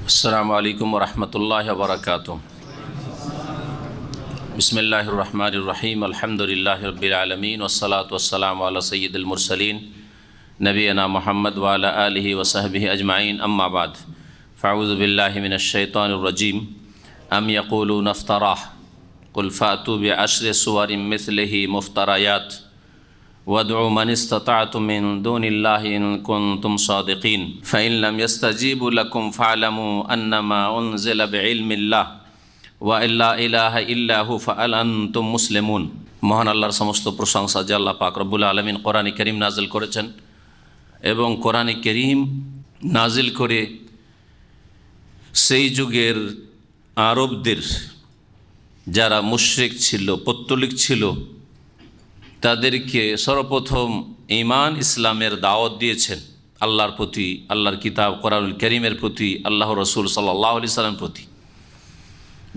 अस्सलामु अलैकुम वरहमतुल्लाहि वबरकातुहू। बिस्मिल्लाहिर रहमानिर रहीम। अल्हम्दुलिल्लाहि रब्बिल आलमीन वस्सलातु वस्सलामु अला सय्यिदिल मुरसलीन नबीना मुहम्मद व अला आलिहि व सहबिहि अजमाइन। अम्मा बाद फ़अऊज़ु बिल्लाहि मिनश शैतानिर रजीम। अम यक़ूलूना इफ़्तराह क़ुल फ़अतू बिअश्रि सुवरिन मिस्लिहि मुफ़्तरयात वदउ मन इस्तताअतुम मिन दूनिल्लाहि इन कुंतुम सादिक़ीन फ़इन लम यस्तजीबु लकुम फ़अलमू अन्नमा उन्ज़िला बिइल्मिल्लाह व ला इलाहा इल्ला हु फ़अल अंतुम मुस्लिमून। মহান আল্লাহর সমস্ত প্রশংসা যে আল্লাহ পাক রব্বুল আলামিন কোরআনে কারীম নাজিল করেছেন এবং কোরআনে কারীম নাজিল করে সেই যুগের আরবদের যারা মুশরিক ছিল, পৌত্তলিক ছিল, তাদেরকে সর্বপ্রথম ঈমান ইসলামের দাওয়াত দিয়েছেন। আল্লাহর প্রতি, আল্লাহর কিতাব কোরআনুল কারীমের প্রতি, আল্লাহ রসুল সাল্লাল্লাহু আলাইহি সাল্লামের প্রতি।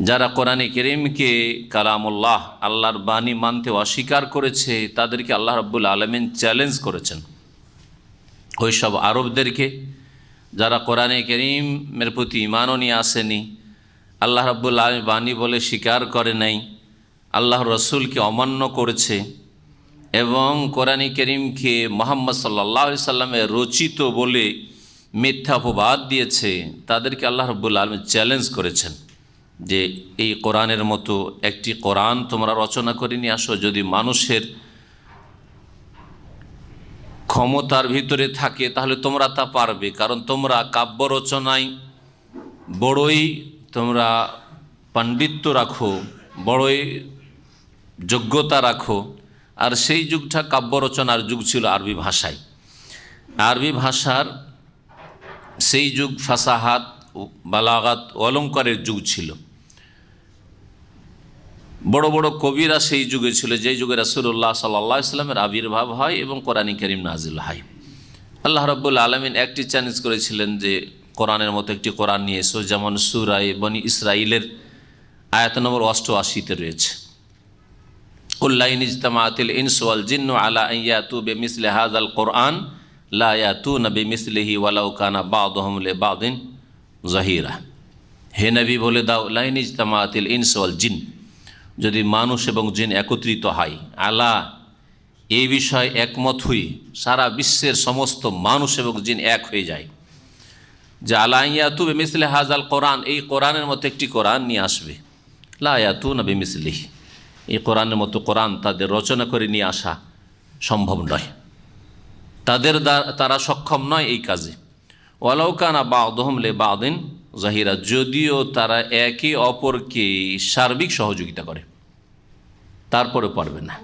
যারা কোরআনে কারীমকে কালামুল্লাহ, আল্লাহর বাণী মানতে অস্বীকার করেছে, তাদেরকে আল্লাহ রাব্বুল আলামিন চ্যালেঞ্জ করেছেন। ওই সব আরবদেরকে যারা কোরআনে কারীমের প্রতি ঈমানও নিয়ে আসেনি, আল্লাহ রাব্বুল আলামিন বাণী বলে স্বীকার করে নাই, আল্লাহর রসুলকে অমান্য করেছে এবং কোরআনে কারীমকে মুহাম্মদ সাল্লাল্লাহু আলাইহি সাল্লামের রচিত বলে মিথ্যা অপবাদ দিয়েছে, তাদেরকে আল্লাহ রাব্বুল আলামিন চ্যালেঞ্জ করেছেন যে এই কোরআনের মতো একটি কোরআন তোমরা রচনা করে নিয়ে আসো। যদি মানুষের ক্ষমতার ভিতরে থাকে তাহলে তোমরা তা পারবে, কারণ তোমরা কাব্য রচনায় বড়ই তোমরা পাণ্ডিত্য রাখো, বড়ই যোগ্যতা রাখো। আর সেই যুগটা কাব্য রচনার যুগ ছিল আরবি ভাষায়। আরবি ভাষার সেই যুগ ফাসাহাত, বালাগাত, অলঙ্কারের যুগ ছিল। বড় বড় কবিরা সেই যুগে ছিল, যেই যুগে রাসূলুল্লাহ সাল্লাল্লাহু আলাইহি ওয়াসাল্লামের আবির্ভাব হয় এবং কোরআনে কারীম নাজিল হয়। আল্লাহ রাব্বুল আলামিন একটি চ্যালেঞ্জ করেছিলেন যে কোরআনের মতো একটি কোরআন নিয়ে এসো, যেমন সূরা বনী ইসরাঈলের আয়াত নম্বর 88-তে রয়েছে, কুল লা ইন ইজতামাআতিল ইনসু ওয়াল জিন্নু আলা আন ইয়াতু বিমিসলি হাযাল কুরআন লা ইয়াতুনা বিমিসলিহি ওয়ালাউ কানা বা'দুহুম লিবা'দিন যাহিরা। হে নবী বলে দাও, লা ইন ইজতামাআতিল ইনসু ওয়াল জিন, যদি মানুষ এবং জিন একত্রিত হয়, আলা এই বিষয়ে একমত হই, সারা বিশ্বের সমস্ত মানুষ এবং জিন এক হয়ে যায় যে আলা আন ইয়াতু বিমিসলি হাযাল কুরআন, এই কোরআনের মতো একটি কোরআন নিয়ে আসবে, লা ইয়াতুনা বিমিসলিহি, এই কোরআনের মতো কোরআন তাদের রচনা করে নিয়ে আসা সম্ভব নয়, তারা সক্ষম নয় এই কাজে। ওয়ালাউ কানা বা'দুহুম লিবা'দিন যাহিরা, যদিও তারা একে অপরকে সার্বিক সহযোগিতা করে, তারপরে পারবে না।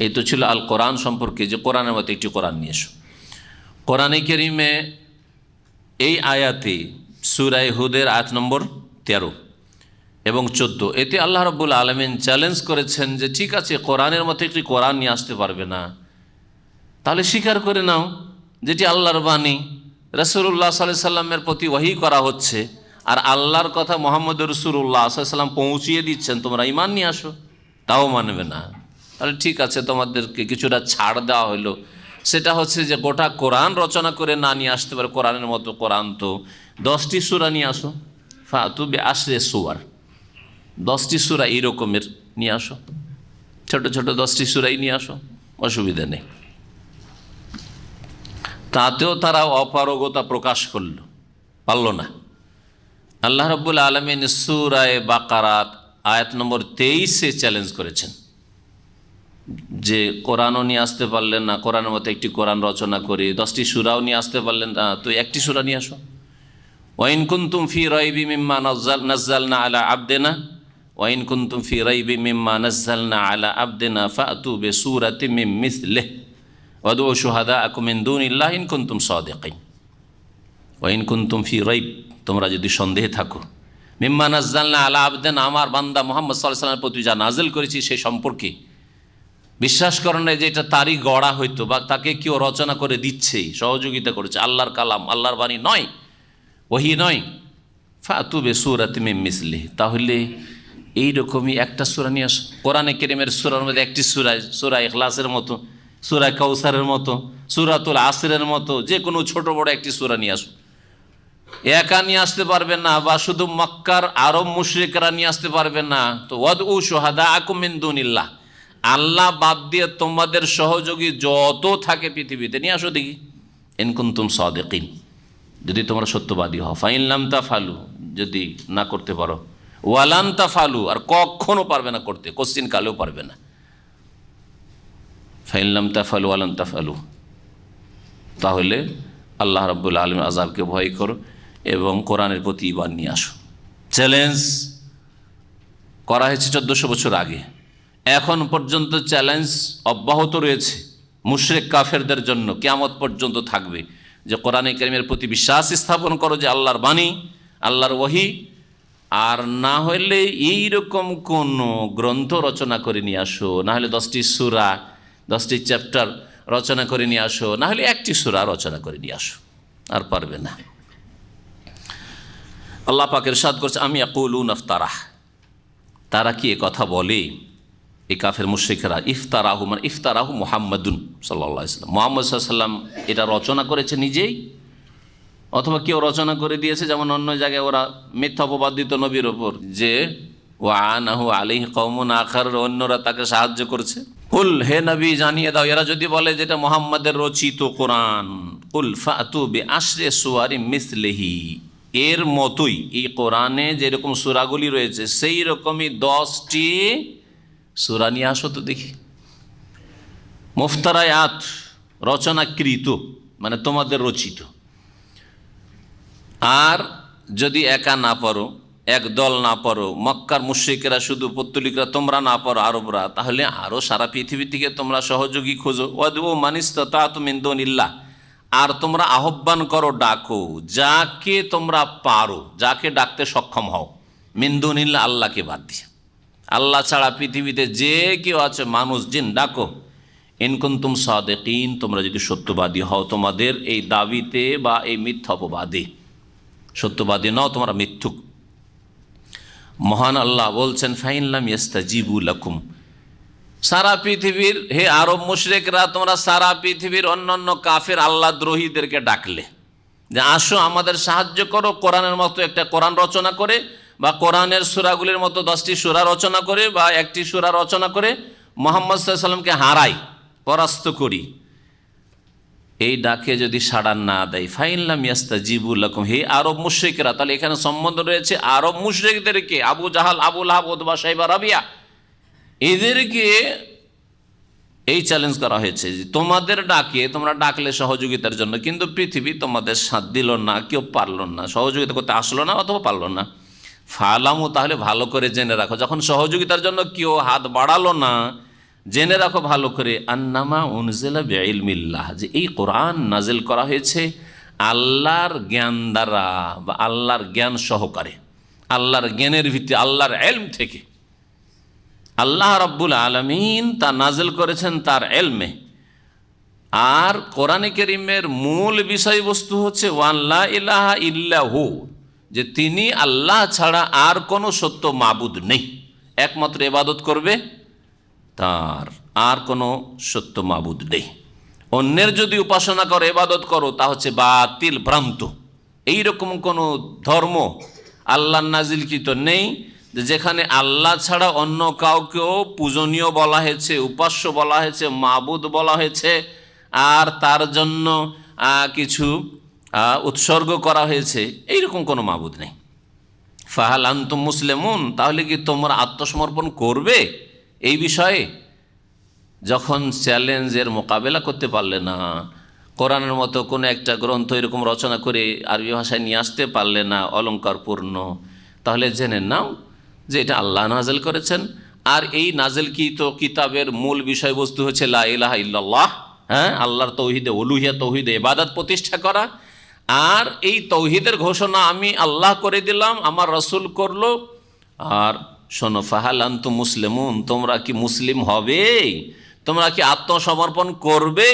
এই তো ছিল আল কোরআন সম্পর্কে, যে কোরআনের মতো একটি কোরআন নিয়ে এসো। কোরআনে কারীমে এই আয়াতে সূরা হুদের আয়াত নম্বর 13 এবং 14, এতে আল্লাহ রাব্বুল আলামিন চ্যালেঞ্জ করেছেন যে ঠিক আছে, কোরআনের মতো একটি কোরআন নিয়ে আসতে পারবে না, তাহলে স্বীকার করে নাও যেটি আল্লাহর বাণী, রাসূলুল্লাহ সাল্লাল্লাহু আলাইহি সাল্লামের প্রতি ওহী করা হচ্ছে, আর আল্লাহর কথা মুহাম্মদুর রাসূলুল্লাহ সাল্লাল্লাহু আলাইহি সাল্লাম পৌঁছিয়ে দিচ্ছেন, তোমরা ঈমান নিয়ে আসো, তাও মানবে না। তাহলে ঠিক আছে, তোমাদেরকে কিছুটা ছাড় দেওয়া হলো। সেটা হচ্ছে যে গোটা কোরআন রচনা করে না নিয়ে আসতে পারে কোরআনের মতো কোরআন, তো 10টি সূরা নিয়ে আসো, ফাতু বিআশরি সুওয়ার, 10টি সূরা এই রকমের নিয়ে আসো, ছোট ছোট 10টি সূরাই নিয়ে আসো, অসুবিধা নেই। তাতেও তারা অপারগতা প্রকাশ পারল না। আল্লাহ রাব্বুল আলামিন সূরা বাকারা আয়াত নম্বর 23-এ চ্যালেঞ্জ করেছেন যে কোরআনও নিয়ে আসতে পারলেন না, কোরআনের মতো একটি কোরআন রচনা করে 10টি সূরাও নিয়ে আসতে পারলেন না, তো একটি সূরা নিয়ে আসো। ওয়াইন কুনতুম ফি রাইবি মিম্মা নাযালনা আলা আবদিনা ওয়াইন কুনতুম ফি রাইবি মিম্মা নাযালনা আলা আবদিনা ফাতু বিসূরাতিম মিন মিসলিহি ওয়াদউ শুহাদাআকুম মিন দুনিল্লাহি ইন কুনতুম সাদিকিন। ওয়াইন কুনতুম ফি রাইব, তোমরা যদি সন্দেহে থাকো, মিম্মা নাযালনা আলা আবদিনা, আমার বান্দা মুহাম্মদ সাল্লাল্লাহু আলাইহি ওয়াসাল্লামের প্রতি যা নাজিল করেছি সে সম্পর্কে বিশ্বাস করেন না যে এটা তারই গড়া হইতো বা তাকে কেউ রচনা করে দিচ্ছে, সহযোগিতা করেছে, আল্লাহর কালাম, আল্লাহর বাণী নয়, ওহী নয়। ফাতু বিসূরাতিম মিন মিসলিহি, তাহলে এইরকমই একটা সূরা নিয়ে আসো। কোরআনে কারীমের সূরার মধ্যে একটি সূরা ইখলাসের মতো, সূরা কাউসারের মতো, সূরাতুল আসরের মতো যে কোনো ছোট বড় একটি সূরা নিয়ে আসো। একা নিয়ে আসতে পারবে না, বা শুধু মক্কার আরব মুশরিকরা নিয়ে আসতে পারবে না, তো ওয়াদউ শুহাদাআকুম মিন দুনিল্লাহ, আল্লাহ বাদ দিয়ে তোমাদের সহযোগী যত থাকে পৃথিবীতে নিয়ে আসো দেখি, ইন কুনতুম সাদিকিন, যদি তোমরা সত্যবাদী হও। ফাইন লাম তাফালু, যদি না করতে পারো, ওয়ালান তাফালু, আর কখনো পারবে না করতে, কোশ্চিন কালেও পারবে না। ফাইন লাম তাফালু ওয়ালান তাফালু, তাহলে আল্লাহ রাব্বুল আলামিন আযাবকে ভয় করো এবং কোরআনের প্রতি ঈমান নিয়ে আসো। চ্যালেঞ্জ করা হয়েছে 1400 বছর আগে, এখন পর্যন্ত চ্যালেঞ্জ অব্যাহত রয়েছে মুশরিক কাফেরদের জন্য, কিয়ামত পর্যন্ত থাকবে, যে কোরআনে কারীমের প্রতি বিশ্বাস স্থাপন করো যে আল্লাহর বাণী, আল্লাহর ওহী, আর না হলে এইরকম কোনো গ্রন্থ রচনা করে নিয়ে আসো, না হলে 10টি সূরা 10টি চ্যাপ্টার রচনা করে নিয়ে আসো, না হলে একটি সূরা রচনা করে নিয়ে আসো, আর পারবে না। আল্লাহ পাক ইরশাদ করছে, আমি ইয়াকুলুন ইফতারাহ, তারা কি কথা বলে, এই কাফের মুশরিকরা, ইফতারাহু মানে ইফতারাহু মুহাম্মাদুন সাল্লাল্লাহু আলাইহি ওয়াসাল্লাম, মুহাম্মদ সাল্লাল্লাহু আলাইহি ওয়াসাল্লাম এটা রচনা করেছে নিজেই, অথবা কেউ রচনা করে দিয়েছে, যেমন অন্য জায়গায় ওরা মিথ্যা অপবাদ দিত নবীর ওপর, যে ওয়ানাহু আলাইহি কওমুন আখার, অন্যরা তাকে সাহায্য করছে। কুল, হে নবী জানিয়ে দাও, এরা যদি বলে যেটা মুহাম্মাদের রচিত কোরআন, কুল ফাতু বিআশরি সুওয়ারি মিসলিহি, এর মতোই এই কোরআনে যেরকম সূরাগুলি রয়েছে সেই রকমই 10টি সূরা নিয়ে আসো তো দেখি। মুফতারায়াত, রচনাকৃত মানে তোমাদের রচিত। আর যদি একা না পারো, এক দল না পারো, মক্কার মুশরিকরা শুধু পত্তলিকরা তোমরা না পারো আরবরা, তাহলে আরও সারা পৃথিবী থেকে তোমরা সহযোগী খোঁজো। ওয়াদউ মান ইসতাতা'তু মিন দুনিল্লাহ, আর তোমরা আহ্বান করো, ডাকো যাকে তোমরা পারো, যাকে ডাকতে সক্ষম হও, মিন দুনিল্লাহ, আল্লাহকে বাদ দিয়ে। আল্লাহ ছাড়া পৃথিবীতে যে কেউ আছে, মানুষ জিন, ডাকো। ইন কুনতুম সাদিকিন, তোমরা যদি সত্যবাদী হও তোমাদের এই দাবিতে বা এই মিথ্যা অপবাদে, সত্যবাদী নও, তোমরা মিথ্যুক। মহান আল্লাহ বলছেন, ফাইন লাম ইয়াস্তাজিবু লাকুম, সারা পৃথিবীর হে আরব মুশরিকরা, তোমরা সারা পৃথিবীর অন্যান্য কাফের আল্লাহ দ্রোহীদেরকে ডাকলে যে আসো আমাদের সাহায্য করো, কোরআনের মতো একটা কোরআন রচনা করে, বা কোরআনের সূরাগুলির মতো 10টি সূরা রচনা করে, বা একটি সূরা রচনা করে মুহাম্মদ সাল্লাল্লাহু আলাইহি ওয়াসাল্লামকে হারাই, পরাস্ত করি, এই ডাকে যদি সাড়া না দেয়, ফাইন লাম ইয়াস্তাজিবু লাকুম, হে আরব মুশরিকরা, তাহলে এখানে সম্বন্ধ রয়েছে আরব মুশরিকদেরকে, আবু জাহাল, আবু লাহাব, উতবা, শাইবা, রাবিয়া, এদেরকে এই চ্যালেঞ্জ করা হয়েছে যে তোমাদের ডাকে, তোমরা ডাকলে সহযোগিতার জন্য, কিন্তু পৃথিবী তোমাদের সাথ দিল না, কেউ পারল না, সহযোগিতা করতে আসলো না অথবা পারল না। ফালামু, তাহলে ভালো করে জেনে রাখো, যখন সহযোগিতার জন্য কেউ হাত বাড়ালো না, জেনে রাখো ভালো করে, আন্নামা উনজিলা বিইলমিল্লাহ, যে এই কোরআন নাজিল করা হয়েছে আল্লাহর জ্ঞান দ্বারা, বা আল্লাহর জ্ঞান সহকারে, আল্লাহর জ্ঞানের ভিত্তি, আল্লাহর ইলম থেকে। আল্লাহ রাব্বুল আলামিন তা নাজিল করেছেন তার ইলমে। আর কোরআনে কারীমের মূল বিষয়বস্তু হচ্ছে ওয়ালা ইলাহা ইল্লাহু, যে তিনি আল্লাহ ছাড়া আর কোনো সত্য মাবুদ নেই, একমাত্র ইবাদত করবে তার, আর কোনো সত্য মাবুদ নেই। অন্যের যদি উপাসনা করো, ইবাদত করো, তা হচ্ছে বাতিল, ভ্রান্ত। এইরকম কোনো ধর্ম আল্লাহর নাজিলকৃত নেই যেখানে আল্লাহ ছাড়া অন্য কাউকেও পূজনীয় বলা হয়েছে, উপাস্য বলা হয়েছে, মাবুদ বলা হয়েছে, আর তার জন্য কিছু উৎসর্গ করা হয়েছে, এইরকম কোনো মাবুদ নেই। ফাহাল আনতুম মুসলিমুন, তাহলে কি তোমরা আত্মসমর্পণ করবে এই বিষয়ে? যখন চ্যালেঞ্জের মোকাবেলা করতে পারলে না, কোরআনের মতো কোনো একটা গ্রন্থ এরকম রচনা করে আরবি ভাষায় নিয়ে আসতে পারলে না অলঙ্কারপূর্ণ, তাহলে জেনে নাও যে এটা আল্লাহ নাজিল করেছেন। আর এই নাজিলকৃত কিতাবের মূল বিষয়বস্তু হচ্ছে লা ইলাহা ইল্লাল্লাহ, হ্যাঁ, আল্লাহর তৌহিদে উলুহিয়া, তৌহিদে ইবাদত প্রতিষ্ঠা করা। আর এই তৌহিদের ঘোষণা আমি আল্লাহ করে দিলাম, আমার রসুল করলো। আর শোনো, ফাহাল আনতুম মুসলিমুন, তোমরা কি মুসলিম হবে? তোমরা কি আত্মসমর্পণ করবে?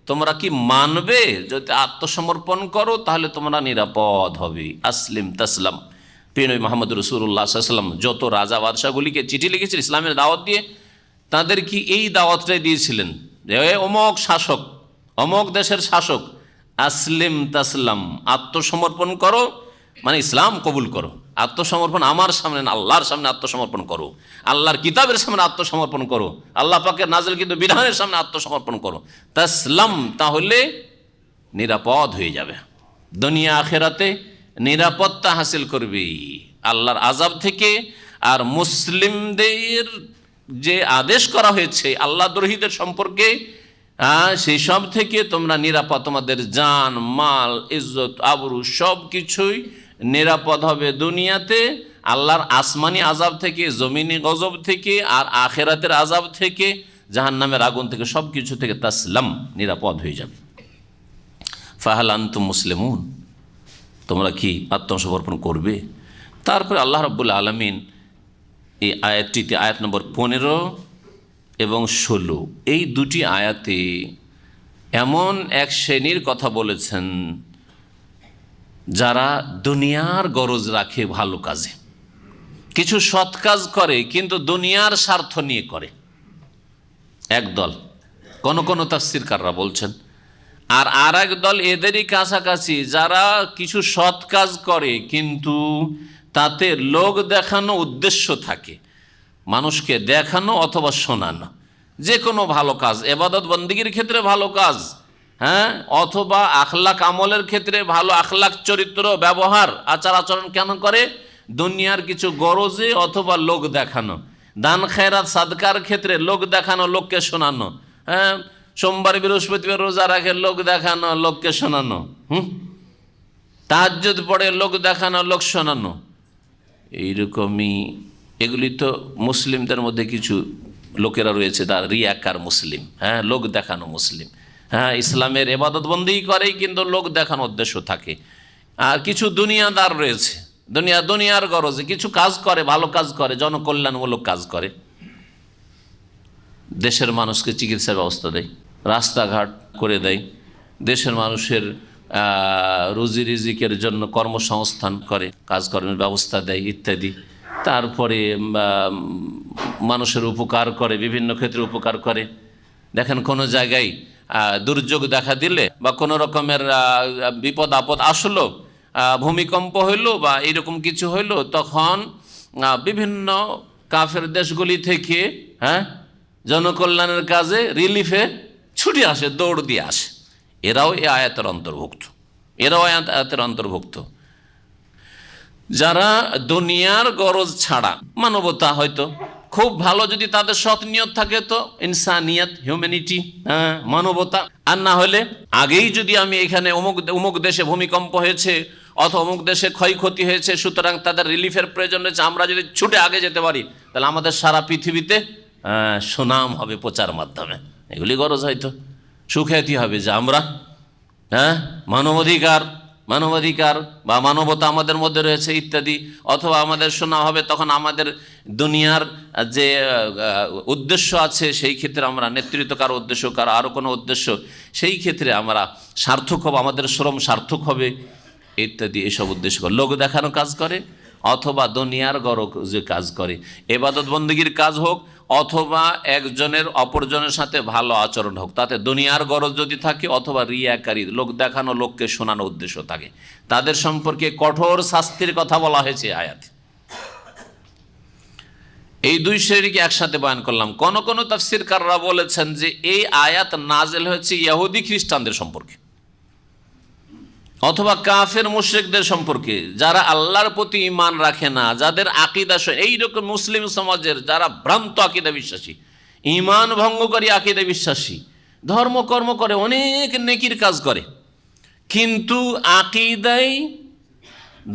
তোমরা কি মানবে? যদি আত্মসমর্পণ করো তাহলে তোমরা নিরাপদ হবে। আসলিম তাসলাম। প্রিয় নবী মুহাম্মদ রাসূলুল্লাহ সাল্লাল্লাহু আলাইহি ওয়াসাল্লাম যত রাজা বাদশাগুলিকে চিঠি লিখেছিল ইসলামের দাওয়াত দিয়ে, তাদের কি এই দাওয়াতটাই দিয়েছিলেন যে অমুক শাসক, অমুক দেশের শাসক, আসলিম তাসলাম, আত্মসমর্পণ করো মানে ইসলাম কবুল করো। আত্মসমর্পণ আমার সামনে না, আল্লাহর সামনে আত্মসমর্পণ করো, আল্লাহর কিতাবের সামনে আত্মসমর্পণ করো, আল্লাহ পাকের নাজিলকৃত বিধানের সামনে আত্মসমর্পণ করো। তাসলাম, তাহলে নিরাপদ হয়ে যাবে, দুনিয়া আখেরাতে নিরাপত্তা হাসিল করবি আল্লাহর আযাব থেকে। আর মুসলিমদের যে আদেশ করা হয়েছে আল্লাহ দ্রোহীদের সম্পর্কে, সেই সব থেকে তোমরা নিরাপদ, তোমাদের জান মাল ইজ্জত আবরু সব কিছুই নিরাপদ হবে দুনিয়াতে আল্লাহর আসমানি আযাব থেকে, জমিনি গজব থেকে, আর আখেরাতের আযাব থেকে, জাহান্নামের আগুন থেকে, সব কিছু থেকে তাসলাম, নিরাপদ হয়ে যাবে। ফাহাল আনতুম মুসলিমুন, তোমরা কি আত্মসমর্পণ করবে? তারপরে আল্লাহ রাব্বুল আলামিন এই আয়াতটিতে, আয়াত নম্বর 15 এবং 16, এই দুটি আয়াতে এমন এক শ্রেণীর কথা বলেছেন যারা দুনিয়ার গরজ রাখে ভালো কাজে, কিছু সৎ কাজ করে কিন্তু দুনিয়ার স্বার্থ নিয়ে করে, একদল কোন তাফসীরকাররা বলছেন। আর এক দল এদেরই কাছাকাছি, যারা কিছু সৎ কাজ করে কিন্তু তাতে লোক দেখানো উদ্দেশ্য থাকে, মানুষকে দেখানো অথবা শোনানো। যে কোনো ভালো কাজ, ইবাদত বন্দেগীর ক্ষেত্রে ভালো কাজ, অথবা আখলাক আমলের ক্ষেত্রে ভালো আখলাক চরিত্র ব্যবহার আচার আচরণ কেন করে? দুনিয়ার কিছু গরজে অথবা লোক দেখানো। দান খেরাত সাদকার ক্ষেত্রে লোক দেখানো, লোককে শোনানো। সোমবার বৃহস্পতিবার রোজা রাখে, লোক দেখানো, লোককে শোনানো। তাহাজ্জুদ পড়ে, লোক দেখানো, লোক শোনানো। এইরকমই এগুলি তো মুসলিমদের মধ্যে কিছু লোকেরা রয়েছে, তার রিয়াকার মুসলিম, লোক দেখানো মুসলিম। ইসলামের ইবাদত বন্দেগী করে কিন্তু লোক দেখানো উদ্দেশ্য থাকে। আর কিছু দুনিয়াদার রয়েছে, দুনিয়ার গরজে কিছু কাজ করে, ভালো কাজ করে, জনকল্যাণমূলক কাজ করে, দেশের মানুষকে চিকিৎসার ব্যবস্থা দেয়, রাস্তাঘাট করে দেয়, দেশের মানুষের রুজি রিজিকের জন্য কর্মসংস্থান করে, কাজকর্মের ব্যবস্থা দেয় ইত্যাদি। তারপরে মানুষের উপকার করে, বিভিন্ন ক্ষেত্রে উপকার করে। দেখেন কোনো জায়গায় দুর্যোগ দেখা দিলে বা কোনো রকমের বিপদ আপদ আসলো, ভূমিকম্প হইলো বা এরকম কিছু হইলো, তখন বিভিন্ন কাফের দেশগুলি থেকে জনকল্যাণের কাজে রিলিফে ছুটে আসে, দৌড় দিয়ে আসে। এরাও এই আয়াতের অন্তর্ভুক্ত, যারা দুনিয়ার গরজ ছাড়া, মানবতা হয়তো খুব ভালো, যদি তাদের সৎ নিয়ত থাকে তো ইনসানিয়ত, হিউম্যানিটি, মানবতা। আর না হলে আগেই যদি আমি এখানে অমুক দেশে ভূমিকম্প হয়েছে অথবা অমুক দেশে ক্ষয়ক্ষতি হয়েছে, সুতরাং তাদের রিলিফের প্রয়োজন রয়েছে, আমরা যদি ছুটে আগে যেতে পারি তাহলে আমাদের সারা পৃথিবীতে সুনাম হবে প্রচার মাধ্যমে। এগুলি গরজ হয়তো সুখ্যাতি হবে যে আমরা মানবাধিকার বা মানবতা আমাদের মধ্যে রয়েছে ইত্যাদি, অথবা আমাদের শোনা হবে, তখন আমাদের দুনিয়ার যে উদ্দেশ্য আছে সেই ক্ষেত্রে আমরা নেতৃত্ব, কারো উদ্দেশ্য, কারো আরও কোনো উদ্দেশ্য, সেই ক্ষেত্রে আমরা সার্থক হব, আমাদের শ্রম সার্থক হবে ইত্যাদি। এসব উদ্দেশ্য করে লোক দেখানো কাজ করে, অথবা দুনিয়ার গরজে কাজ করে, ইবাদত বন্দেগীর কাজ হোক অথবা একজনের অপরজনের সাথে ভালো আচরণ হোক, তাতে দুনিয়ার গরজ যদি থাকে অথবা রিয়াকারী, লোক দেখানো, লোককে শোনানো উদ্দেশ্য থাকে, তাদের সম্পর্কে কঠোর শাস্তির কথা বলা হয়েছে আয়াতে। এই দুই শ্রেণীকে একসাথে বয়ান করলাম। কোন তাফসীরকাররা বলেছেন যে এই আয়াত নাজেল হয়েছে ইহুদি খ্রিস্টানদের সম্পর্কে অথবা কাফের মুশরিকদের সম্পর্কে, যারা আল্লাহর প্রতি ঈমান রাখে না, যাদের আকীদা এইরকম মুসলিম সমাজের যারা ভ্রান্ত আকীদা বিশ্বাসী, ঈমান ভঙ্গকারী আকীদা বিশ্বাসী, ধর্মকর্ম করে, অনেক নেকির কাজ করে, কিন্তু আকীদায়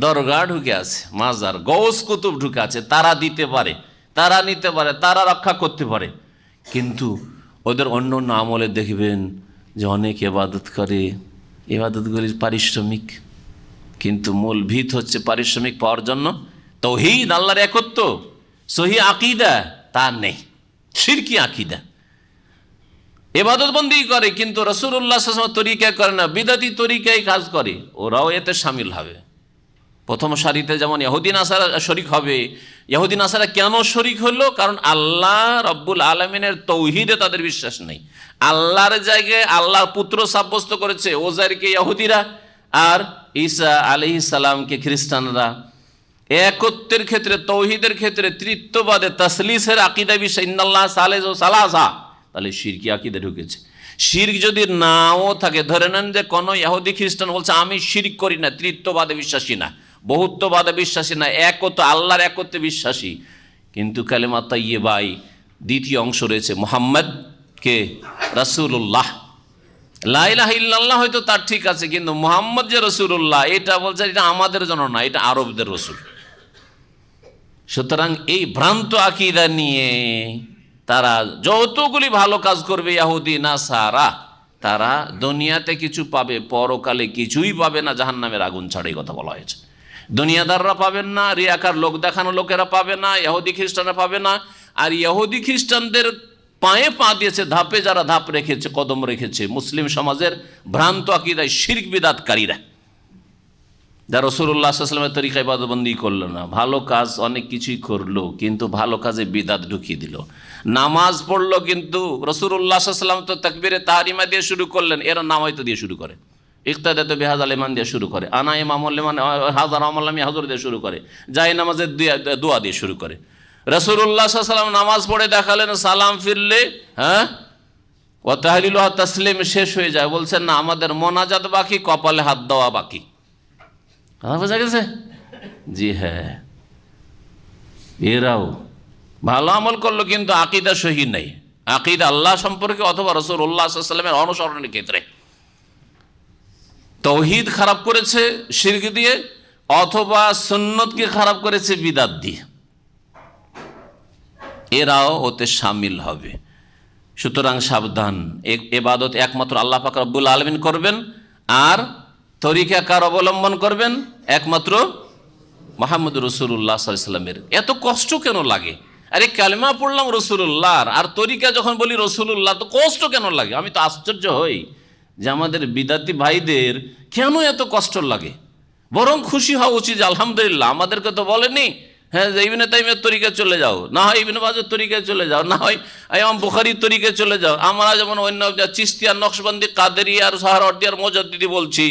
দরগা ঢুকে আছে, মাজার গৌস কুতুব ঢুকে আছে। তারা দিতে পারে, তারা নিতে পারে, তারা রক্ষা করতে পারে, কিন্তু ওদের অন্য অন্য আমলে দেখবেন যে অনেক ইবাদত করে, ইবাদতগুলির পারিশ্রমিক, কিন্তু মূল ভিত হচ্ছে পারিশ্রমিক পাওয়ার জন্য তাওহীদ, আল্লাহর একত্ব, সহি আকীদা তার নেই, শিরকি আকীদা। ইবাদত বন্দেগী করে কিন্তু রাসূলুল্লাহ সাল্লাল্লাহু আলাইহি ওয়াসাল্লাম তরিকায় করে না, বিদআতি তরিকায় কাজ করে, ওরাও এতে শামিল হবে। প্রথম সারিতে যেমন ইহুদি নাসারা শরিক হবে। ইহুদি নাসারা কেন শরিক হলো? কারণ আল্লাহ রব্বুল আলমিনের তৌহিদে তাদের বিশ্বাস নেই। আল্লাহর জায়গায় আল্লাহর পুত্র সাব্যস্ত করেছে ওজাইরকে ইহুদিরা, আর ঈসা আলাইহিস সালামকে খ্রিস্টানরা। একত্বের ক্ষেত্রে, তৌহিদের ক্ষেত্রে, তৃতীয়বাদে তাসলিসের আকীদা বিষয় ইন্নাল্লাহ সালেসু সালাসা, তাহলে শিরকি আকীদা ঢুকেছে। শিরক যদি নাও থাকে, ধরে নেন যে কোনো ইহুদি খ্রিস্টান বলছে আমি শিরক করি না, তৃতীয়বাদে বিশ্বাসী না, বহুত্ববাদে বিশ্বাসী না, একত্ব আল্লাহর একত্বে বিশ্বাসী, কিন্তু কালেমা তাইয়্যিবায় দ্বিতীয় অংশ রয়েছে মুহাম্মদ কে রাসূলুল্লাহ। লা ইলাহা ইল্লাল্লাহ হয়তো তার ঠিক আছে, কিন্তু মুহাম্মদ যে রাসূলুল্লাহ এটা বলছে এটা আমাদের জন্য না, এটা আরবদের রাসূল। সুতরাং এই ভ্রান্ত আকীদা নিয়ে তারা যতগুলি ভালো কাজ করবে ইহুদি নাসারা, তারা দুনিয়াতে কিছু পাবে, পরকালে কিছুই পাবে না, জাহান্নামের আগুন ছাড়া এই কথা বলা হয়েছে। দুনিয়াদাররা পাবেন না, রিয়াকার লোক দেখানো লোকেরা পাবে না, ইহুদি খ্রিস্টানরা পাবে না। আর ইহুদি খ্রিস্টানদের পায়ে পা দিয়েছে, ধাপে যারা ধাপ রেখেছে, কদম রেখেছে মুসলিম সমাজের ভ্রান্ত আকীদায় শিরক বিদআতকারীরা, যারা রাসূলুল্লাহ সাল্লাল্লাহু আলাইহি ওয়াসাল্লামের তরিকা ইবাদতবন্দি করলো না, ভালো কাজ অনেক কিছুই করলো কিন্তু ভালো কাজে বিদআত ঢুকিয়ে দিল। নামাজ পড়লো কিন্তু রাসূলুল্লাহ সাল্লাল্লাহু আলাইহি ওয়াসাল্লাম তো তাকবীরে তাহরিমা দিয়ে শুরু করলেন, এরা নামাইতো দিয়ে শুরু করে, ইক্তাদাতু বিহাযাল ইমান দিয়ে শুরু করে, আনা ইমামুল লিমান হাযার আমাল্লামি হাজুর দিয়ে শুরু করে, যায় নামাজের দোয়া দিয়ে শুরু করে। রাসূলুল্লাহ সাল্লাল্লাহু আলাইহি ওয়াসাল্লাম নামাজ পড়ে দেখালেন, সালাম ফিরলে ওয়া তাহলিলু ওয়া তাসলিম শেষ হয়ে যায়, বলছেন না আমাদের মোনাজাত বাকি, কপালে হাত দেওয়া বাকি। কথা বোঝা গেছে? জি হ্যাঁ, এরাও ভালো আমল করলো কিন্তু আকীদা সহি নেই, আকীদা আল্লাহ সম্পর্কে অথবা রাসূলুল্লাহ সাল্লাল্লাহু আলাইহি ওয়াসাল্লামের অনুসরণের ক্ষেত্রে তৌহিদ খারাপ করেছে শিরক দিয়ে, অথবা সুন্নতকে খারাপ করেছে বিদআত দিয়ে, এরাও ওতে শামিল হবে। সুতরাং সাবধান, ইবাদত একমাত্র আল্লাহ পাক রব্বুল আলামিন করবেন, আর তরিকা কার অবলম্বন করবেন? একমাত্র মুহাম্মদ রাসূলুল্লাহ সাল্লাল্লাহু আলাইহি ওয়াসাল্লামের। এত কষ্ট কেন লাগে? আরে কালেমা পড়লাম রাসূলুল্লাহর, আর তরিকা যখন বলি রাসূলুল্লাহ, তো কষ্ট কেন লাগে? আমি তো আশ্চর্য হই যে আমাদের বিদাতি ভাইদের কেন এত কষ্ট লাগে। বরং খুশি হওয়া উচিত, আলহামদুলিল্লাহ আমাদেরকে তো বলেনি হ্যাঁ যে ইবনে তাইমিয়ার তরিকায় চলে যাও, না হয় ইবনে বাজের তরিকায় চলে যাও, না হয় ইমাম বুখারীর তরিকায় চলে যাও। আমরা যেমন অন্য চিশতিয়া, নকশবন্দি, কাদেরিয়া আর সোহরাওয়ার্দী আর মুজাদ্দিদি বলছি,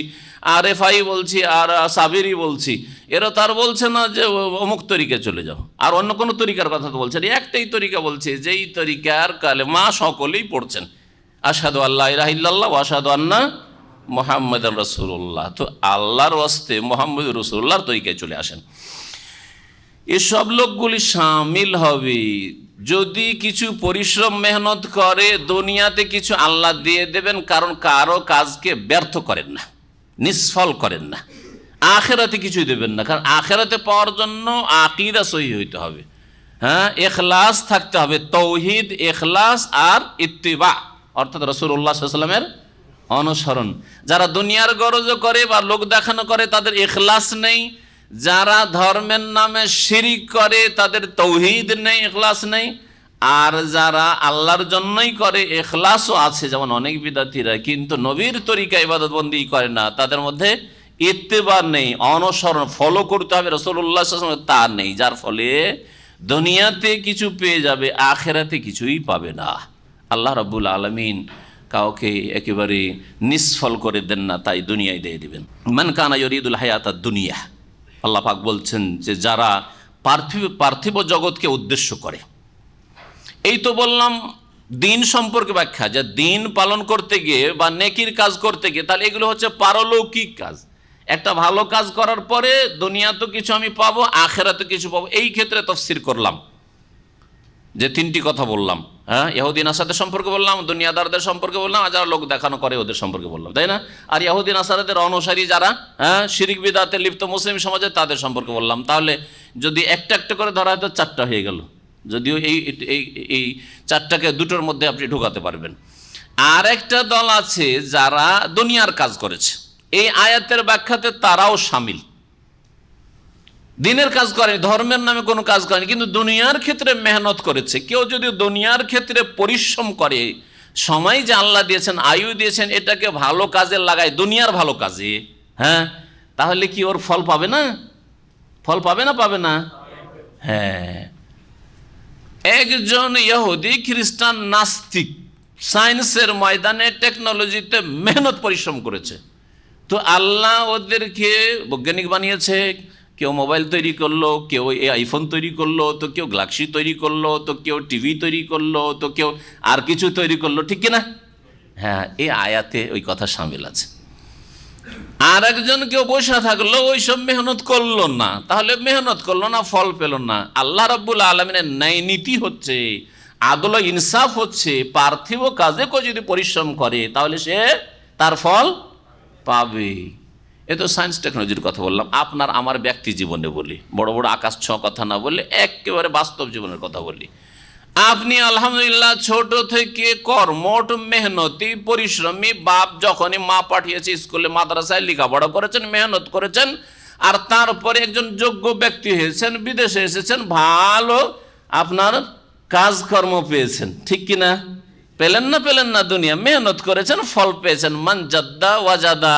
আর রেফাই বলছি, আর সাবিরি বলছি, এরা তার বলছে না যে অমুক তরিকায় চলে যাও, আর অন্য কোনো তরিকার কথা তো বলছে না, একটাই তরিকা বলছে, যেই তরিকার কালেমা সকলেই পড়ছেন, আশহাদু আল্লা ইলাহা ইল্লাল্লাহ ওয়া আশহাদু আন্না মুহাম্মাদান রাসূলুল্লাহ। তো আল্লাহর ওয়াস্তে মুহাম্মদ রাসূলুল্লাহর তরিকায় চলে আসেন। এসব লোকগুলি শামিল হবে যদি কিছু পরিশ্রম মেহনত করে, দুনিয়াতে কিছু আল্লাহ দিয়ে দেবেন, কারণ কারো কাজকে ব্যর্থ করেন না, নিষ্ফল করেন না। আখেরাতে কিছুই দেবেন না, কারণ আখেরাতে পাওয়ার জন্য আকীদা সহি হইতে হবে, হ্যাঁ, ইখলাস থাকতে হবে, তৌহিদ, ইখলাস আর ইত্তিবা, অর্থাৎ রাসূলুল্লাহ সাল্লাল্লাহু আলাইহি ওয়াসাল্লামের অনুসরণ। যারা দুনিয়ার গরজ করে বা লোক দেখানো করে তাদের ইখলাস নেই, যারা ধর্মের নামে শিরিক করে তাদের তৌহিদ নেই, ইখলাস নেই, আর যারা আল্লাহর জন্যই করে ইখলাসও আছে, যেমন অনেক বিদাতীরা, কিন্তু নবীর তরিকা ইবাদতবন্দি করে না, তাদের মধ্যে ইত্তেবা নেই, অনুসরণ, ফলো করতে হবে রাসূলুল্লাহ সাল্লাল্লাহু আলাইহি ওয়াসাল্লাম, তা নেই, যার ফলে দুনিয়াতে কিছু পেয়ে যাবে, আখেরাতে কিছুই পাবে না। আল্লাহ রাব্বুল আলামিন কাউকে একেবারে নিষ্ফল করে দেন না, তাই দুনিয়ায় দিয়ে দিবেন। মান কানা ইউরিদুল হায়াতাদ দুনিয়া, আল্লাহ পাক বলছেন যে যারা পার্থিব জগৎকে উদ্দেশ্য করে। এই তো বললাম দিন সম্পর্কে ব্যাখ্যা, যে দিন পালন করতে গিয়ে বা নেকির কাজ করতে গিয়ে, তাহলে এগুলো হচ্ছে পারলৌকিক কাজ। একটা ভালো কাজ করার পরে দুনিয়া তো কিছু আমি পাবো, আখেরাতে কিছু পাবো। এই ক্ষেত্রে তাফসীর করলাম যে তিনটি কথা বললাম, হ্যাঁ, ইহুদি নাসারাদের সম্পর্কে বললাম, দুনিয়াদারদের সম্পর্কে বললাম, আর যারা লোক দেখানো করে ওদের সম্পর্কে বললাম, তাই না? আর ইহুদি নাসারাদের অনুসারী যারা শিরিক বিদআতে লিপ্ত মুসলিম সমাজে, তাদের সম্পর্কে বললাম। তাহলে যদি একটা একটা করে ধরা হয় তো চারটা হয়ে গেল, যদিও এই চারটাকে দুটোর মধ্যে আপনি ঢোকাতে পারবেন। আর একটা দল আছে যারা দুনিয়ার কাজ করেছে, এই আয়াতের ব্যাখ্যাতে তারাও শামিল। দিনের কাজ করেনি, ধর্মের নামে কোনো কাজ করেনি, কিন্তু দুনিয়ার ক্ষেত্রে মেহনত করেছে। কেউ যদি দুনিয়ার ক্ষেত্রে পরিশ্রম করে, সময় যে আল্লাহ দিয়েছেন, আয়ু দিয়েছেন, এটাকে ভালো কাজে লাগায়, দুনিয়ার ভালো কাজে, হ্যাঁ, তাহলে কি ওর ফল পাবে না? ফল পাবে না পাবে না? হ্যাঁ, একজন ইহুদি খ্রিস্টান নাস্তিক সায়েন্সের ময়দানে টেকনোলজিতে মেহনত পরিশ্রম করেছে, তো আল্লাহ ওদেরকে বৈজ্ঞানিক বানিয়েছে। কেউ মোবাইল তৈরি করলো, কেউ আইফোন তৈরি করলো, তো কেউ গ্যালাক্সি তৈরি করলো, তো কেউ টিভি তৈরি করলো, তো কেউ আর কিছু তৈরি করলো, ঠিক কিনা? হ্যাঁ, এই আয়াতে ওই কথা শামিল আছে। আর একজন কেউ বসে থাকলো, ওইসব মেহনত করলো না, তাহলে মেহনত করলো না, ফল পেল না। আল্লাহ রাব্বুল আলামিনের ন্যায় নীতি হচ্ছে, আদল ইনসাফ হচ্ছে, পার্থিব কাজে কেউ যদি পরিশ্রম করে তাহলে সে তার ফল পাবে। এ তো সায়েন্স টেকনোলজির কথা বললাম। আপনার আমার ব্যক্তি জীবনে বলি, বড় বড় আকাশ ছোঁয়া কথা না বললে একেবারে বাস্তব জীবনের কথা বলি। আপনি আলহামদুলিল্লাহ ছোট থেকে কর্মঠ মেহনতি পরিশ্রমী বাপ, যখনই মা পাঠিয়েছে স্কুলে মাদ্রাসায় লেখাপড়া করেছেন, মেহনত করেছেন, আর তারপরে একজন যোগ্য ব্যক্তি হয়েছেন, বিদেশে এসেছেন, ভালো আপনার কাজকর্ম পেয়েছেন, ঠিক কিনা? পেলেন না পেলেন না? দুনিয়া মেহনত করেছেন, ফল পেয়েছেন। মান জাদ্দা ওয়াজাদা,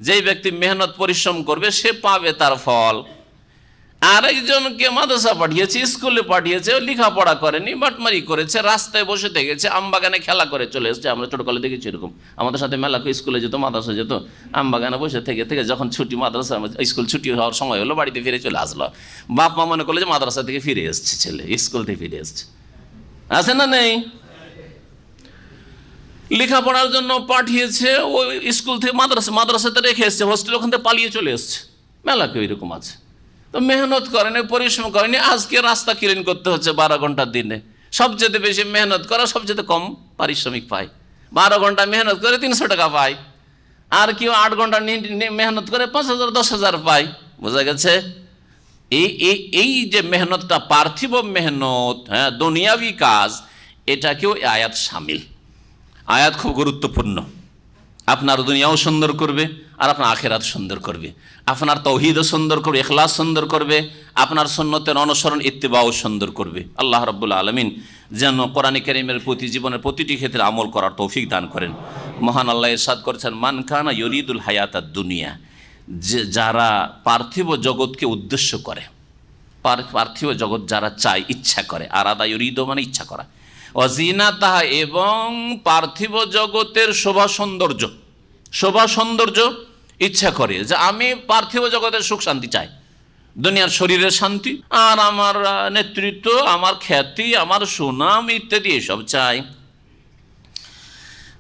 যেই ব্যক্তি মেহনত পরিশ্রম করবে সে পাবে তার ফল। আরেকজনকে মাদ্রাসা পাঠিয়েছে, স্কুলে পাঠিয়েছে, লেখাপড়া করেনি, বাটমারি করেছে, রাস্তায় বসে থেকেছে, আমবাগানে খেলা করে চলে এসেছে। আমরা ছোটকালে দেখেছি এরকম, আমাদের সাথে মেলা স্কুলে যেত, মাদ্রাসা যেত, আমবাগানে বসে থেকে থেকে যখন ছুটি, মাদ্রাসা স্কুল ছুটি হওয়ার সময় হলো, বাড়িতে ফিরে চলে আসলো। বাপ মা মনে করলো যে মাদ্রাসা থেকে ফিরে এসছে ছেলে, স্কুল থেকে ফিরে এসছে। আছে না নেই? লেখাপড়ার জন্য পাঠিয়েছে, ওই স্কুল থেকে মাদ্রাসাতে রেখে এসছে, হোস্টেল ওখান থেকে পালিয়ে চলে এসছে। মেলা কেউ এরকম আছে। তো মেহনত করেনি, পরিশ্রম করেনি, আজকে রাস্তা ক্লিন করতে হচ্ছে 12 ঘন্টার দিনে। সবচেয়ে বেশি মেহনত করা সবচেয়ে কম পারিশ্রমিক পায়। 12 ঘন্টা মেহনত করে 300 টাকা পায়, আর কেউ 8 ঘন্টা মেহনত করে 5,000 10,000 পায়। বোঝা গেছে? এই যে মেহনতটা পার্থিব মেহনত, হ্যাঁ, দুনিয়াবি কাজ, এটাকেও আয়াত শামিল। আয়াত খুব গুরুত্বপূর্ণ। আপনার দুনিয়াও সুন্দর করবে, আর আপনার আখেরাত সুন্দর করবে, আপনার তৌহিদও সুন্দর করবে, ইখলাস সুন্দর করবে, আপনার সুন্নতের অনুসরণ ইত্তিবাও সুন্দর করবে। আল্লাহ রাব্বুল আলামিন যেন কোরআনে কারীমের প্রতি জীবনের প্রতিটি ক্ষেত্রে আমল করার তৌফিক দান করেন। মহান আল্লাহ ইরশাদ করেছেন, মান কানা ইউরিদুল হায়াতাদ দুনিয়া, যারা পার্থিব জগৎকে উদ্দেশ্য করে, পার্থিব জগৎ যারা চায়, ইচ্ছা করে, আরাদা ইউরিদ মানে ইচ্ছা করা, ওয়াজিনাতাহা, এবং পার্থিব জগতের শোভা সৌন্দর্য ইচ্ছা করে, যে আমি পার্থিব জগতের সুখ শান্তি চাই, দুনিয়ার শরীরের শান্তি, আর আমার নেতৃত্ব, আমার খ্যাতি, আমার সুনাম ইত্যাদি এসব চাই।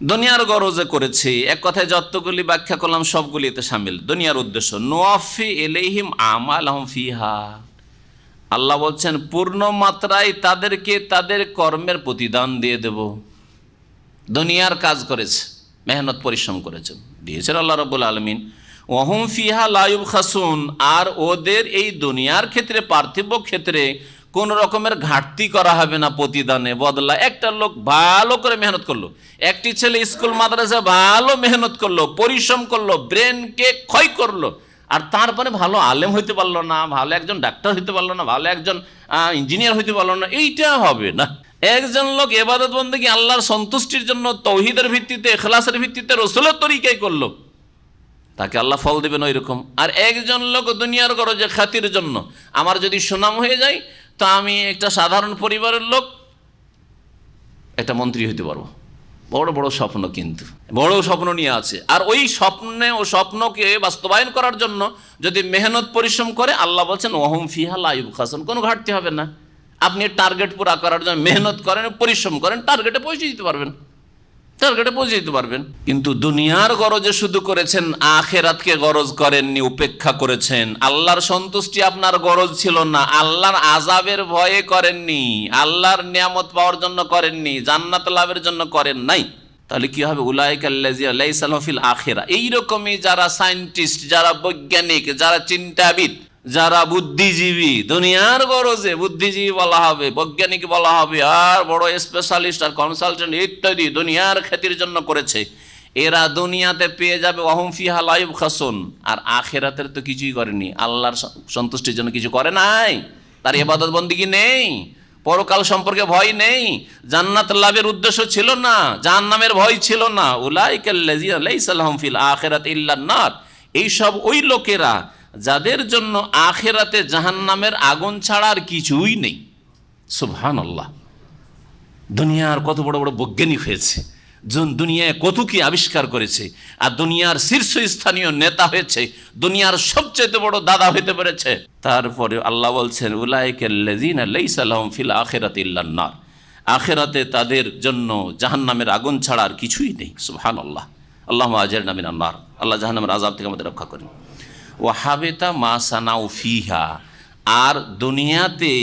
দুনিয়ার গরজে করেছি, এক কথায় যতগুলি ব্যাখ্যা করলাম সবগুলি এতে শামিল। দুনিয়ার উদ্দেশ্য, নুওয়াফি ইলাইহিম আমালহুম ফিহা, আল্লাহ বলছেন পূর্ণ মাত্রায় তাদেরকে তাদের কর্মের প্রতিদান দিয়ে দেব। দুনিয়ার কাজ করেছে, মেহনত পরিশ্রম করেছে, দিয়েছেন আল্লাহ রাব্বুল আলামিন। ওয়াহুম ফিহা লা ইউবখাসুন, আর ওদের এই দুনিয়ার ক্ষেত্রে, পার্থিব ক্ষেত্রে কোন রকমের ঘাটতি করা হবে না প্রতিদানে, বদলা। একটা লোক ভালো করে মেহনত করলো, একটি ছেলে স্কুল মাদ্রাসা ভালো মেহনত করলো, পরিশ্রম করলো, ব্রেনকে ক্ষয় করলো, আর তারপরে ভালো আলেম হইতে পারলো না, ভালো একজন ডাক্তার হইতে পারলো না, ভালো একজন ইঞ্জিনিয়ার হইতে পারলো না, এইটা হবে না। একজন লোক ইবাদত বন্দেগী আল্লাহর সন্তুষ্টির জন্য তৌহিদের ভিত্তিতে, ইখলাসের ভিত্তিতে, রাসূলের তরিকায় করলো, তাকে আল্লাহ ফল দেবেন ওই রকম। আর একজন লোক দুনিয়ার গরজে, খ্যাতির জন্য, আমার যদি সুনাম হয়ে যায় তা আমি একটা সাধারণ পরিবারের লোক, একটা মন্ত্রী হইতে পারবো, বড় বড় স্বপ্ন, কিন্তু বড় স্বপ্ন নিয়ে আছে, আর ওই স্বপ্নকে বাস্তবায়ন করার জন্য যদি মেহনত পরিশ্রম করে, আল্লাহ বলছেন ওয়াহুম ফিহা লা ইউবখাসুন, কোনো ঘাটতি হবে না। আপনি টার্গেট পুরা করার জন্য মেহনত করেন, পরিশ্রম করেন, টার্গেটে পৌঁছে দিতে পারবেন। কিন্তু দুনিয়ার গরজে শুধু করেছেন, আখেরাতকে গরজ করেননি, উপেক্ষা করেছেন। আল্লাহর সন্তুষ্টি আপনার গরজ ছিল না, আল্লাহর আযাবের ভয়ে করেননি, আল্লাহর নিয়ামত পাওয়ার জন্য করেননি, জান্নাত লাভের জন্য করেন নাই। তাহলে কি হবে? উলাইকাল্লাযিনা লাইসা লাহুম ফিল আখিরা, এইরকমই যারা সায়েন্টিস্ট, যারা বৈজ্ঞানিক, যারা চিন্তাবিদ, যারা বুদ্ধিজীবী, দুনিয়ার গরজে বুদ্ধিজীবী বলা হবে, বৈজ্ঞানিক বলা হবে, আর বড় স্পেশালিস্ট আর কনসালটেন্ট ইত্যাদি দুনিয়ার খ্যাতির জন্য করেছে, এরা দুনিয়াতে পেয়ে যাবে ওয়াহুম ফিহা লা ইউবখাসুন, আর আখিরাতের তো কিছুই করেনি, আল্লাহর সন্তুষ্টির জন্য কিছু করে নাই, তার ইবাদত বন্দেগী নেই, পরকাল সম্পর্কে ভয় নেই, জান্নাত লাভের উদ্দেশ্য ছিল না, জাহান্নামের ভয় ছিল না। উলাইকাল্লাযিনা লাইসা লাহুম ফিল আখিরাতি ইল্লান নার, এইসব ওই লোকেরা যাদের জন্য আখিরাতে জাহান্নামের আগুন ছাড়া আর কিছুই নেই। সুবহানাল্লাহ। দুনিয়ার কত বড় বড় বৈজ্ঞানিক হয়েছে, দুনিয়ায় কত কি আবিষ্কার করেছে, আর দুনিয়ার শীর্ষস্থানীয় নেতা হয়েছে, দুনিয়ার সবচেয়ে বড় দাদা হইতে পেরেছে। তারপরে আল্লাহ বলছেন উলাইকাল্লাযীনা লাইসা লাহুম ফিল আখিরাতি ইল্লান নার, আখিরাতে তাদের জন্য জাহান্নামের আগুন ছাড়া আর কিছুই নেই। সুবহানাল্লাহ। আল্লাহুম্মা আজিরনা মিনান নার। আল্লাহ জাহান্নামের আযাব থেকে আমাদের রক্ষা করেন। ওয়া হাবিতা মা সানাউ ফিহা, আর দুনিয়াতে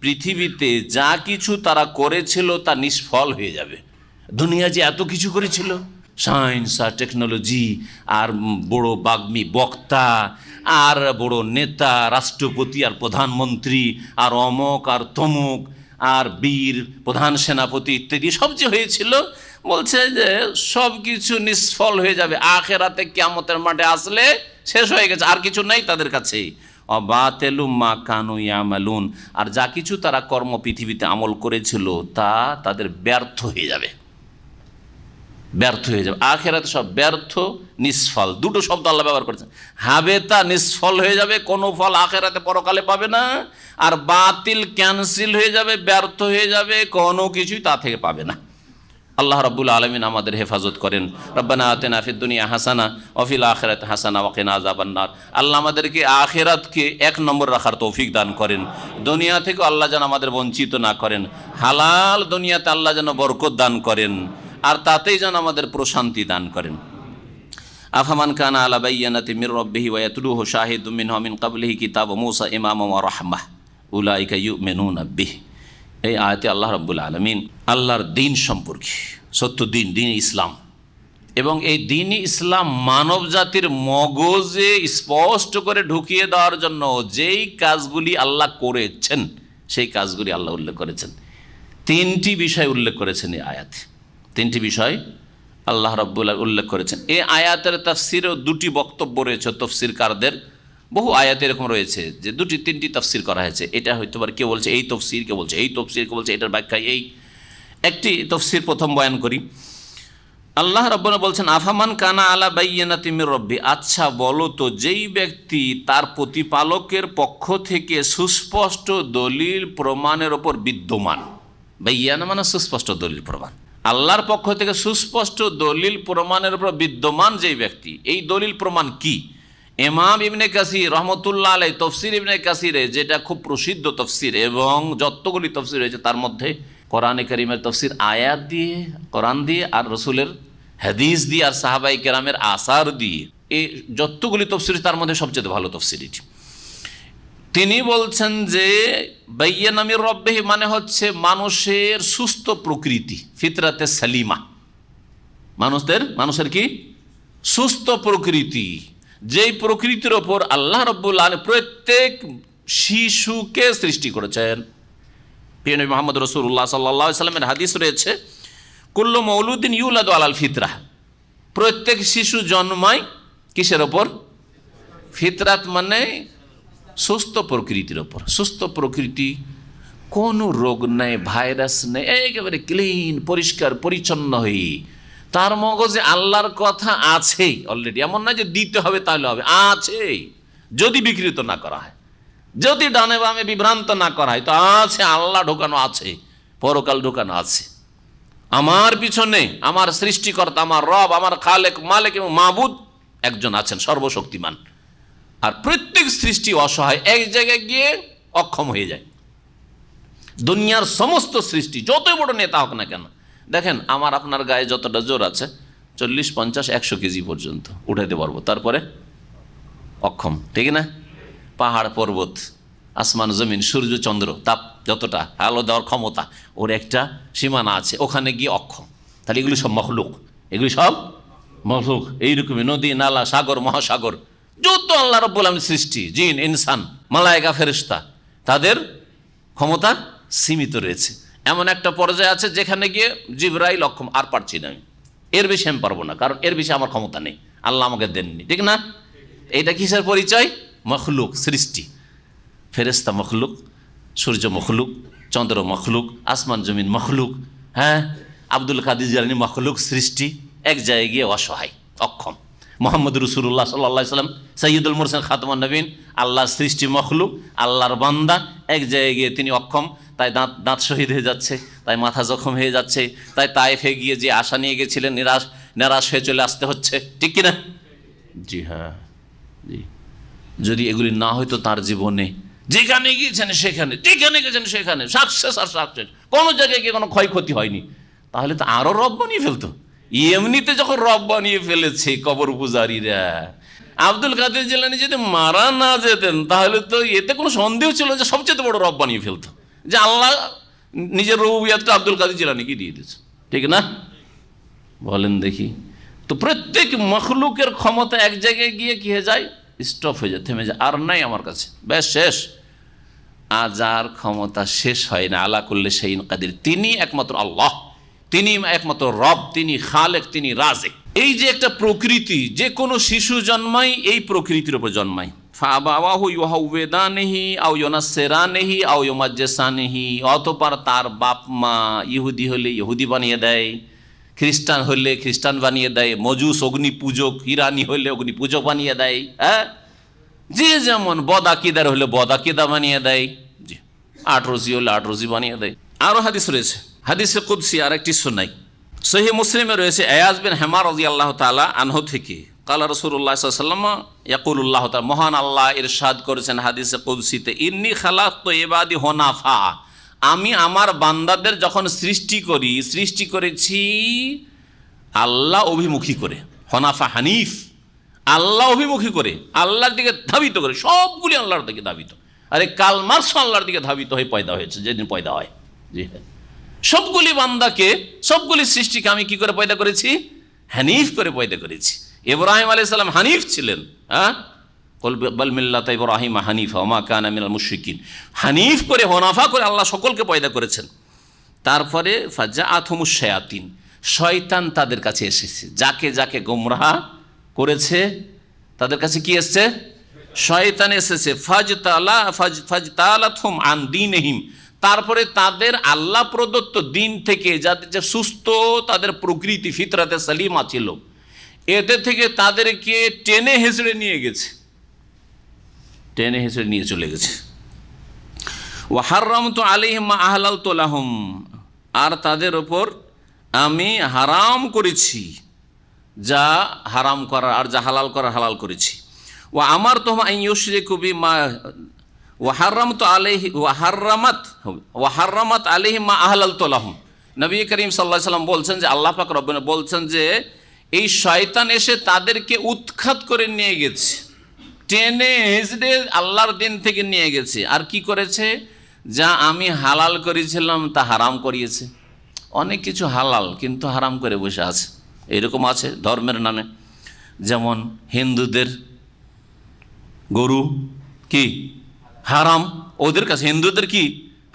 পৃথিবীতে যা কিছু তারা করেছিল তা নিষ্ফল হয়ে যাবে। দুনিয়া যে এত কিছু করেছিল, সায়েন্স আর টেকনোলজি, আর বড় বাগ্মী বক্তা, আর বড় নেতা, রাষ্ট্রপতি আর প্রধানমন্ত্রী, আর অমক আর তমুক, আর বীর প্রধান সেনাপতি ইত্যাদি সব যে হয়েছিল, বলছে যে সব কিছু নিষ্ফল হয়ে যাবে। আখিরাতে কিয়ামতের মাঠে আসলে শেষ হয়ে গেছে, আর কিছু নেই তাদের কাছে। অবাতেলু মা কানু ইয়ামালুন, আর যা কিছু তারা কর্ম পৃথিবীতে আমল করেছিল তা তাদের ব্যর্থ হয়ে যাবে, ব্যর্থ হয়ে যাবে। আখিরাতে সব ব্যর্থ, নিষ্ফল, দুটো শব্দ আল্লাহ ব্যবহার করেছেন। হাবেতা নিষ্ফল হয়ে যাবে, কোনো ফল আখিরাতে পরকালে পাবে না, আর বাতিল ক্যান্সেল হয়ে যাবে, ব্যর্থ হয়ে যাবে, কোনো কিছুই তা থেকে পাবে না। আল্লাহ রাব্বুল আলামিন আমাদের হেফাজত করেন। রব্বানা আতিনা ফিদ দুনিয়া হাসানা ওয়া ফিল আখিরাতি হাসানা ওয়া কিনা আযাবান্নার। আল্লাহ আমাদেরকে আখিরাতকে এক নম্বর রাখার তৌফিক দান করেন। দুনিয়া থেকে আল্লাহ যেন আমাদের বঞ্চিত না করেন। হালাল দুনিয়াতে আল্লাহ যেন বরকত দান করেন, আর তাতেই যেন আমাদের প্রশান্তি দান করেন। আফামান কানা আলা বাইয়িনাতিন মির রাব্বিহি ওয়া ইয়াতলুহু শাহিদুম মিনহু মিন ক্বাবলিহি কিতাব মূসা ইমামান ওয়া রাহমাহ উলাইকা ইউমিনুনা বিহি। এই আয়াতে আল্লাহ রাব্বুল আলামিন আল্লাহর দ্বীন সম্পর্কে, সত্য দ্বীন, দ্বীন ইসলাম, এবং এই দ্বীন ইসলাম মানব জাতির মগজে স্পষ্ট করে ঢুকিয়ে দেওয়ার জন্য যেই কাজগুলি আল্লাহ করেছেন সেই কাজগুলি আল্লাহ উল্লেখ করেছেন। তিনটি বিষয় উল্লেখ করেছেন এই আয়াতে, তিনটি বিষয় আল্লাহ রাব্বুল আলামিন উল্লেখ করেছেন। এই আয়াতের তাফসিরেও দুটি বক্তব্য রয়েছে তফসিরকারদের। বহু আয়াত এরকম রয়েছে যে দুটি তিনটি তাফসির করা হয়েছে। এটা হয়তো পারে কেউ বলছে এই তফসির, কেউ বলছে এই তফসির, কেউ বলছে এটার ব্যাখ্যা এই। একটি তফসির প্রথম বয়ান করি। আল্লাহ রাব্বুল বলছেন আফামান কানা আলা বাইয়িনাতিন মির রাব্বি, আচ্ছা বলো তো যেই ব্যক্তি তার প্রতিপালকের পক্ষ থেকে সুস্পষ্ট দলিল প্রমাণের ওপর বিদ্যমান। বাইয়ানা মানে সুস্পষ্ট দলিল প্রমাণ, আল্লাহর পক্ষ থেকে সুস্পষ্ট দলিল প্রমাণের উপর বিদ্যমান যেই ব্যক্তি, এই দলিল প্রমাণ কি? ইমাম ইবনে কাসির রহমতুল্লাহ আলাইহি তফসির ইবনে কাসিরে, যেটা খুব প্রসিদ্ধ তফসির এবং যতগুলি তফসির রয়েছে তার মধ্যে কোরআনে কারীমের তফসির আয়াত দিয়ে, কোরআন দিয়ে, আর রসুলের হাদিস দিয়ে, আর সাহাবায়ে কেরামের আসার দিয়ে, এই যতগুলি তফসির তার মধ্যে সবচেয়ে ভালো তফসির এটি। তিনি বলছেন যে বাইয়ানা মির রাব্বিহি মানে হচ্ছে মানুষের সুস্থ প্রকৃতি, ফিতরাতে সালিমা, মানুষের কি সুস্থ প্রকৃতি, যেই প্রকৃতির ওপর আল্লাহ রাব্বুল আলামিন প্রত্যেক শিশুকে সৃষ্টি করেছেন। প্রিয় নবী মুহাম্মদ রাসূলুল্লাহ সাল্লাল্লাহু আলাইহি ওয়াসাল্লামের হাদিস রয়েছে কুল্লু মাউলুদিন ইউলাদু আলাল ফিতরা, প্রত্যেক শিশু জন্মায় কিসের ওপর? ফিতরাত মানে সুস্থ প্রকৃতির ওপর। সুস্থ প্রকৃতি, কোনো রোগ নেই, ভাইরাস নেই, একেবারে ক্লিন, পরিষ্কার পরিচ্ছন্ন হয়ে তার মগজে আল্লাহর কথা আছেই অলরেডি। এমন না যে দিতে হবে তাহলে হবে, আছেই, যদি বিকৃত না করা হয়, যদি ডানে বামে বিভ্রান্ত না করা হয় তো আছে, আল্লাহ ঢোকানো আছে, পরকাল ঢোকানো আছে। আমার পিছনে আমার সৃষ্টিকর্তা, আমার রব, আমার খালেক, মালিক এবং মাবুদ একজন আছেন, সর্বশক্তিমান। আর প্রত্যেক সৃষ্টি অসহায়, এক জায়গায় গিয়ে অক্ষম হয়ে যায়। দুনিয়ার সমস্ত সৃষ্টি যতই বড় নেতা হোক না কেন, দেখেন আমার আপনার গায়ে যতটা জোর আছে 40, 50, 100 কেজি পর্যন্ত উঠাইতে পারবো, তারপরে অক্ষম, ঠিক না? পাহাড় পর্বত, আসমান জমিন, সূর্য চন্দ্র, তাপ যতটা আলো দেওয়ার ক্ষমতা, ওর একটা সীমানা আছে, ওখানে গিয়ে অক্ষম। তাহলে এগুলি সব মখলুক, এগুলি সব মখলুক। এইরকমই নদী, নালা, সাগর, মহাসাগর, যত আল্লাহ রাব্বুল আলামিন সৃষ্টি, জিন, ইনসান, মালায়েকা, ফেরেশতা, তাদের ক্ষমতা সীমিত রয়েছে। এমন একটা পর্যায়ে আছে যেখানে গিয়ে জিবরাইল অক্ষম, আর পারছি না আমি, এর বেশি আমি পারবো না, কারণ এর বেশি আমার ক্ষমতা নেই, আল্লাহ আমাকে দেননি, ঠিক না? এইটা কিসের পরিচয়? মখলুক, সৃষ্টি। ফেরেশতা মখলুক, সূর্য মখলুক, চন্দ্র মখলুক, আসমান জমিন মখলুক, হ্যাঁ, আব্দুল কাদের জিলানী মখলুক, সৃষ্টি, এক জায়গায় গিয়ে অসহায়, অক্ষম। মোহাম্মদ রসুল্লাহ সাল্লাল্লাহু আলাইহি সাল্লাম সাইয়্যিদুল মুরসালিন খাতামুন নবীন, আল্লাহর সৃষ্টি মখলুক, আল্লাহর বান্দা, এক জায়গায় গিয়ে তিনি অক্ষম, তাই দাঁত শহীদ হয়ে যাচ্ছে, তাই মাথা জখম হয়ে যাচ্ছে, তাই তায়েফে গিয়ে যে আশা নিয়ে গেছিলেন নিরাশ হয়ে চলে আসতে হচ্ছে, ঠিক কিনা? জি হ্যাঁ, জি। যদি এগুলি না হয়তো তার জীবনে যেখানে গিয়েছেন সেখানে, যেখানে গেছেন সেখানে সাকসেস আর সাকসেস, কোনো জায়গায় গিয়ে কোনো ক্ষয়ক্ষতি হয়নি, তাহলে তো আরও রব বানিয়ে ফেলতো। এমনিতে যখন রব বানিয়ে ফেলেছে কবর পূজারীরা, আব্দুল কাদের জিলানী যদি মারা না যেতেন তাহলে তো এতে কোনো সন্দেহ ছিল যে সবচেয়ে বড় রব বানিয়ে ফেলতো, যে আল্লাহ নিজের রুবুবিয়্যাতটা আব্দুল কাদের জিলানীকে দিয়ে দিয়েছে, ঠিক না? বলেন দেখি। তো প্রত্যেক মখলুকের ক্ষমতা এক জায়গায় গিয়ে কি হয়ে যায়? স্টপ হয়ে যায়, থেমে যায়, আর নাই আমার কাছে, ব্যাস শেষ। আজ আর ক্ষমতা শেষ হয় না। আলা কুল্লি শাইইন কাদির, তিনি একমাত্র আল্লাহ, তিনি একমাত্র রব, তিনি খালেক, তিনি রাজিক। এই যে একটা প্রকৃতি, যে কোনো শিশু জন্মায় এই প্রকৃতির উপর জন্মায়। ফাআবাওয়াহু ইউহাউওয়িদানিহি আও ইউনাসসিরানিহি আও ইউমাজ্জিসানিহি, অতঃপর তার বাপ মা ইহুদি হলে ইহুদি বানিয়ে দেয়, খ্রিস্টান হলে খ্রিস্টান বানিয়ে দেয়, মজুস অগ্নি পূজক, ইরানি হলে অগ্নি পূজক বানিয়ে দেয়, হ্যাঁ, যে যেমন বদাকিদার হলে বদাকিদা বানিয়ে দেয়, জি, আটরজি হলে আটরজি বানিয়ে দেয়। আরও হাদিস রয়েছে, হাদিসে কুদসি আর একটি শোনাই, সহিহ মুসলিমে রয়েছে, আয়াজ বিন হেমার রাদিয়াল্লাহু তাআলা আনহু থেকে, কালা রাসূলুল্লাহ সাল্লাল্লাহু আলাইহি ওয়াসাল্লাম ইয়াকুলুল্লাহ তাআলা, মহান আল্লাহ ইরশাদ করেছেন হাদিসে কুদসিতে, ইন্নী খালাকতু ইবাদি হুনাফা, আমি আমার বান্দাদের যখন সৃষ্টি করেছি আল্লাহ অভিমুখী করে, হনাফা হানিফ, আল্লাহ অভিমুখী করে, আল্লাহর দিকে ধাবিত করে, সবগুলি আল্লাহর দিকে ধাবিত। আরে কাল মার্কস আল্লাহর দিকে ধাবিত হয়ে পয়দা হয়েছে, যেদিন পয়দা হয়। জি হ্যাঁ, সবগুলি বান্দাকে, সবগুলি সৃষ্টিকে আমি কি করে পয়দা করেছি? হানিফ করে পয়দা করেছি। ইব্রাহিম আলাইহিস সালাম হানিফ ছিলেন, হ্যাঁ, বাল মিল্লাতা ইব্রাহিম হানিফা ওয়া মা কানা মিনাল মুশরিকিন, হানিফ করে, হনাফা করে আল্লাহ সকলকে পয়দা করেছেন। তারপরে ফাজাআতহুমুশ শায়াতিন, শয়তান তাদের কাছে এসেছে, যাকে যাকে গোমরাহ করেছে তাদের কাছে কি এসেছে? শয়তান এসেছে। ফাজতালাতহুম আন দীনিহিম, তারপরে তাদের আল্লাহ প্রদত্ত দিন থেকে, যাদের যে সুস্থ তাদের প্রকৃতি ফিতরাতে সালিমা ছিল, এতে থেকে তাদেরকে টেনে হেঁচড়ে নিয়ে গেছে, টেনে হেঁচড়ে নিয়ে চলে গেছে। ওয়া হাররামতু আলাইহিম মা আহলালতু লাহুম, আর তাদের ওপর আমি হারাম করেছি যা হারাম করার, আর যা হালাল করার হালাল করেছি। ওয়া আমারতুহুম আন ইউশরিকু বিমা ওয়া হাররামাত আলাইহিম মা আহলালতু লাহুম, নবী করিম সাল্লাল্লাহু আলাইহি ওয়াসাল্লাম বলছেন যে আল্লাহ পাক রব্বানা বলছেন যে এই শয়তান এসে তাদেরকে উৎখাত করে নিয়ে গেছে, টেনে হেঁচড়ে আল্লাহর দিন থেকে নিয়ে গেছে। আর কি করেছে? যা আমি হালাল করেছিলাম তা হারাম করিয়েছে। অনেক কিছু হালাল কিন্তু হারাম করে বসে আছে, এরকম আছে ধর্মের নামে। যেমন হিন্দুদের গরু কি হারাম, ওদের কাছে হিন্দুদের কি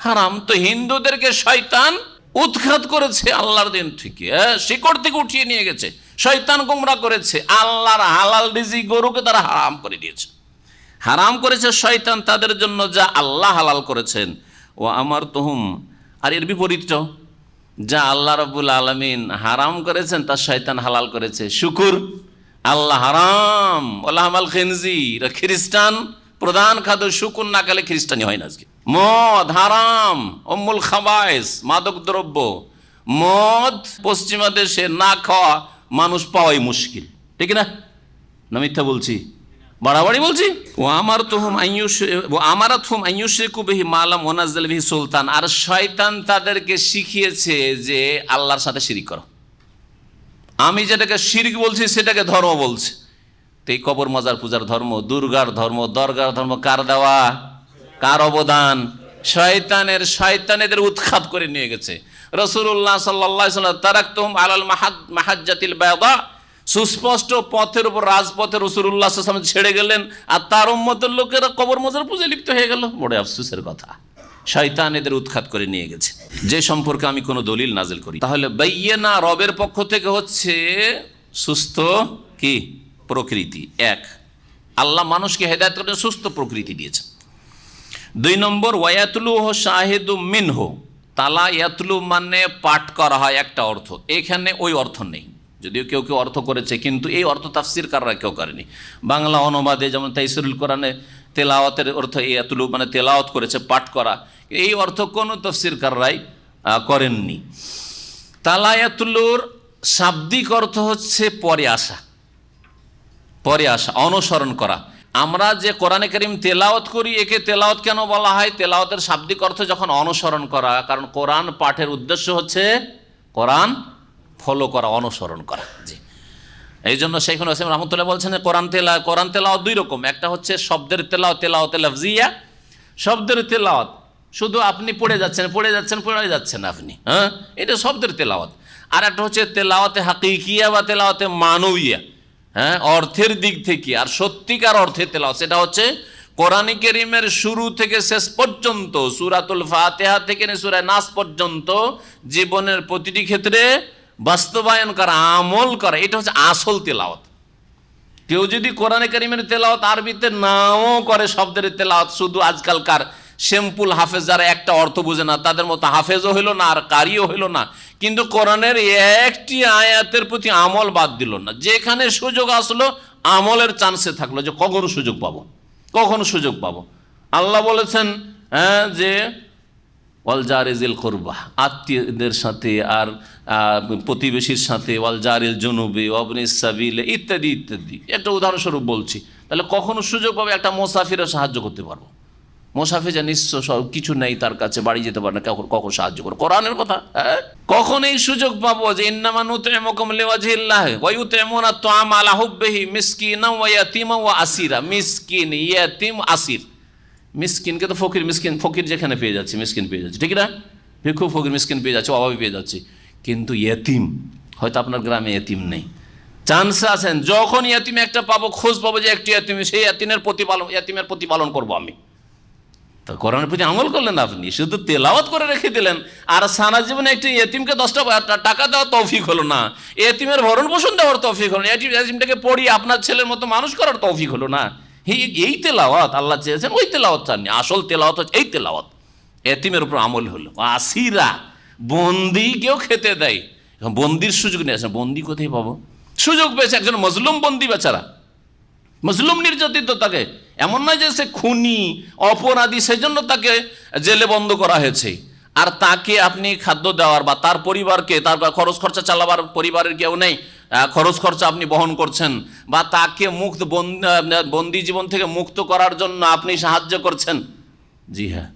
হারাম। তো হিন্দুদেরকে শয়তান উৎখাত করেছে আল্লাহর দিন থেকে, শিকড় থেকে উঠিয়ে নিয়ে গেছে, শয়তান গোমরাহ করেছে, আল্লাহর হালাল রিজিক গরুকে তারা হারাম করে দিয়েছে। হারাম করেছে শয়তান তাদের জন্য যা আল্লাহ হালাল করেছেন। ও আমার তুহুম, আর এর বিপরীতটাও, যা আল্লাহ রাব্বুল আলামিন হারাম করেছেন তা শয়তান হালাল করেছে। শুকুর, আল্লাহ হারাম ওলাহামাল খিনজির, খ্রিস্টান প্রধান খাদ্য শুকুর না খেলে খ্রিস্টানি হয় না। আজকে মদ হারাম, উম্মুল খাবায়েস, মাদক দ্রব্য, মদ পশ্চিমা দেশে না খাওয়া মানুষ পাওয়াই মুশকিল, ঠিক না? না মিথ্যা বলছি? বাড়াবাড়ি বলছি? ও আমারতুহুম আন ইউশরিকু বিহি মা লাম ইউনাজ্জিল বিহি সুলতান, আর শয়তান তাদেরকে শিখিয়েছে যে আল্লাহর সাথে শিরিক করো। আমি যেটাকে শিরিক বলছি সেটাকে ধর্ম বলছে। তো এই কবর মাজার পূজার ধর্ম, দুর্গার ধর্ম, দরগার ধর্ম কার দেওয়া, কার অবদান? শয়তানের। শয়তানেদের উৎখাত করে নিয়ে গেছে। রাসূলুল্লাহ সাল্লাল্লাহু আলাইহি ওয়াসাল্লাম তারাকতুম আলাল মাহাজ্জাতিল বায়দা, সুস্পষ্ট পথের উপর, রাজপথে রাসূলুল্লাহ সাল্লাল্লাহু আলাইহি ওয়াসাল্লাম ছেড়ে গেলেন, আর তার উম্মতের লোকেরা কবর মাজার পূজায় লিপ্ত হয়ে গেল। বড় আফসোসের কথা, শয়তান এদের উৎখাত করে নিয়ে গেছে, যে সম্পর্কে আমি কোনো দলিল নাজিল করি। তাহলে বাইয়িনা রবের পক্ষ থেকে হচ্ছে সুস্থ কি প্রকৃতি। এক, আল্লাহ মানুষকে হেদায়েত করে সুস্থ প্রকৃতি দিয়েছেন। 2 নম্বর, ওয়ায়াতলুহু শাহিদু মিনহু, তালা ইয়াতলু মানে পাঠ করা হয় একটা অর্থ, এখানে ওই অর্থ নেই। যদিও কেউ কেউ অর্থ করেছে, কিন্তু এই অর্থ তাফসিরকাররা কেউ করেনি। বাংলা অনুবাদে যেমন তাইসিরুল কোরআনে তেলাওয়াতের অর্থ ইয়াতুলু মানে তেলাওয়াত করেছে, পাঠ করা, এই অর্থ কোনো তাফসিরকাররাই করেননি। তালায়াতুলুর শাব্দিক অর্থ হচ্ছে পরে আসা, পরে আসা, অনুসরণ করা। আমরা যে কোরআনে কারীম তেলাওয়াত করি, একে তেলাওয়াত কেন বলা হয়? তেলাওয়াতের শাব্দিক অর্থ যখন অনুসরণ করা, কারণ কোরআন পাঠের উদ্দেশ্য হচ্ছে কোরআন ফলো করা, অনুসরণ করা। জি, এই জন্য শাইখুল হাসান রহমতুল্লাহ বলছেন কোরআন তেলাওয়াত দুই রকম। একটা হচ্ছে শব্দের তেলাওয়াত, তেলাওয়াত লাফজিয়া, শব্দের তেলাওয়াত, শুধু আপনি পড়ে যাচ্ছেন আপনি, হ্যাঁ, এটা শব্দের তেলাওয়াত। আর একটা হচ্ছে তেলাওয়াতে হাকিকিয়া বা তেলাওয়াতে মানবিয়া, হ্যাঁ, অর্থের দিক থেকে আর সত্যিকার অর্থে তেলাওয়াত। সেটা হচ্ছে কোরআন কারীমের শুরু থেকে শেষ পর্যন্ত, সূরাতুল ফাতিহা থেকে সূরা নাস পর্যন্ত জীবনের প্রতিটি ক্ষেত্রে বাস্তবায়ন করা, আমল করা, এটা হচ্ছে আসল তেলাওয়াত। কেউ যদি কোরআন কারীমের তেলাওয়াত আরবিতে নাও করে, শব্দের তেলাওয়াত, শুধু আজকালকার সিম্পল হাফেজ যারা একটা অর্থ বুঝে না, তাদের মতো হাফেজও হইল না আর কারিও হইল না, কিন্তু কোরআনের একটি আয়াতের প্রতি আমল বাদ দিল না। যেখানে সুযোগ আসলো আমলের চান্সে থাকলো যে কখনো সুযোগ পাবো। আল্লাহ বলেছেন, হ্যাঁ, যে ওয়াল জারিজিল কুরবা, আত্মীয়দের সাথে আর প্রতিবেশীর সাথে, ওয়াল জারিল জুনুবি ওয়াবনিস সাবিল ইত্যাদি ইত্যাদি। একটা উদাহরণস্বরূপ বলছি, তাহলে কখনো সুযোগ পাবে একটা মুসাফিরের সাহায্য করতে পারবো। মুসাফির যা নিঃস্ব, সব কিছু নেই তার কাছে, বাড়ি যেতে পারে না, কখন সাহায্য করবো? কোরআনের কথা, হ্যাঁ, কখন এই সুযোগ পাবো যে ইন্নামা নুতইমুকুম লিওয়াজহিল্লাহ ওয়া ইউতইমুনা আত-তাআমা আলা হুব্বিহি মিসকিনাও ওয়া ইয়াতীমা ওয়া আসিরা। মিসকিন, ইয়াতীম, আসির। মিসকিনকে তো ফকির যেখানে পেয়ে যাচ্ছে মিসকিন পেয়ে যাচ্ছে, ঠিক না? ভিক্ষুক ফকির মিসকিন পেয়ে যাচ্ছে, অভাবী পেয়ে যাচ্ছে, কিন্তু ইয়েতিম হয়তো আপনার গ্রামে ইয়েতিম নেই। চান্স আছেন যখন ইয়েতিম একটা পাবো, খোঁজ পাবো যে একটি ইয়েতিম, সেই ইয়েতিমের প্রতিপালন করবো আমি। তো কোরআনের প্রতি আমল করলেন আপনি, শুধু তেলাওয়াত করে রেখে দিলেন, আর সারা জীবনে একটি ইয়েতিমকে 10টা টাকা দেওয়ার তৌফিক হলো না, ইয়েতিমের ভরণ পোষণ দেওয়ার তৌফিক হলো না, ইয়েতিমটাকে পড়িয়ে আপনার ছেলের মতো মানুষ করার তৌফিক হলো না। এই তেলাওয়াত আল্লাহ চেয়েছেন, ওই তেলাওয়াত চাননি। আসল তেলাওয়াত হচ্ছে এই তেলাওয়াত, এতিমের উপর আমল হলো। আসিরা, বন্দিকেও খেতে দেয়। বন্দির সুযোগ নিয়ে আসে, বন্দি কোথায় পাবো? সুযোগ পেয়েছে একজন মজলুম বন্দি, বেচারা মজলুম, নির্যাতিত, তাকে এমন নয় যে সে খুনি অপরাধী সেজন্য তাকে জেলে বন্ধ করা হয়েছে, আর তাকে আপনি খাদ্য দেওয়ার বা তার পরিবারকে, তার খরচ খরচা চালাবার, পরিবারের কেউ নেই, খরচ খরচা আপনি বহন করছেন, বা তাকে বন্দি জীবন থেকে মুক্ত করার জন্য আপনি সাহায্য করছেন। জি হ্যাঁ,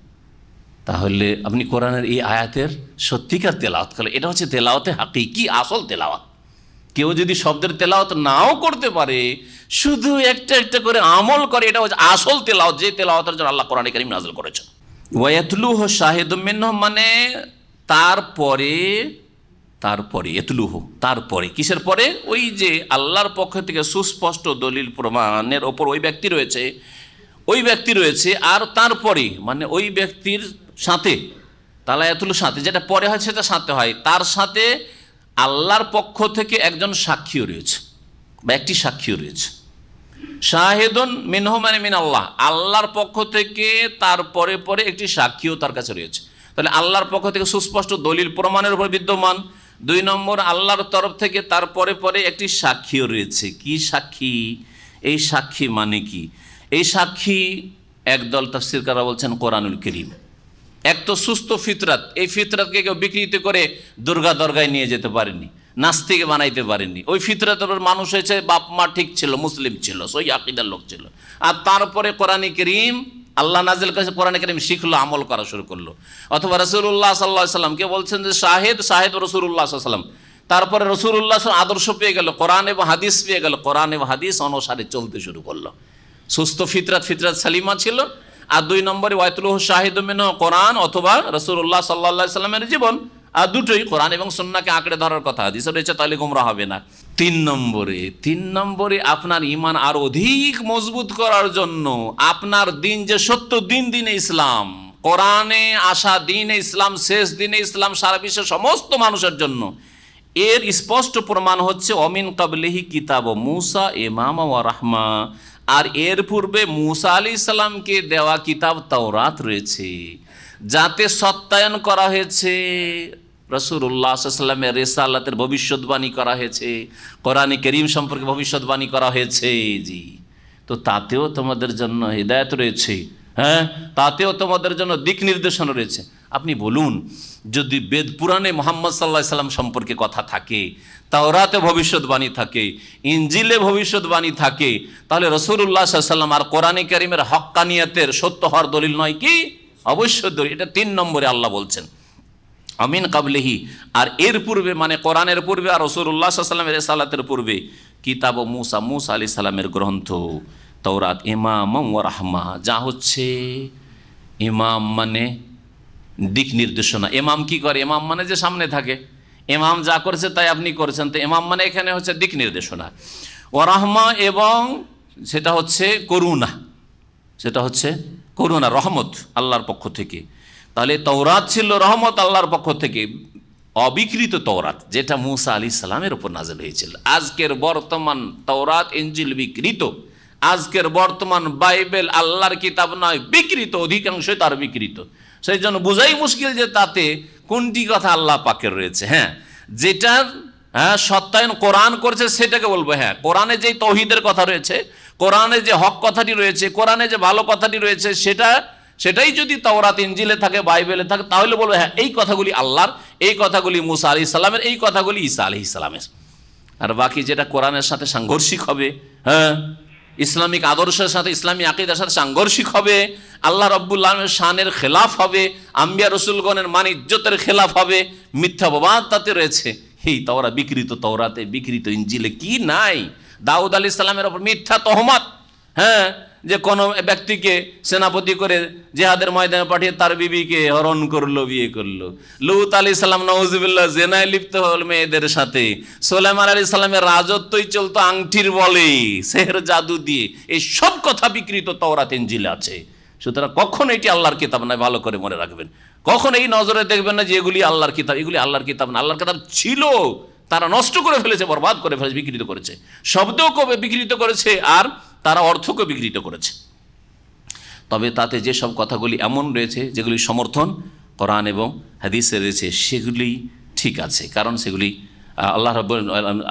তাহলে আপনি কোরআনের এই আয়াতের সত্যিকার তেলাওয়াত করলে, এটা হচ্ছে তেলাওয়াতে হাকিকি, আসল তেলাওয়াত। কেউ যদি শব্দের তেলাওয়াত নাও করতে পারে, শুধু একটা একটা করে আমল করে, এটা হচ্ছে আসল তেলাওয়াত, যে তেলাওয়াতের জন্য আল্লাহ কোরআনে কারীম নাযিল করেছেন। ওয়ায়াতলুহু শাহিদুম মিনহু, মানে তারপরে এতলুহু, তারপরে কিসের পরে? ওই যে আল্লাহর পক্ষ থেকে সুস্পষ্ট দলিল প্রমাণের ওপর ওই ব্যক্তি রয়েছে, আর তারপরে মানে ওই ব্যক্তির সাথে, তালায়াতুল সাথে, যেটা পরে হয় সেটা সাথে হয়, তার সাথে আল্লাহর পক্ষ থেকে একজন সাক্ষীও রয়েছে বা একটি সাক্ষীও রয়েছে। শাহিদুন মিনহু মানে মিন আল্লাহ, আল্লাহর পক্ষ থেকে তারপরে পরে একটি সাক্ষীও তার কাছে রয়েছে। তাহলে আল্লাহর পক্ষ থেকে সুস্পষ্ট দলিল প্রমাণের উপর বিদ্যমান। 2 নম্বর, আল্লাহর তরফ থেকে তারপরে পরে একটি সাক্ষীও রয়েছে। কি সাক্ষী? এই সাক্ষী মানে কি? এই সাক্ষী একদল তাফসীরকাররা বলছেন কোরআনুল কারীম। এক তো সুস্থ ফিতরাত, এই ফিতরাতকে কেউ বিকৃত করে দুর্গা দরগায় নিয়ে যেতে পারেনি, নাস্তিক বানাইতে পারেনি। ওই ফিতরাতের মানুষ হয়েছে, বাপ মা ঠিক ছিল, মুসলিম ছিল, সই আকীদার লোক ছিল, আর তারপরে কোরআন কারীম আল্লাহ নাজিল করেছে, কোরআন কারীম শিখলো, আমল করা শুরু করলো। অথবা রাসূলুল্লাহ সাল্লাল্লাহু আলাইহি ওয়াসাল্লাম কে বলছেন যে শাহিদ রাসূলুল্লাহ সাল্লাল্লাহু আলাইহি ওয়াসাল্লাম, তারপরে রাসূলুল্লাহ আদর্শ পেয়ে গেল, কোরআন এবং হাদিস পেয়ে গেল, কোরআন এবং হাদিস অনুসারে চলতে শুরু করলো। সুস্থ ফিতরাত সালিমা ছিল। আর 2 নম্বরে ওয়ায়াতলুহু শাহিদুম মিনহু, কোরআন অথবা রাসূলুল্লাহ সাল্লাল্লাহু আলাইহি ওয়াসাল্লামের জীবন, আর দুটোই কোরআন এবং সুন্নাহকে আঁকড়ে ধরার কথা হাদিসে রয়েছে, তাহলে গোমরা হবে না। 3 নম্বরে আপনার ঈমান আর অধিক মজবুত করার জন্য আপনার দিন যে সত্য দিনে ইসলাম, কোরআনে আসা দিনে ইসলাম, শেষ দিনে ইসলাম সারা বিশ্বের সমস্ত মানুষের জন্য, এর স্পষ্ট প্রমাণ হচ্ছে অমিন কাবলিহি কিতাব মুসা ইমামা ওয়া রাহমা, আর এর পূর্বে মুসা আলাইহিস সালামকে দেওয়া কিতাব তাওরাত রয়েছে, যাতে সত্যায়ন করা হয়েছে রাসূলুল্লাহ সাল্লাল্লাহু আলাইহি ওয়াসাল্লামের রিসালাতের ভবিষ্যদ্বাণী করা হয়েছে, কোরআনে কারীম সম্পর্কে ভবিষ্যদ্বাণী করা হয়েছে। জি, তো তাতেও তোমাদের জন্য হিদায়াত রয়েছে, হ্যাঁ, তাতেও তোমাদের জন্য দিক নির্দেশনা রয়েছে। আপনি বলুন, যদি বেদ পুরাণে মুহাম্মদ সাল্লাল্লাহু আলাইহি সাল্লাম সম্পর্কে কথা থাকে, তাওরাতে ভবিষ্যদ্বাণী থাকে, ইনজিলে ভবিষ্যদ্বাণী থাকে, তাহলে রাসূলুল্লাহ সাল্লাল্লাহু আলাইহি ওয়াসাল্লাম আর কোরআনে কারীমের হক্কানিয়তের সত্য হওয়ার দলিল নয় কি? অবশ্যই দলিল। এটা 3 নম্বরে আল্লাহ বলছেন আমিন কাবলিহি, আর এর পূর্বে মানে কোরআনের পূর্বে আর রাসূলুল্লাহ সাল্লাল্লাহু আলাইহি ওয়াসাল্লামের রিসালাতের পূর্বে কিতাব মুসা, মুসা আলাইহিস সালামের গ্রন্থ তাওরাত ইমাম ওয়া রাহমা, যা হচ্ছে ইমাম মানে দিক নির্দেশনা। ইমাম কি করে? ইমাম মানে যে সামনে থাকে, ইমাম যা করেছে তাই আপনি করেছেন, তো ইমাম মানে এখানে হচ্ছে দিক নির্দেশনা। ওয়া রাহমা, এবং সেটা হচ্ছে করুণা, সেটা হচ্ছে করুণা, রহমত আল্লাহর পক্ষ থেকে। তাহলে তওরাত ছিল রহমত আল্লাহর পক্ষ থেকে, অবিকৃত তওরাত, যেটা মুসা আলাইহিস সালামের উপর নাযিল হয়েছিল। আজকের বর্তমান তওরাত ইনজিল বিকৃত, আজকের বর্তমান বাইবেল আল্লাহর কিতাব নয়, বিকৃত, অধিকাংশই তার বিকৃত। সেই জন্য বোঝাই মুশকিল যে তাতে কোনটি কথা আল্লাহ পাকের রয়েছে। হ্যাঁ, যেটার সত্যায়ন কোরআন করছে সেটাকে বলবো হ্যাঁ, কোরআনে যে তৌহিদের কথা রয়েছে, কোরআনে যে হক কথাটি রয়েছে, কোরআনে যে ভালো কথাটি রয়েছে, সেটাই যদি তাওরাত ইনজিলে থাকে, বাইবেলে থাকে, তাহলে বলবো হ্যাঁ এই কথাগুলি আল্লাহর, এই কথাগুলি মুসা আলাইহিস সালামের, এই কথাগুলি ঈসা আলাইহিস সালামের। আর বাকি যেটা কোরআনের সাথে সাংঘর্ষিক হবে, হ্যাঁ, ইসলামিক আদর্শের সাথে, ইসলামী আকীদার সাথে সাংঘর্ষিক হবে, আল্লাহ রাব্বুল আলামিনের শানের খেলাফ হবে, আম্বিয়া রাসূলগণের মান ইজ্জতের খেলাফ হবে, মিথ্যাবাদ তাতে রয়েছে, এই তাওরাত বিকৃত, তওরাতে বিকৃত, ইনজিলে কি নাই? দাউদ আলাইহিস সালামের উপর মিথ্যা তহমত, হ্যাঁ, যে কোনো ব্যক্তিকে সেনাপতি করে জিহাদের ময়দানে পাঠিয়ে তার বিবিকে হরণ করলো, বিয়ে করলো। লূত আলাইহিস সালাম নাউজুবিল্লাহ জিনায় লিপ্ত হল মেয়েদের সাথে। সুলাইমান আলাইহিস সালামের রাজত্বই চলতো আংটির বলে, সেহর জাদু দিয়ে। এই সব কথা বিকৃত তওরাত ইনজিলে আছে। সুতরাং কখনো এটি আল্লাহর কিতাব নয়, ভালো করে মনে রাখবেন। কখন এই নজরে দেখবেন না যে এগুলি আল্লাহর কিতাব, এগুলি আল্লাহর কিতাব না। আল্লাহর কিতাব ছিল, তারা নষ্ট করে ফেলেছে, বরবাদ করে ফেলেছে, বিকৃত করেছে, শব্দকে বিকৃত করেছে, আর তারা অর্থকে বিকৃত করেছে। তবে তাতে যেসব কথাগুলি এমন রয়েছে যেগুলি সমর্থন কোরআন এবং হাদিসে রয়েছে, সেগুলি ঠিক আছে, কারণ সেগুলি আল্লাহ রাব্বুল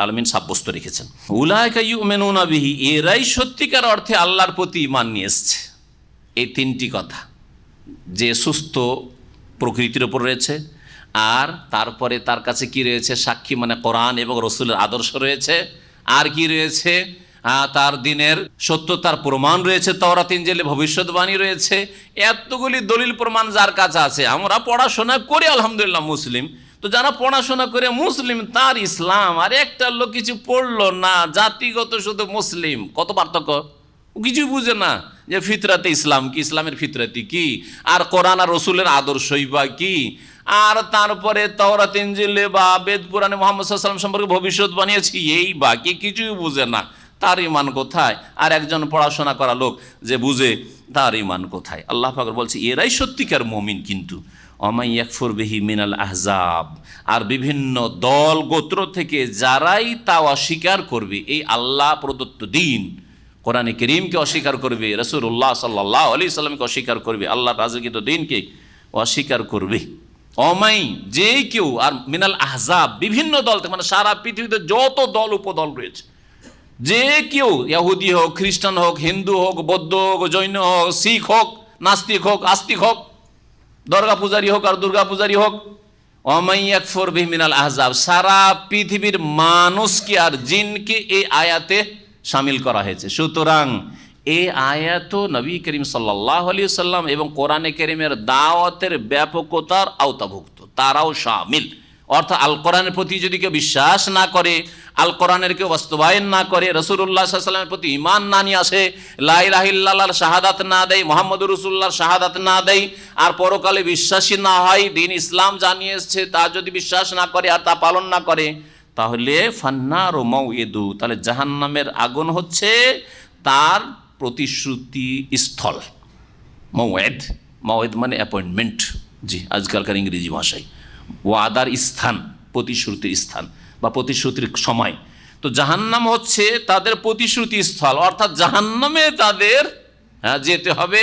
আলামিন সাব্যস্ত রেখেছেন। উলাইকা ইউমিনুনা বিহি, এরাই সত্যিকার অর্থে আল্লাহর প্রতি ঈমান নিয়ে এসছে। এই 3টি কথা, যে সুস্থ প্রকৃতির উপর রয়েছে, আর তারপরে তার কাছে কি রয়েছে? সাক্ষী মানে কোরআন এবং রসুলের আদর্শ রয়েছে, আর কি রয়েছে? তার দিনের সত্যতার প্রমাণ রয়েছে, তাওরাত ইনজিলে ভবিষ্যদ্বাণী রয়েছে। এতগুলি দলিল প্রমাণ যার কাছে আছে, আমরা পড়াশোনা করে আলহামদুলিল্লাহ মুসলিম, তো যারা পড়াশোনা করে মুসলিম তার ইসলাম, আর একটা লোক কিছু পড়লো না, জাতিগত শুধু মুসলিম, কত পার্থক্য! কিছু বুঝে না যে ফিতরাতে ইসলাম কি, ইসলামের ফিতরাতি কি, আর কোরআন আর রসুলের আদর্শই বা কি, আর তারপরে তাওরাত ইনজিলে বা বেদ পুরাণে মুহাম্মদ সাল্লাল্লাহু আলাইহি ওয়াসাল্লাম সম্পর্কে ভবিষ্যৎবাণী আছে, এই বাকি কিছুই বুঝে না, তার ঈমান কোথায়? আর একজন পড়াশোনা করা লোক যে বুঝে, তার ঈমান কোথায়? আল্লাহ পাক বলছে এরাই সত্যিকার মুমিন। কিন্তু ওমাই ইয়াকফুর বিহি মিনাল আহজাব, আর বিভিন্ন দল গোত্র থেকে যারাই তা অস্বীকার করবে, এই আল্লাহ প্রদত্ত দিন কোরআনে কারীমকে অস্বীকার করবে, রাসূলুল্লাহ সাল্লাল্লাহু আলাইহি সাল্লামকে অস্বীকার করবে, আল্লাহর রাজকৃত দিনকে অস্বীকার করবে। অমাই, যে কেউ, আর মিনাল আহজাব, বিভিন্ন দল থেকে, মানে সারা পৃথিবীতে যত দল উপদল রয়েছে, যে কেউ, ইহুদি হোক, খ্রিস্টান হোক, হিন্দু হোক, বৌদ্ধ হোক, জৈন হোক, শিখ হোক, নাস্তিক হোক, আস্তিক হোক, দুর্গা পূজারী হোক আর দুর্গা পূজারী হোক, ওমাই ইয়াকফুর বিহি মিনাল আহজাব, সারা পৃথিবীর মানুষকে আর জিনকে এই আয়াতে শামিল করা হয়েছে। সুতরাং এই আয়াত নবী করিম সাল্লাল্লাহু আলাইহি সাল্লাম এবং কোরআনে কারীমের দাওয়াতের ব্যাপকতার আওতাভুক্ত, তারাও শামিল। অর্থাৎ আল কোরআনের প্রতি যদি কেউ বিশ্বাস না করে, আল কোরআনের কেউ বাস্তবায়ন না করে, রাসূলুল্লাহ সাল্লাল্লাহু আলাইহি ওয়াসাল্লামের প্রতি ঈমান না নিয়ে আসে, লা ইলাহা ইল্লাল্লাহর শাহাদাত না দেয়, মুহাম্মদুর রাসূলুল্লাহর শাহাদাত না দেয়, আর পরকালে বিশ্বাসী না হয়, দিন ইসলাম জানিয়ে এসেছে তা যদি বিশ্বাস না করে আর তা পালন না করে, তাহলে ফান্নারু মাউইদু, তাহলে জাহান্নামের আগুন হচ্ছে তার প্রতিশ্রুতি স্থল। মাউইদ, মাউইদ মানে অ্যাপয়েন্টমেন্ট, জি আজকালকার ইংরেজি ভাষায়, ওয়াদার স্থান, প্রতিশ্রুতির স্থান বা প্রতিশ্রুতির সময়। তো জাহান্নাম হচ্ছে তাদের প্রতিশ্রুতি স্থল, অর্থাৎ জাহান্নামে তাদের যেতে হবে,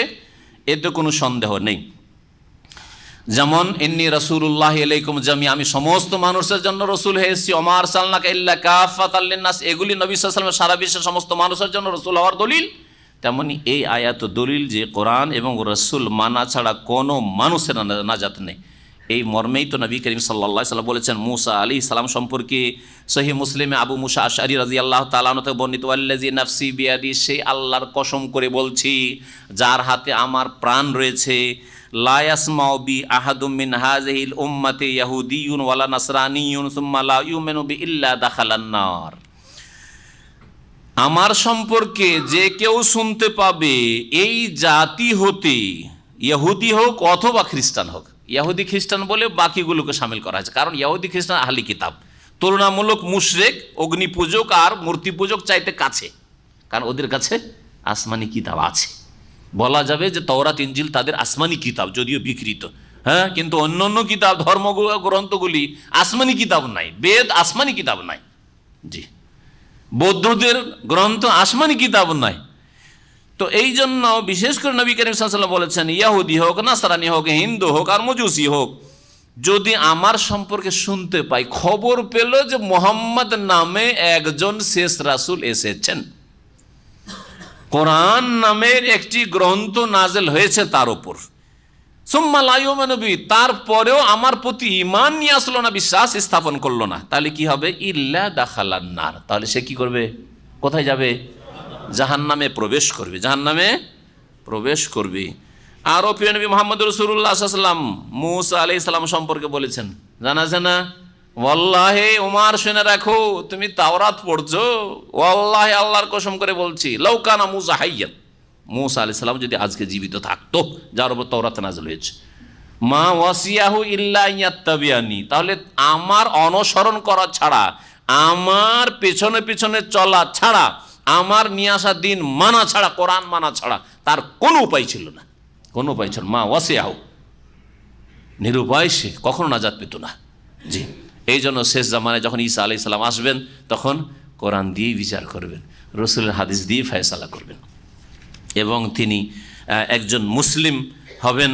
এতে কোনো সন্দেহ নেই। যেমন ইন্নী রাসূলুল্লাহ ইলাইকুম জামিআ, আমি সমস্ত মানুষের জন্য রসুল হয়ে এসেছি, ওমা আরসালনাকা ইল্লা কাফাতাল লিন্নাস, এগুলি নবী সাল্লাল্লাহু আলাইহি ওয়াসাল্লাম সারা বিশ্বের সমস্ত মানুষের জন্য রসুল হওয়ার দলিল। তেমনি এই আয়াত দলিল যে কোরআন এবং রসুল মানা ছাড়া কোনো মানুষের নাজাত নেই। এই মর্মেই তো নবী করিম সাল্লাল্লাহু আলাইহি ওয়াসাল্লাম বলেছেন মুসা আলাইহিস সালাম সম্পর্কে সহিহ মুসলিমে আবু মুসা আশআরী রাদিয়াল্লাহু তাআলা আনহু থেকে বর্ণিত, ওয়াল্লাযী নাফসি বিয়াদি, সেই আল্লাহর কসম করে বলছি যার হাতে আমার প্রাণ রয়েছে, লা ইয়াসমাউ বি আহাদুম মিন হাযিহিল উম্মতি ইয়াহুদিয়ুন ওয়ালা নাসরানিয়ুন সুম্মা লা ইউমিনু বি ইল্লা দাখালান নার। আমার সম্পর্কে যে কেউ শুনতে পাবে এই জাতি হতে, ইহুদি হোক অথবা খ্রিস্টান হোক, ইহুদি খ্রিস্টান বলে বাকিগুলোকে শামিল করা হয়েছে, কারণ ইহুদি খ্রিস্টান আহলি কিতাব, তুলনামূলক মুশরিক, অগ্নি পূজক আর মূর্তি পূজক চাইতে কাছে, কারণ ওদের কাছে আসমানি কিতাব আছে। বলা যাবে যে তাওরাত ইনজিল তাদের আসমানি কিতাব, যদিও বিকৃত, হ্যাঁ, কিন্তু অন্য অন্য কিতাব ধর্ম গ্রন্থগুলি আসমানি কিতাব নাই, বেদ আসমানি কিতাব নাই। জি, বৌদ্ধদের গ্রন্থ আসমানি কিতাব নাই। তো এই জন্য বিশেষ করে নবী করিম সাল্লাল্লাহু আলাইহি ওয়াসাল্লাম বলেছেন, ইহুদি হোক, নাসরানি হোক, হিন্দু হোক আর মজুসি হোক, যদি আমার সম্পর্কে শুনতে পাই, খবর পেল যে মুহাম্মদ নামে একজন শেষ রাসূল এসেছেন, কোরআন নামের একটি গ্রন্থ নাজেল হয়েছে তার উপর, সুম্মা লা ইউমিনু বি, তারপরেও আমার প্রতি ঈমান নিয়ে আসলো না, বিশ্বাস স্থাপন করলো না, তাহলে কি হবে? ইল্লা দাখালান নার, তাহলে সে কি করবে? কোথায় যাবে? জাহান্নামে প্রবেশ করবে, জাহান্নামে প্রবেশ করবে। আরও প্রিয় নবী মুহাম্মদ রাসূলুল্লাহ সাল্লাল্লাহু আলাইহি ওয়াসাল্লাম মূসা আলাইহিস সালাম সম্পর্কে বলেছেন, জানা আছে না? ওয়াল্লাহি, ওমর শুনে রাখো, তুমি তাওরাত পড়ছো, ওয়াল্লাহি আল্লাহর কসম করে বলছি, লাউ কানা মূসা হাইয়ান, মূসা আলাইহিস সালাম যদি আজকে জীবিত থাকতো, যার উপর তাওরাত নাযিল হয়েছে, মা ওয়াসিয়াহু ইল্লা ইয়াত্তাবিয়ানি, তাহলে আমার অনুসরণ করা ছাড়া, আমার পেছনে পেছনে চলা ছাড়া, আমার নিয়ে আসা দিন মানা ছাড়া, কোরআন মানা ছাড়া তার কোনো উপায় ছিল না, কোনো উপায় ছিল। মা ওয়াসিয়াহু, নিরুপায়, সে কখনো নাজাত পেত না। জি, এই জন্য শেষ জামানায় যখন ঈসা আলাইহিস সালাম আসবেন, তখন কোরআন দিয়েই বিচার করবেন, রসুলের হাদিস দিয়ে ফয়সালা করবেন, এবং তিনি একজন মুসলিম হবেন,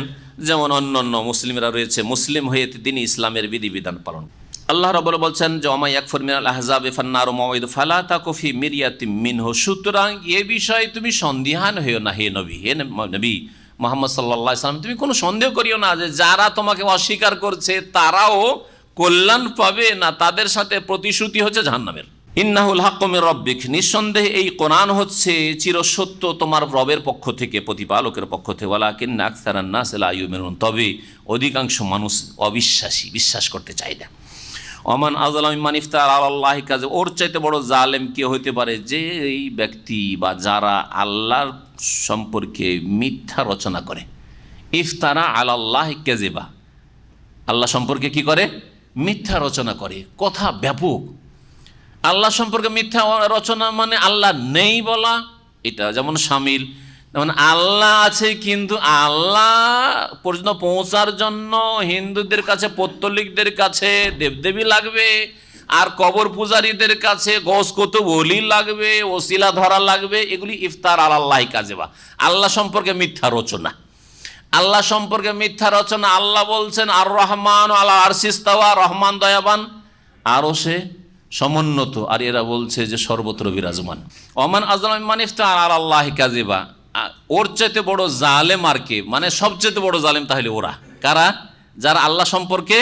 যেমন অন্য অন্য মুসলিমরা রয়েছে, মুসলিম হয়ে তিনি ইসলামের বিধিবিধান পালন। আল্লাহ রাব্বুল বলছেন যে ওমা ইয়াকফুর মিনাল আহজাবি ফান্নারু মাওঈদু ফালা তাকু ফি মিরয়াতিম মিনহু, সুতরাং এ বিষয়ে তুমি সন্দিহান হইও না, হে নবী, হে নবী মুহাম্মদ সাল্লাল্লাহু আলাইহি ওয়াসাল্লাম, তুমি কোনো সন্দেহ করিও না যে যারা তোমাকে অস্বীকার করছে তারাও কল্যাণ পাবে না, তাদের সাথে প্রতিশ্রুতি হচ্ছে জাহান্নামের। ইন্নাহুল হাক্কু মির রাব্বিক, নিঃসন্দেহে এই কোরআন হচ্ছে চিরসত্য তোমার রবের পক্ষ থেকে, প্রতিপালকের পক্ষ থেকে। ওয়ালাকিন্না আকসারান নাস লা ইউমিনুন, তবে অধিকাংশ মানুষ অবিশ্বাসী, বিশ্বাস করতে চায় না। ওমান আযলামু মিম্মান ইফতারা আলাল্লাহি কাযিব, ওর চাইতে বড় জালেম কে হইতে পারে যে এই ব্যক্তি বা যারা আল্লাহর সম্পর্কে মিথ্যা রচনা করে। ইফতারা আলাল্লাহি কাযিবা, আল্লাহ সম্পর্কে কি করে? মিথ্যা রচনা করে। কথা ব্যাপক। আল্লাহ সম্পর্কে মিথ্যা রচনা মানে আল্লাহ নেই বলা, এটা যেমন শামিল, যেমন আল্লাহ আছে কিন্তু আল্লাহ পর্যন্ত পৌঁছার জন্য হিন্দুদের কাছে, পৌত্তলিকদের কাছে দেবদেবী লাগবে, আর কবর পূজারীদের কাছে গোস কুতুব ওলি লাগবে, ওসিলা ধরা লাগবে, এগুলি ইফতার আলাল্লাহি কাযিবা, আল্লাহ সম্পর্কে মিথ্যা রচনা। আল্লাহ সম্পর্কে মিথ্যা রচনা, আল্লাহ বলছেন আর রহমান আলা আরশিস ইস্তাওয়া, রহমান দয়াবান, আরও সে সমুন্নত, আর এরা বলছে যে সর্বত্র বিরাজমান। ওমান আযলামু মিম্মান ইফতারা আলাল্লাহি কাযিবা, ওর চাইতে বড় জালেম আর কে? মানে সবচেয়ে বড় জালেম তাহলে ওরা কারা? যারা আল্লাহ সম্পর্কে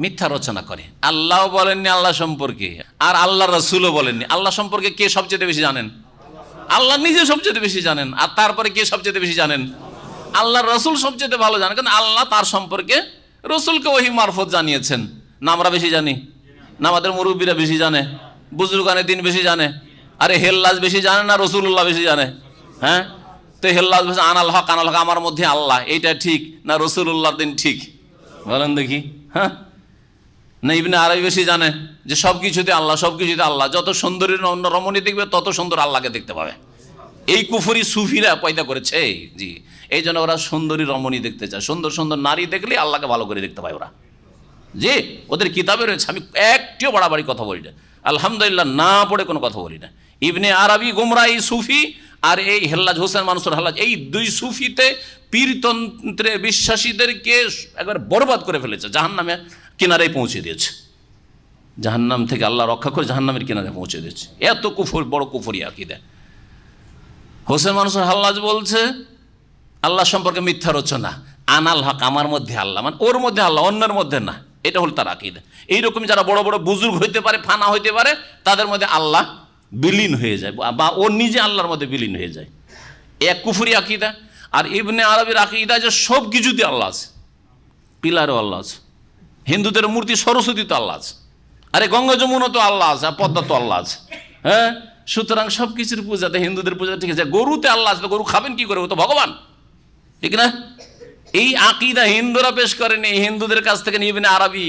মিথ্যা রচনা করে। আল্লাহও বলেননি আল্লাহ সম্পর্কে, আর আল্লাহ রসুলও বলেননি। আল্লাহ সম্পর্কে কে সবচেয়ে বেশি জানেন? আল্লাহ নিজে সবচেয়ে বেশি জানেন। আর তারপরে কে সবচেয়ে বেশি জানেন? আল্লাহ রসুল সবচেয়ে ভালো জানেন, কারণ আল্লাহ তার সম্পর্কে রসুলকে ওহী মারফত জানিয়েছেন। না আমরা বেশি জানি? না আমাদের মুরব্বীরা বেশি জানে? বুজুর্গানে দিন বেশি জানে? আরে হেল্লাজ বেশি জানে না রসুল্লাহ বেশি জানে? হ্যাঁ, তো হেল্লাজ বেশি, আনাল হক আনাল হক, আমার মধ্যে আল্লাহ, এইটা ঠিক না রসুল্লাহর দিন ঠিক? বলেন দেখি। হ্যাঁ, না ইবনে আরবি বেশি জানে যে সব কিছুতে আল্লাহ, সব কিছুতে আল্লাহ, যত সুন্দরী রমণী দেখবে তত সুন্দর আল্লাহকে দেখতে পাবে। এই কুফরি সুফিরা পয়দা করেছে। জি, এই জন্য ওরা সুন্দরী রমণী দেখতে চায়, সুন্দর সুন্দর নারী দেখলে আল্লাহকে ভালো করে দেখতে পায় ওরা। জি, ওদের কিতাবে রয়েছে। আমি একটিও বাড়াবাড়ি কথা বলি না, আলহামদুলিল্লাহ, না পড়ে কোনো কথা বলি না। ইবনে আরবি গুমরাহি সুফি আর এই হেল্লাজ হোসেন মানসুর হাল্লাজ, এই দুই সুফিতে পীরতন্ত্রে বিশ্বাসীদেরকে একবার বরবাদ করে ফেলেছে, জাহান্নামে কিনারায় পৌঁছে দিয়েছে। জাহান্নাম থেকে আল্লাহ রক্ষা করে জাহান্নামের কিনারে পৌঁছে দিয়েছে। এত কুফর, বড় কুফরি আকীদা। হোসেন মানুষের হাল্লাজ বলছে আল্লাহ সম্পর্কে মিথ্যা রচনা, আনাল হক, আমার মধ্যে আল্লাহ, মানে ওর মধ্যে আল্লাহ, অন্যের মধ্যে না। এটা হল তার আকীদা। এইরকম যারা বড় বড় বুজুর্গ হইতে পারে, ফানা হইতে পারে, তাদের মধ্যে আল্লাহ বিলীন হয়ে যায়, বা ও নিজে আল্লাহর মধ্যে বিলীন হয়ে যায়। এক কুফরি আকীদা। আর ইবনে আরবির আকীদা যে সব কিছুতে আল্লাহ আছে, পিলারও আল্লাহ আছে, হিন্দুদের মূর্তি সরস্বতী তো আল্লাহ আছে, আরে গঙ্গা যমুনা তো আল্লাহ আছে, আর পদ্মা তো আল্লাহ আছে। হ্যাঁ, সুতরাং সব কিছুর পূজাতে, হিন্দুদের পূজা ঠিক আছে। গরুতে আল্লাহ আছে, গরু খাবেন কি করে, ও তো ভগবান, ঠিক না? এই আকীদা হিন্দুরা পেশ করেনি, হিন্দুদের কাছ থেকে ইবনে আরবি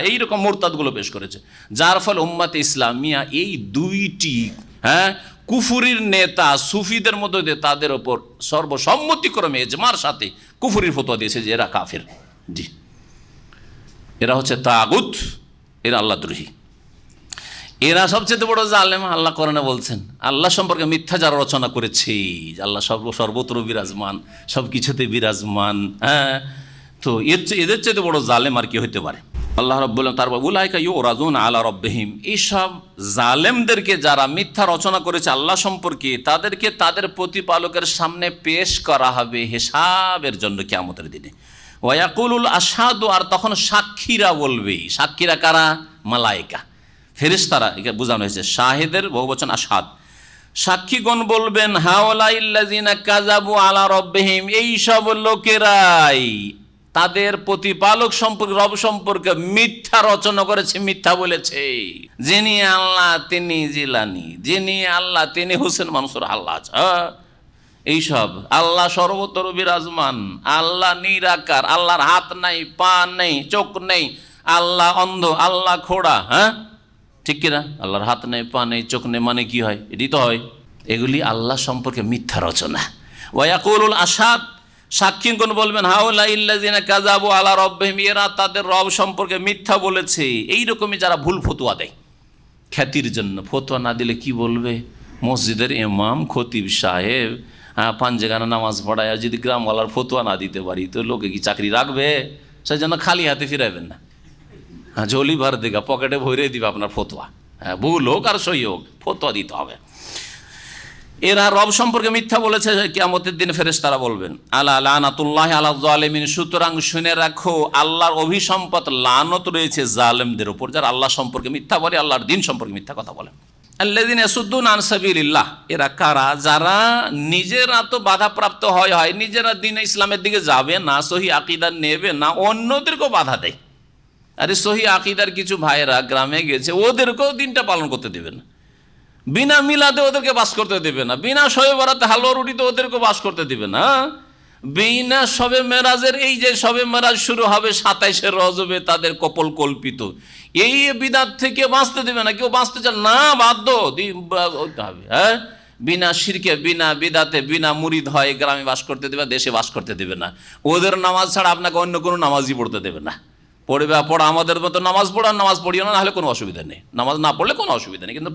এইরকম মুরতাদগুলো পেশ করেছে। যার ফলে উম্মাতে ইসলামিয়া এই দুইটি কুফুরির নেতা সুফিদের মধ্যে দিয়ে তাদের ওপর সর্বসম্মতিক্রমে ইজমার সাথে কুফুরির ফতোয়া দিয়েছে যে এরা কাফের। জি, এরা হচ্ছে তাগুত, এরা আল্লাহদ্রোহী, এরা সবচেয়ে বড় জালেম। আল্লাহ কোরআনে বলছেন আল্লাহ সম্পর্কে মিথ্যা যারা রচনা করেছে, আল্লাহ সর্বত্র বিরাজমান, সব কিছুতে বিরাজমান, তো এদের চেয়ে বড় জালেম আর কি হইতে পারে? আল্লাহ রাব্বুল আলামিন তারপর উলাইকা ইউরাজুনা আলা রাব্বিহিম, এইসব জালেমদেরকে যারা মিথ্যা রচনা করেছে আল্লাহ সম্পর্কে, তাদেরকে তাদের প্রতিপালকের সামনে পেশ করা হবে হিসাবের জন্য কিয়ামতের দিনে। ওয়ায়াকুলুল আশহাদু, আর তখন সাক্ষীরা বলবে। সাক্ষীরা কারা? মালায়েকা, ফেরেশতারা, এটা বোঝানো হয়েছে। শাহেদের বহুবচন আশহাদ। সাক্ষীগণ বলবেন হাওলাইল্লাযিনা কাযাবু আলা রাব্বিহিম, এই সব লোকেরাই তাদের প্রতিপালক সম্পর্কে, রব সম্পর্কে মিথ্যা রচনা করেছে, মিথ্যা বলেছে। যিনি আল্লাহ তিনি জিলানি, যিনি আল্লাহ তিনি হোসেন মানুষের আল্লাহ। এইসব আল্লাহ সর্বত্র বিরাজমান, আল্লাহ নিরাকার, আল্লাহর হাত নাই, পা নেই, চোখ নেই, আল্লাহ অন্ধ, আল্লাহ খোড়া। ঠিক কিনা? আল্লাহর হাত নেই, পা নেই, চোখ নেই, মানে কি হয়? এটি তো হয়। এগুলি আল্লাহ সম্পর্কে মিথ্যা রচনা। ওয়ায়াকুলুল আশহাদ, সাক্ষীগণ বলবেন হাওলাইল্লাযিনা কাযাবু আলা রাব্বিহিম, এরা তাদের রব সম্পর্কে মিথ্যা বলেছে। এইরকমই যারা ভুল ফতোয়া দেয় খ্যাতির জন্য, ফতোয়া না দিলে কি বলবে? মসজিদের ইমাম, খতিব সাহেব পাঞ্জেগানা নামাজ পড়ায়, যদি গ্রামওয়ালার ফতোয়া না দিতে পারি তো লোকে কি চাকরি রাখবে? সেই জন্য খালি হাতে ফিরাবেন না, ঝোলি ভর দেগা, পকেটে ভরে দিবে আপনার ফতোয়া। ভুল হোক আর সহি হোক, ফতোয়া দিতে হবে। এরা রব সম্পর্কে মিথ্যা বলেছে, কিয়ামতের দিন ফেরেশতারা বলবেন আলা লানাতুল্লাহি আলা যালিমিন, সুতরাং শুনে রাখো আল্লাহর অভিসম্পদ লানত রয়েছে জালেমদের উপর, যারা আল্লাহ সম্পর্কে মিথ্যা বলে, আল্লাহর দিন সম্পর্কে মিথ্যা কথা বলে। আল্লাযিনা ইয়াসুদ্দুনা আন সাবিলিল্লাহ, এরা কারা? যারা নিজেরা তো বাধাপ্রাপ্ত হয়, নিজেরা দ্বীন ইসলামের দিকে যাবে না, সহি আকীদা নেবে না, অন্যদেরকেও বাধা দেয়। আরে সহি আকীদার কিছু ভাইয়েরা গ্রামে গেছে, ওদেরকেও দিনটা পালন করতে দেবে না, বিনা মিলাদে ওদেরকে বাস করতে দেবে না, বিনা শবে বরাতে হালুয়া রুটিতে ওদেরকে বাস করতে দেবে না, বিনা শবে মেরাজের, এই যে শবে মেরাজ শুরু হবে 27শে রজবে, তাদের কপল কল্পিত এই বিদাত থেকে বাঁচতে দেবে না। কেউ বাঁচতে চান না, বাধ্য হতে হবে। বিনা শিরকে, বিনা বিদাতে, বিনা মুরিদ হয় গ্রামে বাস করতে দেবে, দেশে বাস করতে দেবে না। ওদের নামাজ ছাড়া আপনাকে অন্য কোনো নামাজই পড়তে দেবে না। পড়বে পড়া, আমাদের মতো নামাজ পড়া, নামাজ পড়িও না, হলে কোনো অসুবিধা নেই। নামাজ না পড়লে কোনো অসুবিধা নেই, কিন্তু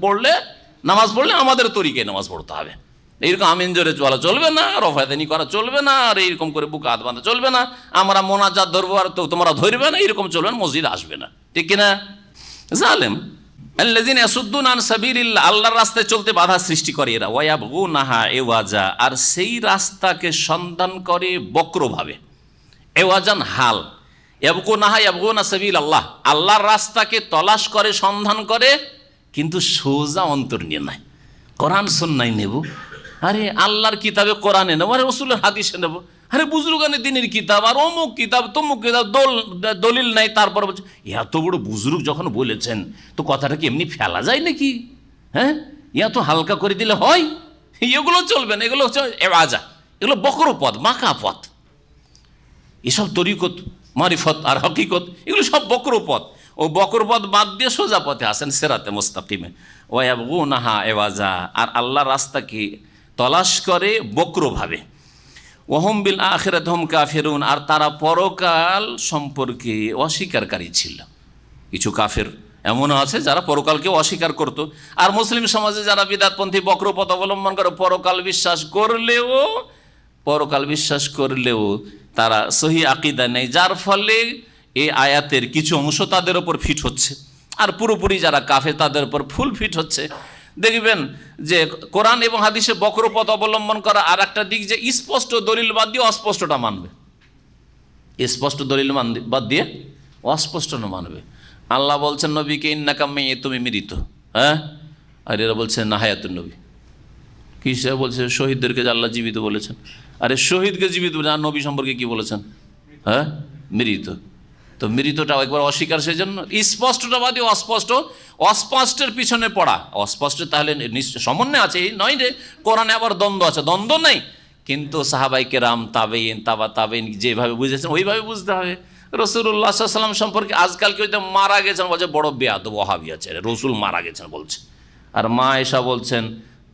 নামাজ পড়লে আমাদের তরিকায় নামাজ পড়তে হবে। এইরকম আমিন জোরে চলা চলবে না, রফায়দানি করা চলবে না, আর এইরকম করে বুকে হাত বাঁধা চলবে না, আমরা মোনাজাত ধরবো আর তো তোমরা ধরবে না, এরকম চলবে না, মসজিদ আসবে না, ঠিক কিনা? জালেম আল্লাযিনা ইয়াসুদ্দুনা আন সাবিলিল্লাহ, আল্লাহর রাস্তায় চলতে বাধা সৃষ্টি করে এরা। ওয়ায়াবগুনাহা ইওয়াজা, আর সেই রাস্তাকে সন্ধান করে বক্রভাবে। এওয়াজান হাল, ইয়াবগুনাহা ইয়াবগুনা সাবিলাল্লাহ, আল্লাহর রাস্তাকে তলাশ করে, সন্ধান করে, কিন্তু সোজা অন্তর নিয়ে নাই, কোরআন সুন্নাহ নেব, আরে আল্লাহর কিতাবে কোরআনে নেব, আরে রাসূলের হাদিসে নেব, আরে বুজুর্গানের দিনের কিতাব, আর অমুক কিতাব তমুক কিতাব, দলিল নাই। তারপর বলছে এত বড় বুজুর্গ যখন বলেছেন, তো কথাটা কি এমনি ফেলা যায় নাকি? ইয়া তো হালকা করে দিলে হয়? এগুলো চলবে না, এগুলো হচ্ছে এওয়াজা, এগুলো বকর পথ, মাকা পথ। এসব তরিকত, মারিফত আর হকিকত, এগুলো সব বকর পথ। ও বকর পথ বাদ দিয়ে সোজা পথে আসেন, সিরাতে মুস্তাকিমে। ওয়ায়াবগুনাহা ইওয়াজা, আর আল্লাহর রাস্তাকে তলাশ করে বক্রভাবে। ওয়াহুম বিল আখিরাতি হুম কাফিরুন, আর তারা পরকাল সম্পর্কে অস্বীকারী ছিল। কিছু কাফের এমনও আছে যারা পরকালকে অস্বীকার করত। আর মুসলিম সমাজে যারা বিদআতপন্থী বক্রপথ অবলম্বন করে, পরকাল বিশ্বাস করলেও পরকাল বিশ্বাস করলেও তারা সহি আকীদা নেই, যার ফলে এই আয়াতের কিছু অংশ তাদের ওপর ফিট হচ্ছে, আর পুরোপুরি যারা কাফের তাদের উপর ফুল ফিট হচ্ছে। দেখবেন যে কোরআন এবং হাদিসে বক্রপথ অবলম্বন করা আর একটা দিক, যে স্পষ্ট দলিল বাদ দিয়ে অস্পষ্টটা মানবে, স্পষ্ট দলিল বাদ দিয়ে অস্পষ্টটা মানবে। আল্লাহ বলছেন নবীকে ইন্নাকা তুমি মৃত, হ্যাঁ, আর এরা বলছে না হায়াতুন নবী। কিসে বলছে? শহীদদেরকে যে আল্লাহ জীবিত বলেছেন। আরে শহীদকে জীবিত বলে, আর নবী সম্পর্কে কি বলেছেন? হ্যাঁ, মৃত। তো মৃতটা একবার অস্বীকার, সেই জন্য স্পষ্টটা বাদে অস্পষ্ট, অস্পষ্টের পিছনে পড়া। অস্পষ্ট তাহলে সমন্বয় আছে, এই নয় যে কোরআনে আবার দ্বন্দ্ব আছে, দ্বন্দ্ব নেই, কিন্তু সাহাবাই কেরাম তাবেইন তাবেইন যেভাবে বুঝেছেন ওইভাবে বুঝতে হবে। রাসূলুল্লাহ সাল্লাল্লাহু আলাইহি ওয়াসাল্লাম সম্পর্কে আজকাল কেউ মারা গেছেন বলছে বড় বেয়াদব ওয়াহাবি আছে, রসুল মারা গেছেন বলছে, আর মা এসা বলছেন,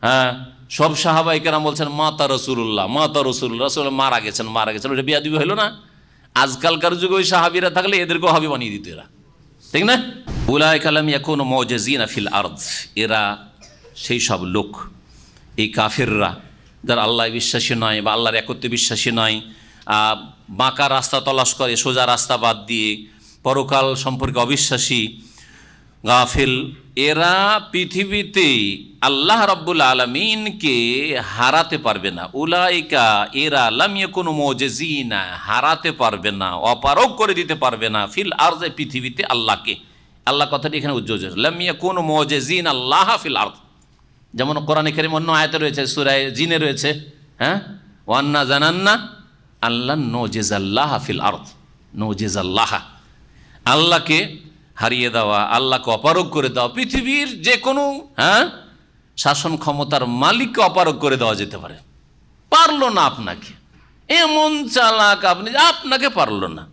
হ্যাঁ, সব সাহাবাই কেরাম বলছেন মাতা রসুল্লাহ, রসুল মারা গেছেন, ওটা বেয়াদবি হলো না? আজকালকার যুগে ওই সাহাবীরা থাকলে এদেরকেও হাবি বানিয়ে দিত এরা, ঠিক না? উলাইকা লাম ইয়াকুনু মুজিজিনা ফিল আরদ, এরা সেই সব লোক, এই কাফেররা যারা আল্লাহ বিশ্বাসী নয় বা আল্লাহর একত্বে বিশ্বাসী নয়, বাঁকা রাস্তা তলাশ করে সোজা রাস্তা বাদ দিয়ে, পরকাল সম্পর্কে অবিশ্বাসী, গাফিল, এরা পৃথিবীতে আল্লাহ রাব্বুল আলামিনকে হারাতে পারবে না। উলাইকা, এরা লাম ইয়াকুনু মুজিজিনা, হারাতে পারবে না, অপারগ করে দিতে পারবে না, ফিল আরদে, পৃথিবীতে আল্লাহকে। আল্লাহ কথাটি এখানে উজ্জ্বল, লাম ইয়াকুনু মুজিজিনা আল্লাহ ফিল আরদ। যেমন কোরআনে কারীম অন্য আয়াতে রয়েছে, সূরা জিনে রয়েছে, হ্যাঁ, ওয়ান্না জানান্না আল্লাহ নজিজাল্লাহ ফিল আরদ, নজিজাল্লাহ, আল্লাহকে হারিয়ে দেওয়া, আল্লাহকে অপারগ করে দেওয়া, পৃথিবীর যে কোনো, হ্যাঁ, শাসন ক্ষমতার মালিককে অপারগ করে দেওয়া যেতে পারে। পারলো না আপনাকে, এমন চালাক আপনি, আপনাকে পারলো না,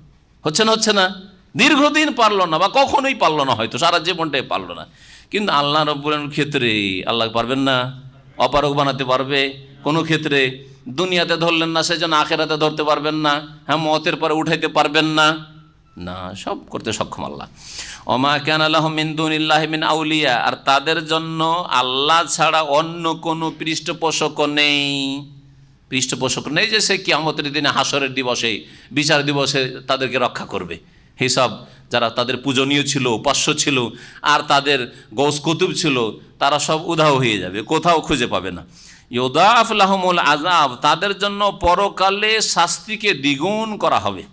হচ্ছে না, দীর্ঘদিন পারলো না, বা কখনোই পারলো না, হয়তো সারা জীবনটাই পারলো না, কিন্তু আল্লাহ রাব্বুল আলামিনের ক্ষেত্রে আল্লাহ পারবেন না, অপারগ বানাতে পারবে। কোনো ক্ষেত্রে দুনিয়াতে ধরলেন না, সেজন্য আখেরাতে ধরতে পারবেন না, হ্যাঁ, মওতের পরে উঠাইতে পারবেন না, না, সব করতে সক্ষম আল্লাহ। ওমা কানা লাহুম মিন দুনিল্লাহি মিন আউলিয়া, আর তাদের জন্য আল্লাহ ছাড়া অন্য কোনো পৃষ্ঠপোষক নেই, পৃষ্ঠপোষক নেই যে সে কিয়ামতের দিনে, হাসরের দিবসে, বিচার দিবসে তাদেরকে রক্ষা করবে। হিসাব যারা তাদের পূজনীয় ছিল, উপাস্য ছিল, আর তাদের গৌস কুতুব ছিল, তারা সব উধাও হয়ে যাবে, কোথাও খুঁজে পাবে না। ইউদাফ লাহুমুল আযাব, তাদের জন্য পরকালে শাস্তিকে দ্বিগুণ করা হবে।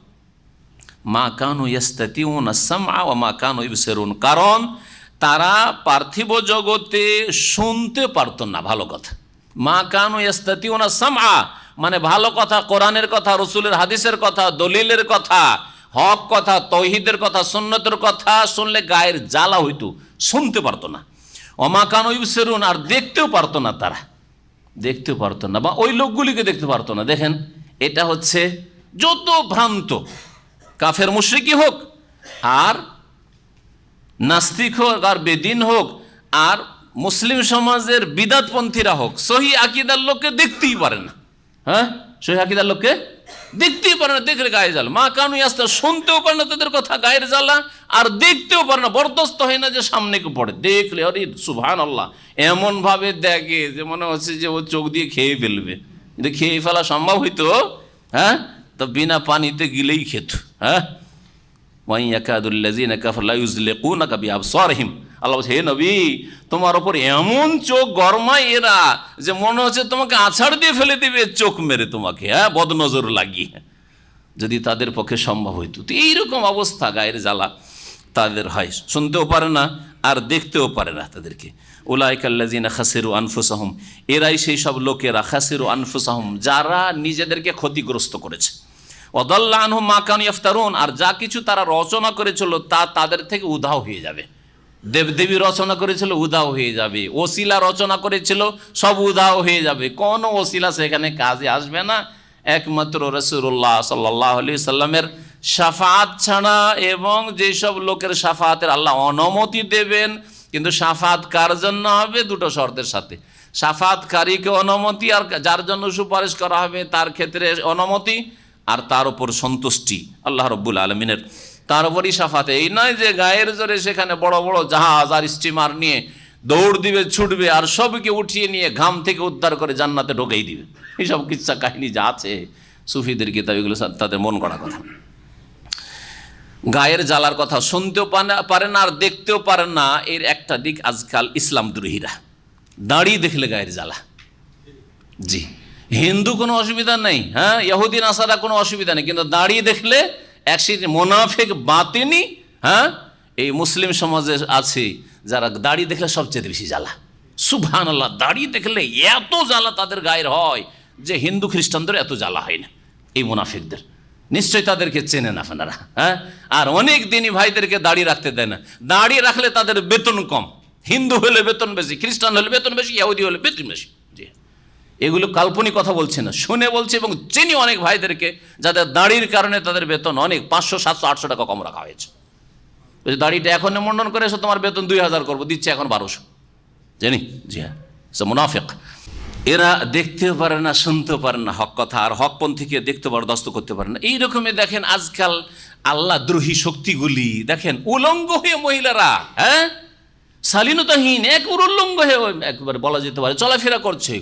মা কানু ইয়াস্তাতিউনা সামআ ওয়া মা কানু ইবসিরুন, কারণ তারা পার্থিব জগতে শুনতে পারত না ভালো কথা। মা কানু ইয়াস্তাতিউনা সামআ মানে ভালো কথা, কোরআনের কথা, রসুলের হাদিসের কথা, দলিলের কথা, হক কথা, তৌহিদের কথা, সুন্নতের কথা শুনলে গায়ের জ্বালা হইতো, শুনতে পারতো না। ওমা কানু ইবসিরুন, আর দেখতেও পারতো না, তারা দেখতেও পারতো না, বা ওই লোকগুলিকে দেখতে পারতো না। দেখেন, এটা হচ্ছে যত ভ্রান্ত কাফের মুশরিকি হোক, আর নাস্তিক হোক, আর বেদিন হোক, আর মুসলিম সমাজের বিদাতপন্থীরা হোক, সহি আকীদার লোককে দেখতেই পারে না। হ্যাঁ, সহি আকীদার লোককে দেখতেই পারে না, দেখলে গায়ে জ্বালা। মা কানু ইয়াস্তা, শুনতেও পারে না তাদের কথা, গায়ের জ্বালা, আর দেখতেও পারে না, বরদাস্ত হয় না যে সামনে কেউ পড়ে, দেখলে আরে সুবহানাল্লাহ, এমন ভাবে দেখে যে মনে হচ্ছে যে ও চোখ দিয়ে খেয়ে ফেলবে। কিন্তু খেয়ে ফেলা সম্ভব হইতো, হ্যাঁ, তো বিনা পানিতে গিলেই খেত। হ্যাঁ, ওয়া ইয়াকাদুল্লাযিনা কাফারু লা ইউযলিকুনাকা বিআবসারিহিম, আল্লাহ বলছে, হে নবী, তোমার ওপর এমন চোখ গরমায় এরা যে মনে হচ্ছে তোমাকে আছাড় দিয়ে ফেলে দিবে, চোখ মেরে তোমাকে, হ্যাঁ, বদনজর লাগিয়ে, যদি তাদের পক্ষে সম্ভব হইতো। তো এইরকম অবস্থা, গায়ের জ্বালা তাদের হয়, শুনতেও পারে না আর দেখতেও পারে না তাদেরকে। উলাইকাল্লাযিনা খাসিরু আনফুসাহুম, এরাই সেই সব লোকেরা, খাসিরু আনফুসাহুম, যারা নিজেদেরকে ক্ষতিগ্রস্ত করেছে। ওয়াদাল্লা আনহুম মা কানু ইফতারুন, আর যা কিছু তারা রচনা করেছিল তা তাদের থেকে উধাও হয়ে যাবে। দেবদেবী রচনা করেছিল, উধাও হয়ে যাবে। ওসিলা রচনা করেছিল, সব উধাও হয়ে যাবে। কোনো ওসিলা সেখানে কাজে আসবে না, একমাত্র রাসূলুল্লাহ সাল্লাল্লাহু আলাইহি সাল্লামের শাফাআত ছাড়া। এবং যেসব লোকের শাফাআতের আল্লাহ অনুমতি দেবেন, কিন্তু শাফাআত কার জন্য হবে? দুটো শর্তের সাথে, শাফাআতকারীকে অনুমতি, আর যার জন্য সুপারিশ করা হবে তার ক্ষেত্রে অনুমতি, আর তার উপর সন্তুষ্টি আল্লাহ রাব্বুল আলামিনের, তার উপরই শাফাতে। এই নয় যে গায়ের জোরে সেখানে বড় বড় জাহাজ আর স্টিমার নিয়ে দৌড় দিবে, ছুটবে, আর সবকে উঠিয়ে নিয়ে ঘাম থেকে উদ্ধার করে জান্নাতে ঢোকাই দিবে। এইসব কিচ্ছা কাহিনী যা আছে সুফিদের কিতাব, এগুলো তাদের মন গড়া কথা। গায়ের জ্বালার কথা শুনতেও পারে না আর দেখতেও পারে না। এর একটা দিক আজকাল ইসলাম দ্রোহীরা, দাড়ি দেখলে গায়ের জ্বালা। জি, হিন্দু কোনো অসুবিধা নেই, হ্যাঁ, ইহুদি নাসারা কোনো অসুবিধা নেই, কিন্তু দাড়ি দেখলে এক মোনাফেক বাতিনি, হ্যাঁ, এই মুসলিম সমাজে আছে যারা দাড়ি দেখলে সবচেয়ে বেশি জ্বালা। সুবহানাল্লাহ, দাড়ি দেখলে এত জ্বালা তাদের গায়ের হয় যে হিন্দু খ্রিস্টানদের এত জ্বালা হয় না। এই মুনাফিকদের নিশ্চয়ই তাদেরকে চেনেন আপনারা, হ্যাঁ। আর অনেক দিনই ভাইদেরকে দাড়ি রাখতে দেয় না। দাড়ি রাখলে তাদের বেতন কম, হিন্দু হলে বেতন বেশি, খ্রিস্টান হলে বেতন বেশি, ইহুদি হলে বেতন বেশি। জি, এগুলো কাল্পনিক কথা বলছে না, শুনে বলছে। এবং চিনি অনেক ভাইদেরকে যাদের দাড়ির কারণে তাদের বেতন অনেক 500, 700, 800 টাকা কম রাখা হয়েছে। দাড়িটা এখন মন্ডন করে এসে তোমার বেতন 2000 করবো, দিচ্ছে এখন 1200, জানি। জি হ্যাঁ, সে মুনাফিক। এরা দেখতেও পারে না, শুনতেও পারে না হক কথা, আর হকপন্থীকে দেখতে বরদাস্ত করতে পারে না। এইরকমই দেখেন আজকাল আল্লাহ দ্রোহী শক্তিগুলি, দেখেন উলঙ্গ হয়ে মহিলারা, হ্যাঁ, শালীনতাহীন, এক উলঙ্গ হয়ে একবারে বলা যেতে পারে চলাফেরা করছে,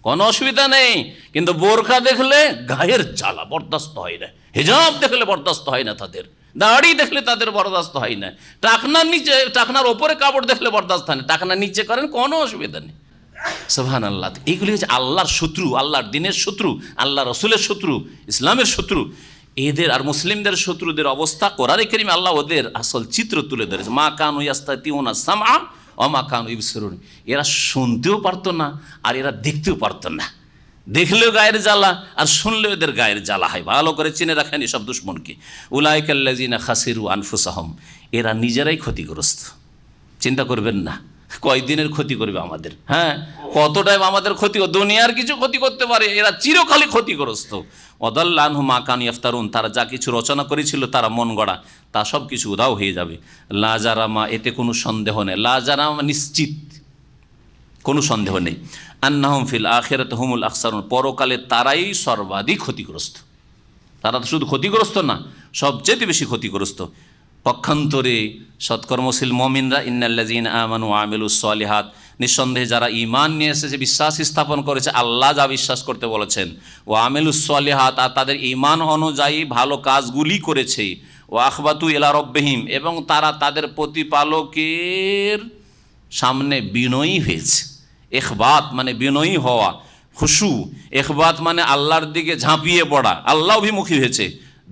কোনো অসুবিধা নেই। কিন্তু বোরখা দেখলে গায়ের জ্বালা, বরদাস্ত হয় না। হিজাব দেখলে বরদাস্ত হয় না তাদের, দাড়ি দেখলে তাদের বরদাস্ত হয় না, টাকনার নিচে, টাকনার ওপরে কাপড় দেখলে বরদাস্ত হয় না, টাকনার নিচে করেন কোনো অসুবিধা নেই। সুবহানাল্লাহ, এইগুলি হচ্ছে আল্লাহর শত্রু, আল্লাহর দিনের শত্রু, আল্লাহ রসুলের শত্রু, ইসলামের শত্রু। এদের আর মুসলিমদের শত্রুদের অবস্থা কোরআনে কারিমে আল্লাহ ওদের আসল চিত্র তুলে ধরেছে। মা কানু ইয়াস্তাতিউনা সামআ ওয়া মা কানু ইবসিরুন। এরা শুনতেও পারতো না আর এরা দেখতেও পারতো না। দেখলেও গায়ের জ্বালা আর শুনলেও এদের গায়ের জ্বালা হয়। ভালো করে চিনে রাখেন এসব দুশ্মনকে। উলাইকাল্লাযিনা খাসিরু আনফুসাহুম, এরা নিজেরাই ক্ষতিগ্রস্ত। চিন্তা করবেন না কয়দিনের ক্ষতি করবে আমাদের, হ্যাঁ, কত টাইম আমাদের ক্ষতি, দুনিয়ার কিছু ক্ষতি করতে পারে, এরা চিরকালই ক্ষতিগ্রস্ত। ওয়াদাল্লা আনহুম মা কানু ইফতারুন, তারা যা কিছু রচনা করেছিল তারা মন গড়া, তা সব কিছু উধাও হয়ে যাবে। লা জারামা, এতে কোনো সন্দেহ নেই, লা জারামা নিশ্চিত, কোনো সন্দেহ নেই। আন্নাহুম ফিল আখিরাতি হুমুল আখসারুন, পরকালে তারাই সর্বাধিক ক্ষতিগ্রস্ত। তারা তো শুধু ক্ষতিগ্রস্ত না, সবচেয়ে বেশি ক্ষতিগ্রস্ত। পক্ষান্তরে সৎকর্মশীল মুমিনরা, ইন্নাল্লাযীনা আমানু ওয়া আমিলুস সালিহাত, নিঃসন্দেহে যারা ঈমান নিয়ে এসেছে, বিশ্বাস স্থাপন করেছে, আল্লাহ যা বিশ্বাস করতে বলেছেন, ওয়া আমিলুস সালিহাত, আর তাদের ঈমান অনুযায়ী ভালো কাজগুলি করেছে, ওয়া আখবাতু ইলা রাব্বিহিম, এবং তারা তাদের প্রতিপালকের সামনে বিনয়ী হয়েছে। ইখবাত মানে বিনয়ী হওয়া, খুশু। ইখবাত মানে আল্লাহর দিকে ঝাঁপিয়ে পড়া, আল্লাহ অভিমুখী হয়েছে,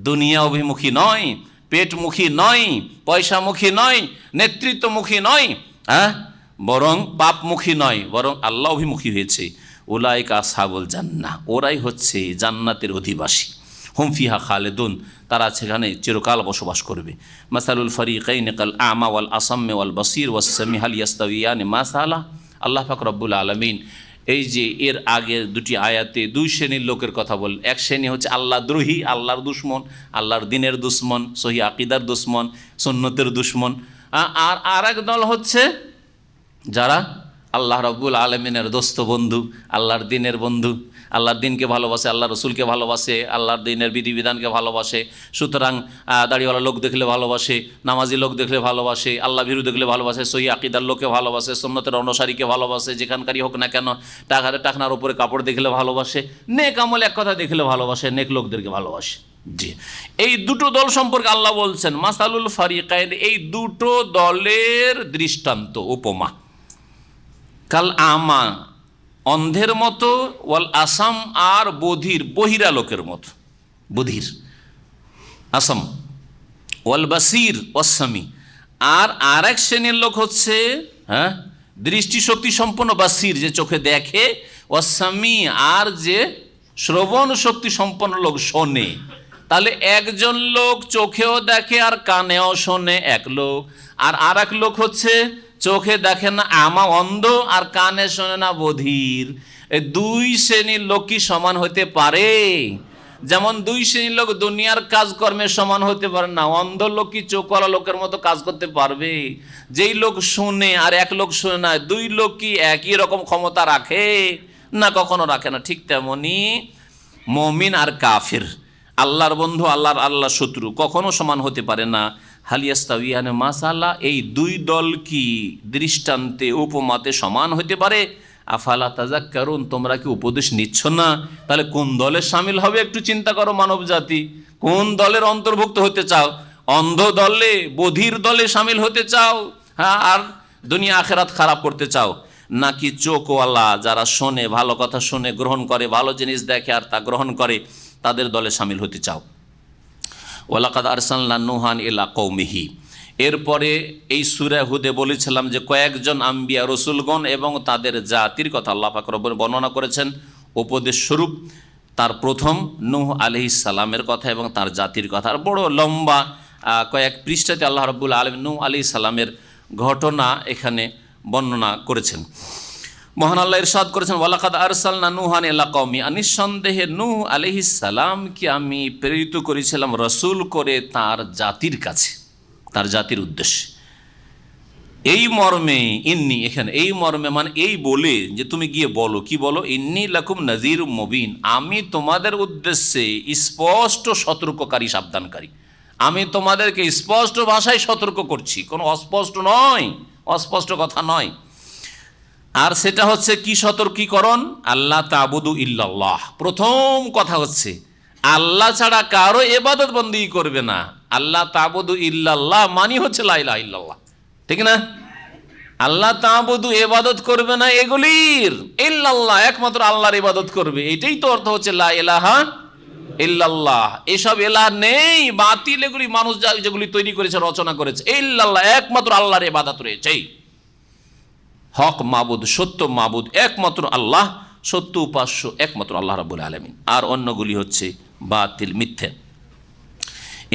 দুনিয়া অভিমুখী নয়, পেটমুখী নয়, পয়সামুখী নয়, নেতৃত্বমুখী নয়, হ্যাঁ, বরং পাপমুখী নয়, বরং আল্লাহ অভিমুখী হয়েছে। উলাইকা আসহাবুল জান্নাহ, ওরাই হচ্ছে জান্নাতের অধিবাসী। হুম ফিহা খালেদুন, তারা সেখানে চিরকাল বসবাস করবে। মাসালুল ফরিকাইন কাল আমা ওয়াল আসাম্মি ওয়াল বাসির ওয়াস সামি হাল ইয়াস্তাওয়িয়ানি মাসালা। আল্লাহ পাক রব্বুল আলামিন এই যে এর আগে দুটি আয়াতে দুই শ্রেণীর লোকের কথা বলেন। এক শ্রেণী হচ্ছে আল্লাহ দ্রোহী, আল্লাহর দুশ্মন, আল্লাহর দিনের দুশ্মন, সহি আকিদার দুশ্মন, সুন্নতের দুশ্মন। আর আরেক দল হচ্ছে যারা আল্লাহ রব্বুল আলমিনের দোস্ত বন্ধু, আল্লাহর দিনের বন্ধু, আল্লাহর দিনকে ভালোবাসে, আল্লাহ রসুলকে ভালোবাসে, আল্লাহর দিনের বিধিবিধানকে ভালোবাসে। সুতরাং দাড়িওয়ালা লোক দেখলে ভালোবাসে, নামাজি লোক দেখলে ভালোবাসে, আল্লাহ ভীরু দেখলে ভালোবাসে, সহি আকিদার লোককে ভালোবাসে, সুন্নতের অনুসারীকে ভালোবাসে, যেখানকারই হোক না কেন, টাকনার উপরে কাপড় দেখলে ভালোবাসে, নেক আমল এক কথা দেখলে ভালোবাসে, নেক লোকদেরকে ভালোবাসে। জি, এই দুটো দল সম্পর্কে আল্লাহ বলছেন মাসালুল ফারিকাইন, এই দুটো দলের দৃষ্টান্ত, উপমা। কাল আমা, অন্ধের মতো, ওয়াল আসাম, আর বধির, বহিরা লোকের মতো, বধির আসাম, ওয়াল বাসির ওয়াসামি, আর আরেক শ্রেণীর লোক হচ্ছে, হ্যাঁ, দৃষ্টিশক্তি সম্পন্ন, বাসির যে চোখে দেখে, ওয়াসামি আর যে শ্রবণ শক্তি সম্পন্ন লোক, শোনে। তাহলে একজন লোক চোখেও দেখে আর কানেও শোনে এক লোক, আর এক লোক হচ্ছে চোখে দেখে না, আমা অন্ধ, আর কানে শোনে না, বধির। এই দুই শ্রেণীর লোক কি সমান হতে পারে? যেমন দুই শ্রেণীর লোক দুনিয়ার কাজকর্মে সমান হতে পারে না। অন্ধ লোক কি চোখওয়ালা লোকের মতো কাজ করতে পারবে? যেই লোক শুনে আর এক লোক শুনে না, দুই লোক কি একই রকম ক্ষমতা রাখে? না, কখনো রাখে না। ঠিক তেমনি মুমিন আর কাফির, আল্লাহর বন্ধু আল্লাহর শত্রু, কখনো সমান হতে পারে না। হালিয়াস্তাউয়ানে মাসালা, এই দুই দল কি দৃষ্টান্তে উপমাতে সমান হতে পারে? আফালা তাযাক্কারুন, তোমরা কি উপদেশ নিচ্ছ না? তাহলে কোন দলে শামিল হবে একটু চিন্তা করো মানব জাতি। কোন দলের অন্তর্ভুক্ত হতে চাও? অন্ধ দলে, বধির দলে শামিল হতে চাও? হ্যাঁ, আর দুনিয়া আখেরাত খারাপ করতে চাও? নাকি চোখওয়ালা যারা শোনে, ভালো কথা শোনে, গ্রহণ করে, ভালো জিনিস দেখে আর তা গ্রহণ করে, তাদের দলে শামিল হতে চাও? ওয়ালাকাদ আরসালনা নূহান ইলা কওমিহি। এরপরে এই সূরা হুদে বলেছিলাম যে কয়েকজন আম্বিয়া রসুলগণ এবং তাদের জাতির কথা আল্লাহ পাক রব্বুল বর্ণনা করেছেন উপদেশ স্বরূপ। তার প্রথম নূহ আলাইহিস সালামের কথা এবং তার জাতির কথা, আর বড় লম্বা কয়েক পৃষ্ঠাতে আল্লাহ রাব্বুল আলামিন নূহ আলাইহিস সালামের ঘটনা এখানে বর্ণনা করেছেন। মহান আল্লাহ ইরশাদ করেছেন, ওয়ালাকাদ আরসালনা নূহান ইলা কওমি, নিঃসন্দেহে নূহ আলাইহিস সালামকে আমি প্রেরিত করেছিলাম রসুল করে তার জাতির কাছে, তার জাতির উদ্দেশ্যে। এই মর্মে ইন্নি, এখানে এই মর্মে মানে এই বলে যে তুমি গিয়ে বলো, কি বলো? ইন্নি লাকুম নাযীরুম মুবিন, আমি তোমাদের উদ্দেশ্যে স্পষ্ট সতর্ককারী, সাবধানকারী। আমি তোমাদেরকে স্পষ্ট ভাষায় সতর্ক করছি, কোনো অস্পষ্ট নয়, অস্পষ্ট কথা নয়। আর সেটা হচ্ছে কি সতর্কীকরণ? আল্লাহ তা'বুদু ইল্লাল্লাহ। প্রথম কথা হচ্ছে আল্লাহ ছাড়া কারো ইবাদত বন্দেগী করবে না। আল্লাহ তা'বুদু ইল্লাল্লাহ মানে হচ্ছে লা ইলাহা ইল্লাল্লাহ, ঠিক না? আল্লাহ তা'বুদু ইবাদত করবে না এগুলির, ইল্লাল্লাহ একমাত্র আল্লাহর ইবাদত করবে, এটাই তো অর্থ হচ্ছে লা ইলাহা ইল্লাল্লাহ। এসব এলাহ নেই, বাতিল এগুলি মানুষ যেগুলি তৈরি করেছে, রচনা করেছে। ইল্লাল্লাহ একমাত্র আল্লাহর ইবাদত রয়েছে। হক মাবুদ, সত্য মাবুদ একমাত্র আল্লাহ, সত্য উপাস্য একমাত্র আল্লাহ রাব্বুল আলামিন, আর অন্যগুলি হচ্ছে বাতিল, মিথ্যে।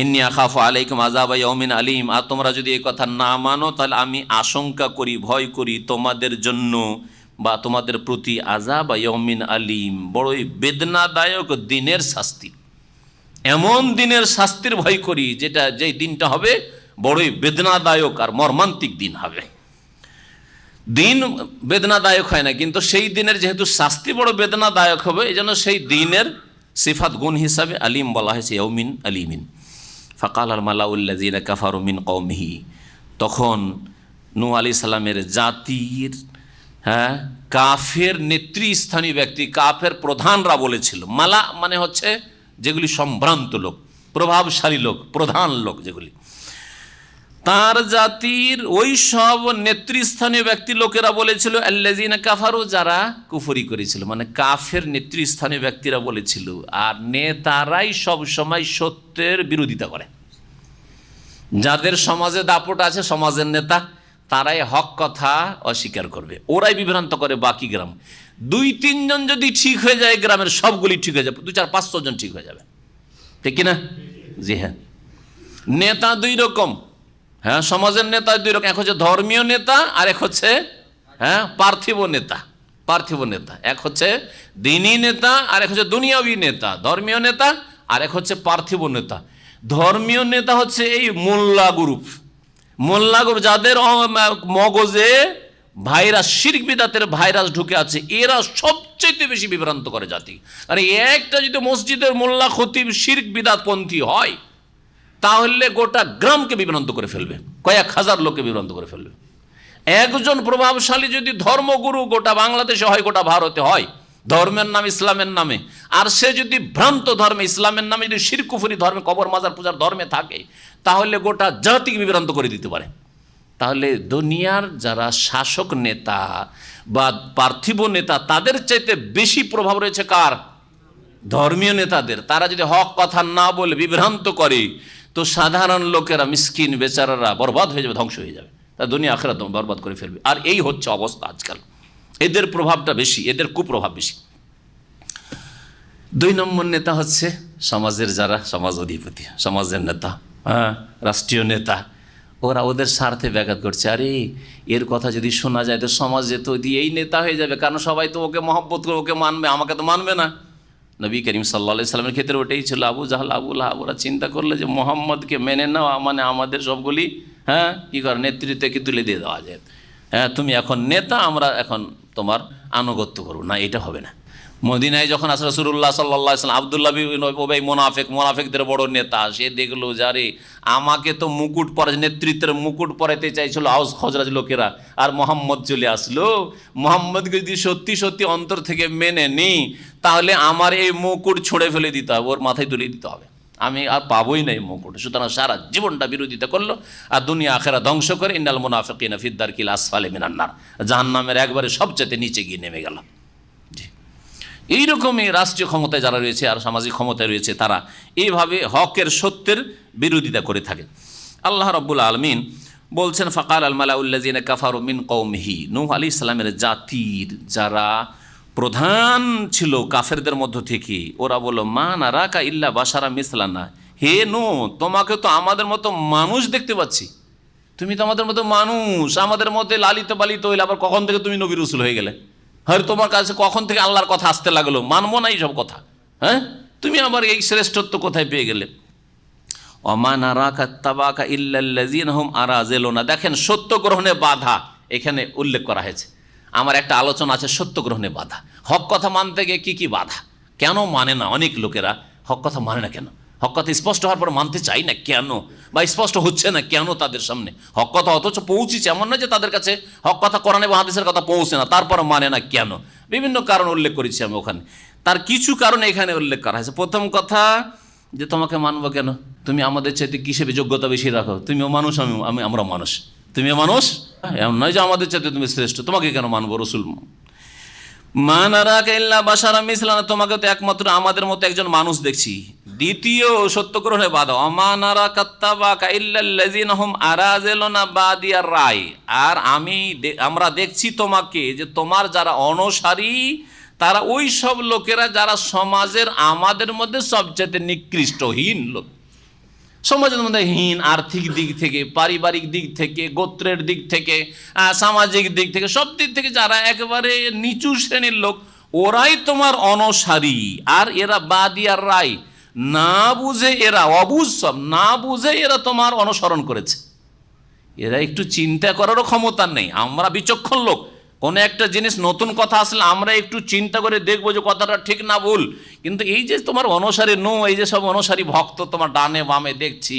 ইন্নী আখাফু আলাইকুম আযাবা ইয়াউমিন আলীম, আর তোমরা যদি এই কথা না মানো তাহলে আমি আশঙ্কা করি, ভয় করি তোমাদের জন্য বা তোমাদের প্রতি আযাবা ইয়াউমিন আলীম, বড়ই বেদনাদায়ক দিনের শাস্তি। এমন দিনের শাস্তির ভয় করি যেই দিনটা হবে বড়ই বেদনাদায়ক আর মর্মান্তিক দিন হবে। দিন বেদনাদায়ক হয় না, কিন্তু সেই দিনের যেহেতু শাস্তি বড় বেদনাদায়ক হবে, এই জন্য সেই দিনের সিফাত গুণ হিসাবে আলিম বলা হয়েছে, ইয়াউমিন আলিমিন। ফাকাল আল মালাউল্লাযীনা কাফারু মিন কওমিহি, তখন নূহ আলাইহিস সালামের জাতির কাফের নেতৃস্থানীয় ব্যক্তি, কাফের প্রধানরা বলেছিল। মালা মানে হচ্ছে যেগুলি সম্ভ্রান্ত লোক, প্রভাবশালী লোক, প্রধান লোক যেগুলি, তার জাতির ওই সব নেতৃস্থানীয় ব্যক্তি লোকেরা বলেছিল, আল্লাযীনা কাফারু, যারা কুফরি করেছিল, মানে কাফের নেতৃস্থানীয় ব্যক্তিরা বলেছিল। আর নেতারাই সব সময় সত্যের বিরোধিতা করে। যাদের সমাজে দাপট আছে, সমাজের নেতা, তারাই হক কথা অস্বীকার করবে, ওরাই বিভ্রান্ত করে বাকি গ্রাম। 2-3 জন যদি ঠিক হয়ে যায়, গ্রামের সবগুলি ঠিক হয়ে যাবে, 2-4-500 জন ঠিক হয়ে যাবে, ঠিক কিনা? জি হ্যাঁ। নেতা দুই রকম, হ্যাঁ, সমাজের নেতা দুই রকম, এক হচ্ছে ধর্মীয় নেতা আর এক হচ্ছে পার্থিব নেতা। পার্থিব নেতা এক হচ্ছে দ্বীনি নেতা আর এক হচ্ছে দুনিয়াবী নেতা। ধর্মীয় নেতা আর এক হচ্ছে পার্থিব নেতা। ধর্মীয় নেতা হচ্ছে এই মোল্লা গ্রুপ, মোল্লা গ্রুপ যাদের মগজে ভাইরাস, শিরক বিদআতের ভাইরাস ঢুকে আছে, এরা সবচেয়ে বেশি বিভ্রান্ত করে জাতি। আর একটা যদি মসজিদের মোল্লা খতিব শিরক বিদআত পন্থী হয়, তাহলে গোটা গ্রামকে বিভ্রান্ত করে ফেলবে, কয়েক হাজার লোককে বিভ্রান্ত করে ফেলবে। একজন প্রভাবশালী যদি ধর্মগুরু গোটা বাংলাদেশে হয়, গোটা ভারতে হয়, ধর্মের নাম ইসলামের নামে, আর সে যদি ভ্রান্ত ধর্মে, ইসলামের নামে যদি শিরক কুফরি ধর্মে, কবর মাজার পূজার ধর্মে থাকে, তাহলে গোটা জাতিকে বিভ্রান্ত করে দিতে পারে। তাহলে দুনিয়ার যারা শাসক নেতা বা পার্থিব নেতা, তাদের চাইতে বেশি প্রভাব রয়েছে কার? ধর্মীয় নেতাদের। তারা যদি হক কথা না বলে বিভ্রান্ত করে, তো সাধারণ লোকেরা, মিসকিন বেচারারা বরবাদ হয়ে যাবে, ধ্বংস হয়ে যাবে, তা দুনিয়া আখিরাত বরবাদ করে ফেলবে। আর এই হচ্ছে অবস্থা আজকাল, এদের প্রভাবটা বেশি, এদের কুপ্রভাব বেশি। 2 নম্বর নেতা হচ্ছে সমাজের যারা সমাজ অধিপতি, সমাজের নেতা, রাষ্ট্রীয় নেতা, ওরা ওদের স্বার্থে ব্যাঘাত করছে। আরে এর কথা যদি শোনা যায় তো সমাজে তো দিয়ে এই নেতা হয়ে যাবে, কারণ সবাই তো ওকে মহব্বত করে, ওকে মানবে, আমাকে তো মানবে না। নবী করিম সাল্লাল্লাহু আলাইহি সাল্লামের ক্ষেত্রে ওটাই ছিল। আবু জাহল, আবু লাহাব, ওরা চিন্তা করলে যে মোহাম্মদকে মেনে নেওয়া মানে আমাদের সবগুলি কী করে নেতৃত্বকে তুলে দিয়ে দেওয়া যায়। তুমি এখন নেতা, আমরা এখন তোমার আনুগত্য করব না, এটা হবে না। মদিনায় যখন আসে রাসূলুল্লাহ সাল্লাল্লাহু আলাইহি ওয়াসাল্লাম, আব্দুল্লাহ বিন উবাই মুনাফিকদের বড় নেতা, সে দেখলো যারে আমাকে তো মুকুট পরে, নেতৃত্বের মুকুট পরাতে চাইছিল আউস খজরাজ লোকেরা, আর মোহাম্মদ চলে আসলো। মোহাম্মদকে যদি সত্যি সত্যি অন্তর থেকে মেনে নি, তাহলে আমার এই মুকুট ছুঁড়ে ফেলে দিতে হবে, ওর মাথায় তুলে দিতে হবে, আমি আর পাবোই না এই মুকুট। সুতরাং সারা জীবনটা বিরোধিতা করলো, আর দুনিয়া আখেরা ধ্বংস করে ইন্নাল মুনাফিকিনা ফিদ দারকিল আসফালি মিনান নার, জাহান্নামের একবারে সবচেয়ে নিচে গিয়ে নেমে গেল। এইরকমই রাষ্ট্রীয় ক্ষমতায় যারা রয়েছে আর সামাজিক ক্ষমতায় রয়েছে, তারা এইভাবে হকের সত্যের বিরোধিতা করে থাকে। আল্লাহ রাব্বুল আলামিন বলছেন, ফাকাল আল মালাউল্লাযিনা কাফারু মিন কওমিহি, নূহ আলাইহিস সালামের জাতির যারা প্রধান ছিল কাফেরদের মধ্য থেকে, ওরা বলল, মা নারাকা ইল্লা বাশারা মিসলানা, হে নূহ, তোমাকে তো আমাদের মতো মানুষ দেখতে পাচ্ছি, তুমি তো আমাদের মতো মানুষ, আমাদের মধ্যে লালিত পালিত হইলে আবার কখন থেকে তুমি নবী রাসূল হয়ে গেলে? হ্যাঁ, তোমার কাছে কখন থেকে আল্লাহর কথা আসতে লাগলো? মানবো না এইসব কথা। হ্যাঁ, তুমি আবার এই শ্রেষ্ঠত্ব কোথায় পেয়ে গেলে? ওমা নারাকা তাবাকা ইল্লাল্লাযিনা হুম আরাযিলুনা। দেখেন, সত্য গ্রহণে বাধা এখানে উল্লেখ করা হয়েছে। আমার একটা আলোচনা আছে সত্য গ্রহণে বাধা, হক কথা মানতে গিয়ে কী কী বাধা, কেন মানে না অনেক লোকেরা, হক কথা মানে না কেন, হক কথা স্পষ্ট হওয়ার পর মানতে চাই না কেন, বা স্পষ্ট হচ্ছে না কেন তাদের সামনে হক কথা, অথচ পৌঁছেছে, এমন না যে তাদের কাছে হক কথা কোরআন এবং হাদিসের কথা পৌঁছে না, তারপর মানে না কেন? বিভিন্ন কারণ উল্লেখ করেছি আমি ওখানে। তার কিছু কারণ এখানে উল্লেখ করা হয়েছে। প্রথম কথা, যে তোমাকে মানবো কেন, তুমি আমাদের চাইতে কিসে যোগ্যতা বেশি রাখো? তুমিও মানুষ, আমরা মানুষ, তুমিও মানুষ, এমন নয় যে আমাদের চাইতে তুমি শ্রেষ্ঠ, তোমাকে কেন মানবো রসুল? মা নারাকা ইল্লা বাশারা মিসলানা, তোমাকে তো একমাত্র আমাদের মতো একজন মানুষ দেখছি। দ্বিতীয় সত্য গ্রহণে বাধা, ওমা নারাকা তাবাকা ইল্লাল্লাযিনা হুম আরাযিলুনা বাদিয়ার রায়, আর আমরা দেখছি তোমাকে যে তোমার যারা অনুসারী তারা ওই সব লোকেরা যারা সমাজের আমাদের মধ্যে সবচেয়ে নিকৃষ্টহীন লোক, সমাজের মধ্যে হীন, আর্থিক দিক থেকে, পারিবারিক দিক থেকে, গোত্রের দিক থেকে, সামাজিক দিক থেকে, সব দিক থেকে যারা একেবারে নিচু শ্রেণীর লোক, ওরাই তোমার অনুসারী। আর এরা বাদিয়ার রায়, না বুঝে এরা, অবুঝ সব, না বুঝে এরা তোমার অনুসরণ করেছে। এরা একটু চিন্তা করারও ক্ষমতা নেই। আমরা বিচক্ষণ লোক, কোনো একটা জিনিস নতুন কথা আসলে আমরা একটু চিন্তা করে দেখবো যে কথাটা ঠিক না ভুল, কিন্তু এই যে তোমার অনুসারী এই যে সব অনুসারী ভক্ত তোমার ডানে বামে দেখছি,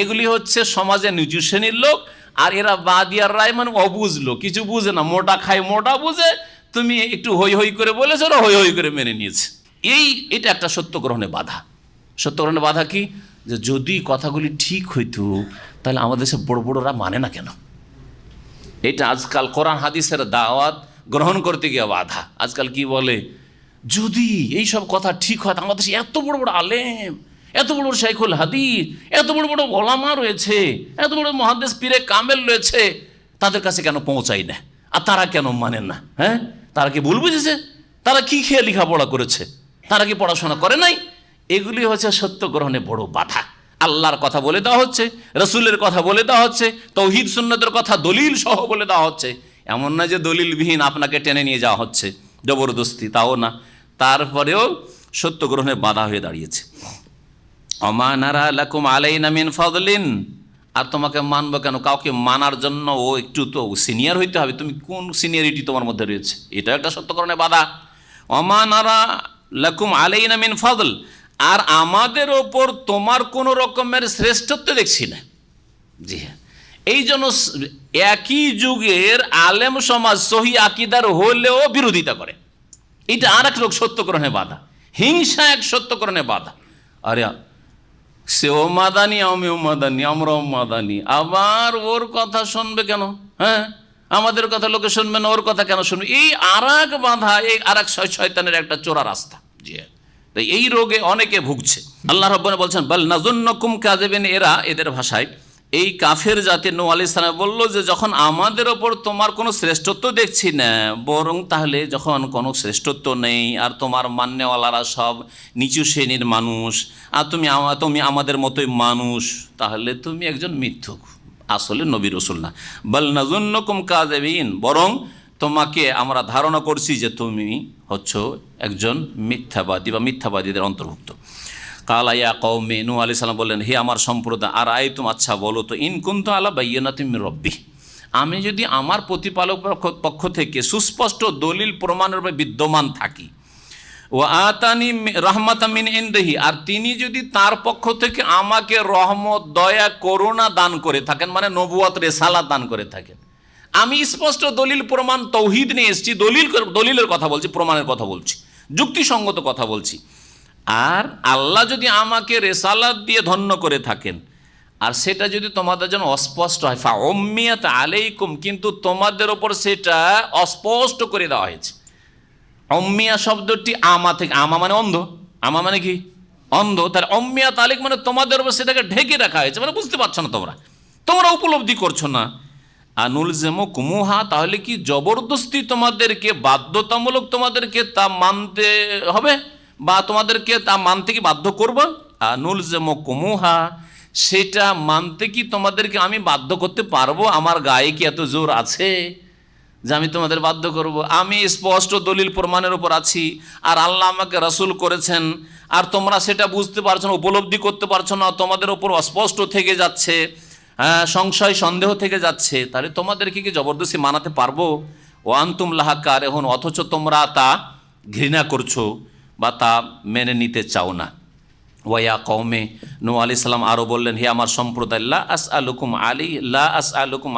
এগুলি হচ্ছে সমাজে নিচু শ্রেণীর লোক। আর এরা বাদিয়ার রায়, মানে অবুঝ লোক, কিছু বুঝে না, মোটা খায় মোটা বুঝে, তুমি একটু হই হই করে বলেছো, ওরা হই হই করে মেনে নিয়েছে। এটা একটা সত্য গ্রহণে বাধা। সত্য গ্রহণে বাধা কি? যে যদি কথাগুলি ঠিক হইতো তাহলে আমাদের সব বড় বড়রা মানে না কেন? এটা আজকাল কোরআন হাদিসের দাওয়াত গ্রহণ করতে গিয়ে বাধা। আজকাল কি বলে, যদি এই সব কথা ঠিক হয়, আমাদের দেশে এত বড় বড় আলেম, এত বড় বড় শাইখুল হাদিস, এত বড় বড় ওলামা রয়েছে, এত বড় মুহাদ্দিস পীরে কামেল রয়েছে, তাদের কাছে কেন পৌঁছাই না? আর তারা কেন মানেন না? হ্যাঁ, তারা কি ভুল বুঝেছে? তারা কি খেয়ে লেখাপড়া করেছে? তারা কি পড়াশোনা করে নাই? এগুলি হচ্ছে সত্য গ্রহণে বড় বাধা। আল্লাহর কথা বলে দেওয়া হচ্ছে, রসুলের কথা বলে দেওয়া হচ্ছে, তৌহিদ সুন্নতের কথা দলিল সহ বলে দেওয়া হচ্ছে। এমন না যে দলিলবিহীন আপনাকে টেনে নিয়ে যাওয়া হচ্ছে জবরদস্তি, তাও না। তারপরেও সত্য গ্রহণে বাধা হয়ে দাঁড়িয়েছে। ওমা নারা লাকুম আলাইনা মিন ফাদলিন, আর তোমাকে মানবো কেন? কাউকে মানার জন্য ও একটু তো সিনিয়র হইতে হবে। তুমি কোন সিনিয়রিটি তোমার মধ্যে রয়েছে? এটা একটা সত্য গ্রহণে বাধা। ওমা নারা লাকুম আলাইনা মিন ফাদল, আর আমাদের ওপর তোমার কোনো রকমের শ্রেষ্ঠত্ব দেখছি না। জি হ্যাঁ, এই জন্য একই যুগের আলেম সমাজ সহি আকিদার হলেও বিরোধিতা করে। এটা আর এক লোক সত্যকরণে বাধা। হিংসা এক সত্যকরণে বাধা। আরে সেও মাদানি, আমিও মাদানি, আমরাও মাদানি, আবার ওর কথা শুনবে কেন? হ্যাঁ, আমাদের কথা লোকে শুনবে না, ওর কথা কেন শুনবে? এই আর এক বাধা, এই আর এক শয়তানের একটা চোরা রাস্তা। জি হ্যাঁ, এই রোগে অনেকে ভুগছে। আল্লাহ রাব্বুনা বলছেন, বাল নাযুন্নুকুম কাযিবিন, এদের ভাষায় এই কাফের জাতি নূহ আলাইহিস সালাম বলল যে যখন আমাদের ওপর তোমার কোনো শ্রেষ্ঠত্ব দেখছি না, বরং তাহলে যখন কোনো শ্রেষ্ঠত্ব নেই আর তোমার মান্যওয়ালারা সব নিচু শ্রেণীর মানুষ, আর তুমি আমাদের মতোই মানুষ, তাহলে তুমি একজন মিথ্যুক, আসলে নবী রাসূল না। বাল নাযুন্নুকুম কাযিবিন, বরং তোমাকে আমরা ধারণা করছি যে তুমি হচ্ছ একজন মিথ্যাবাদী বা মিথ্যাবাদীদের অন্তর্ভুক্ত। কালা ইয়া কওমি, নূহ আলাইহিস সালাম বললেন, হে আমার সম্প্রদায়, আর আইতুম, আচ্ছা বলো তো, ইন কুনতু আলা বায়্যিনাতিন মির রাব্বি, আমি যদি আমার প্রতিপালক পক্ষ থেকে সুস্পষ্ট দলিল প্রমাণের উপর বিদ্যমান থাকি, ও আতানি রাহমাতাম মিন ইনদিহি, আর তিনি যদি তার পক্ষ থেকে আমাকে রহমত, দয়া, করুণা দান করে থাকেন, মানে নবুয়ত, রিসালাত দান করে থাকেন। আমি স্পষ্ট দলিল প্রমাণ তৌহিদ নিয়ে এসেছি, দলিলের কথা বলছি, প্রমাণের কথা বলছি, যুক্তিসঙ্গত কথা বলছি। আর আল্লাহ যদি আমাকে রেসালাত দিয়ে ধন্য করে থাকেন, আর সেটা যদি তোমাদের জন্য অস্পষ্ট হয়, ফা উম্মিয়াত আলাইকুম, কিন্তু তোমাদের ওপর সেটা অস্পষ্ট করে দেওয়া হয়েছে। অম্মিয়া শব্দটি আমা থেকে, আমা মানে অন্ধ, আমা মানে কি অন্ধ, তার অম্মিয়াত আলাইকুম মানে তোমাদের ওপর সেটাকে ঢেকে রাখা হয়েছে, মানে বুঝতে পারছো না, তোমরা উপলব্ধি করছো না। আনুলজেমো কুমুহা, তাহলে কি জবরদস্তি তোমাদেরকে, বাধ্যতামূলক তোমাদেরকে তা মানতে হবে, বা তোমাদেরকে তা মানতে কি বাধ্য করবো? আনুলজেমো কুমুহা, সেটা মানতে কি তোমাদেরকে আমি বাধ্য করতে পারবো? আমার গায়ে কি এত জোর আছে যে আমি তোমাদের বাধ্য করব? আমি স্পষ্ট দলিল প্রমাণের উপর আছি, আর আল্লাহ আমাকে রাসূল করেছেন, আর তোমরা সেটা বুঝতে পারছো না, উপলব্ধি করতে পারছো না, তোমাদের ওপর অস্পষ্ট থেকে যাচ্ছে, সংশয় সন্দেহ থেকে যাচ্ছে, তাহলে তোমাদেরকে কি জবরদস্তি মানাতে পারবো? ও আনতুম লাহা কারিহুন, অথচ তোমরা তা ঘৃণা করছো বা তা মেনে নিতে চাও না। ওয়া কওমে, নূহ আলাইহিস সালাম আরও বললেন, হে আমার সম্প্রদায়, লা আসআলুকুম